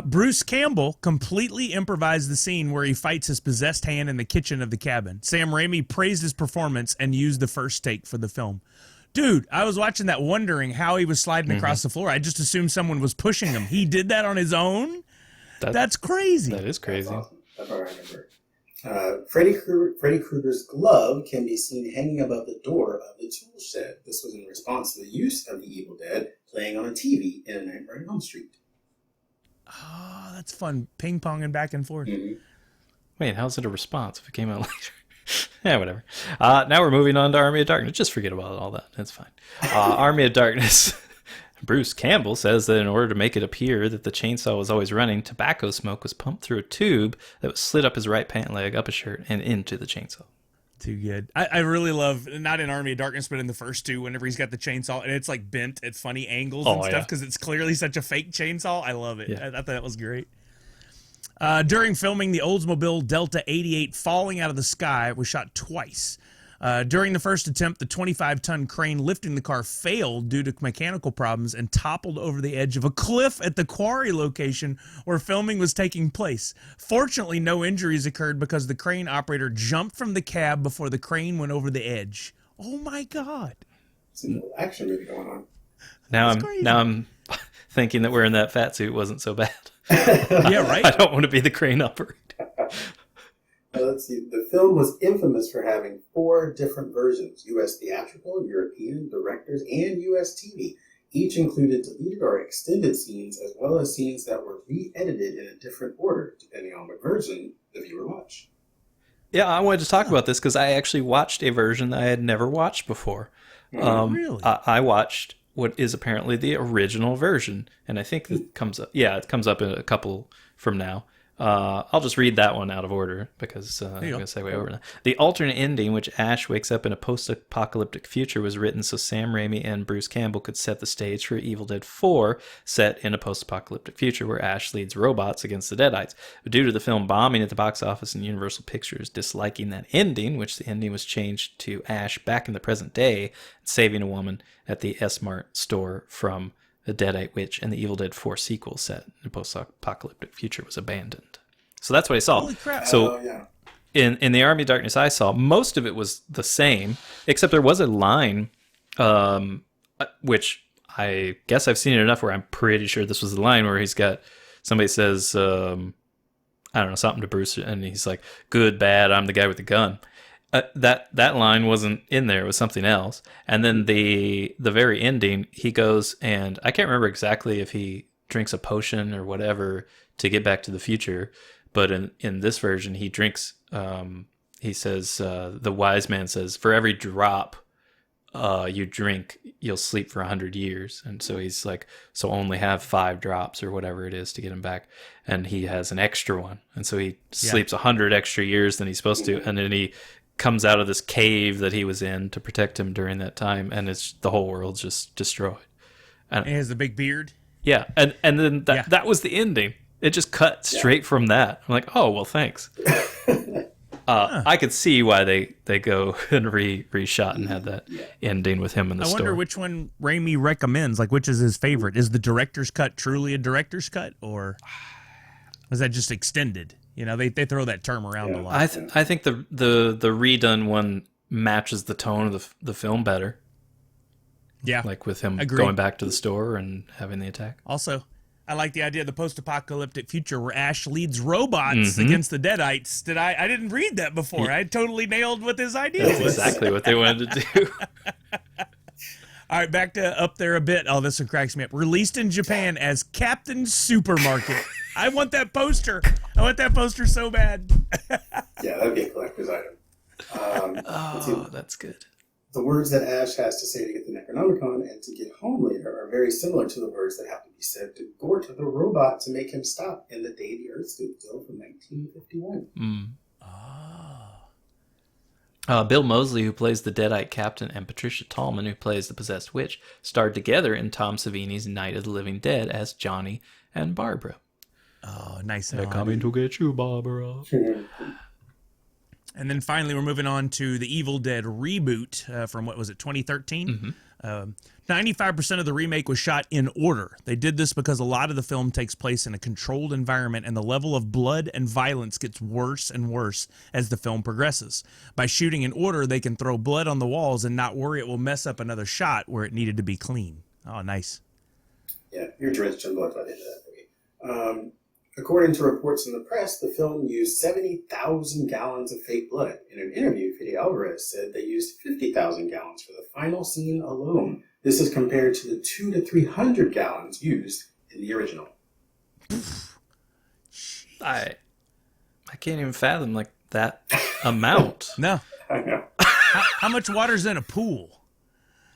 Bruce Campbell completely improvised the scene where he fights his possessed hand in the kitchen of the cabin. Sam Raimi praised his performance and used the first take for the film. Dude, I was watching that wondering how he was sliding across the floor. I just assumed someone was pushing him. He did that on his own? That's crazy. That is crazy. That's awesome. That's all I remember. Freddy Krueger's glove can be seen hanging above the door of the tool shed. This was in response to the use of the Evil Dead playing on a TV in A Nightmare on Elm Street. Oh, that's fun. Ping-ponging back and forth. Mm-hmm. Wait, how's it a response if it came out later? Yeah, whatever. Now we're moving on to Army of Darkness. Just forget about all that. It's fine. Army of Darkness. Bruce Campbell says that in order to make it appear that the chainsaw was always running, tobacco smoke was pumped through a tube that was slid up his right pant leg, up his shirt, and into the chainsaw. Too good. I really love, not in Army of Darkness, but in the first two, whenever he's got the chainsaw, and it's like bent at funny angles and stuff, because it's clearly such a fake chainsaw. I love it. Yeah. I thought that was great. During filming, the Oldsmobile Delta 88 falling out of the sky was shot twice. During the first attempt, the 25-ton crane lifting the car failed due to mechanical problems and toppled over the edge of a cliff at the quarry location where filming was taking place. Fortunately, no injuries occurred because the crane operator jumped from the cab before the crane went over the edge. Oh my God. It's a little action movie going on. Now I'm thinking that wearing that fat suit wasn't so bad. Yeah, right? I don't want to be the crane operator. Let's see. The film was infamous for having 4 different versions: U.S. theatrical, European, directors, and U.S. TV. Each included deleted or extended scenes, as well as scenes that were re-edited in a different order, depending on what version the viewer watched. Yeah, I wanted to talk about this because I actually watched a version that I had never watched before. Really? I watched what is apparently the original version, and I think it comes up. Yeah, it comes up in a couple from now. I'll just read that one out of order because I'm going to segue over now. The alternate ending, which Ash wakes up in a post-apocalyptic future, was written so Sam Raimi and Bruce Campbell could set the stage for Evil Dead 4, set in a post-apocalyptic future where Ash leads robots against the Deadites. But due to the film bombing at the box office and Universal Pictures disliking that ending, which the ending was changed to Ash back in the present day, saving a woman at the S-Mart store from the Deadite Witch, and the Evil Dead 4 sequel set in a post-apocalyptic future was abandoned. So that's what I saw. Holy crap. So in the Army of Darkness I saw, most of it was the same, except there was a line, which I guess I've seen it enough where I'm pretty sure this was the line where somebody says, I don't know, something to Bruce, and he's like, good, bad, I'm the guy with the gun. That line wasn't in there. It was something else. And then the very ending, he goes, and I can't remember exactly if he drinks a potion or whatever to get back to the future, But in this version, he drinks. He says the wise man says, for every drop you drink, you'll sleep for 100 years. And so he's like, so only have 5 drops or whatever it is to get him back. And he has an extra one. And so he sleeps 100 extra years than he's supposed to. And then he comes out of this cave that he was in to protect him during that time. And the whole world's just destroyed. And he has the big beard. Yeah. And then that was the ending. It just cut straight from that. I'm like, oh, well, thanks. I could see why they go and reshot and had that ending with him in the store. I wonder which one Raimi recommends. Like, which is his favorite? Is the director's cut truly a director's cut, or is that just extended? You know, they throw that term around a lot. I think the redone one matches the tone of the film better. Yeah, like with him going back to the store and having the attack. Also, I like the idea of the post-apocalyptic future where Ash leads robots against the Deadites. I didn't read that before. I totally nailed what his idea was. That's exactly what they wanted to do. All right, back to up there a bit. Oh, this one cracks me up. Released in Japan as Captain Supermarket. I want that poster. I want that poster so bad. Yeah, that'd be a collector's item. That's good. The words that Ash has to say to get the Necronomicon and to get home later are very similar to the words that have to be said to Gort the robot to make him stop in The Day the Earth Stood Still from 1951. Bill Moseley, who plays the Deadite captain, and Patricia Tallman, who plays the possessed witch, starred together in Tom Savini's Night of the Living Dead as Johnny and Barbara. Oh, nice. They're coming to get you, Barbara. And then finally, we're moving on to the Evil Dead reboot from, 2013? 95% of the remake was shot in order. They did this because a lot of the film takes place in a controlled environment, and the level of blood and violence gets worse and worse as the film progresses. By shooting in order, they can throw blood on the walls and not worry it will mess up another shot where it needed to be clean. Oh, nice. Yeah, you're drenched in blood by the end of that movie. According to reports in the press, the film used 70,000 gallons of fake blood. In an interview, Fede Alvarez said they used 50,000 gallons for the final scene alone. This is compared to the 200 to 300 gallons used in the original. I can't even fathom like that amount. No. I know. How much water's in a pool?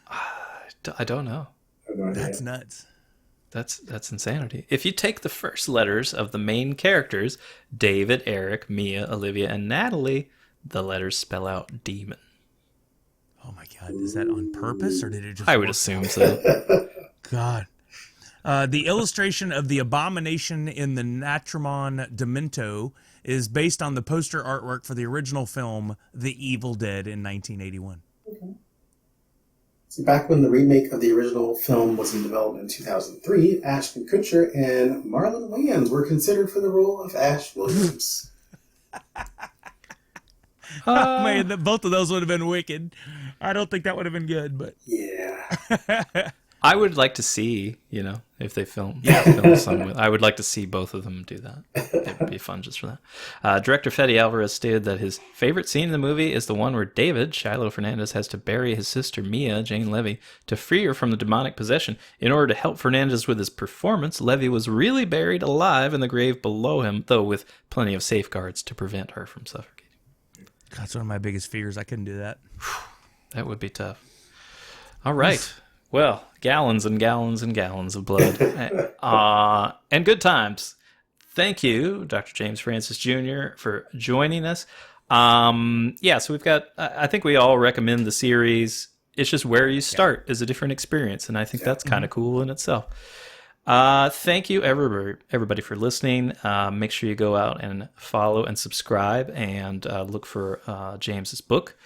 I don't know. That's nuts. That's insanity. If you take the first letters of the main characters, David, Eric, Mia, Olivia, and Natalie, the letters spell out demon. Oh my God, is that on purpose or did it just I would assume so. God. The illustration of the abomination in the Natramon Demento is based on the poster artwork for the original film, The Evil Dead in 1981. Okay. So back when the remake of the original film was in development in 2003, Ashton Kutcher and Marlon Wayans were considered for the role of Ash Williams. Oh, man, both of those would have been wicked. I don't think that would have been good, but yeah. I would like to see, if they film some with. I would like to see both of them do that. It would be fun just for that. Director Fede Alvarez stated that his favorite scene in the movie is the one where David, Shiloh Fernandez, has to bury his sister Mia, Jane Levy, to free her from the demonic possession. In order to help Fernandez with his performance, Levy was really buried alive in the grave below him, though with plenty of safeguards to prevent her from suffocating. That's one of my biggest fears. I couldn't do that. That would be tough. All right. Well, gallons and gallons and gallons of blood. And good times. Thank you, Dr. James Francis Jr., for joining us. So we've got, I think we all recommend the series. It's just where you start is a different experience, and I think that's kind of cool in itself. Thank you, everybody, for listening. Make sure you go out and follow and subscribe and look for James's book.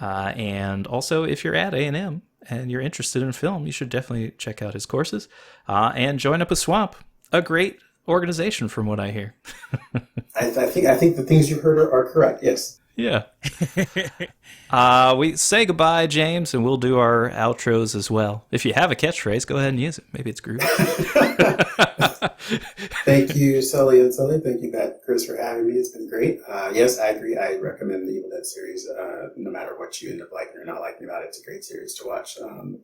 And also, if you're at A&M and you're interested in film, you should definitely check out his courses and join up with Swamp, a great organization from what I hear. I think the things you've heard are correct, yes. Yeah. We say goodbye, James, and we'll do our outros as well. If you have a catchphrase, go ahead and use it. Maybe it's groovy. Thank you, Sully and Sully. Thank you, Chris, for having me. It's been great. Yes, I agree. I recommend the Evil Dead series, no matter what you end up liking or not liking about it. It's a great series to watch. I don't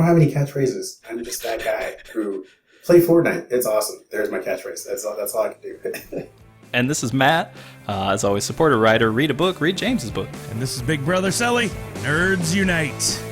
have any catchphrases. I'm just that guy who Play Fortnite. It's awesome. There's my catchphrase. That's all I can do. And this is Matt. As always, support a writer, read a book, read James's book. And this is Big Brother Sully. Nerds Unite.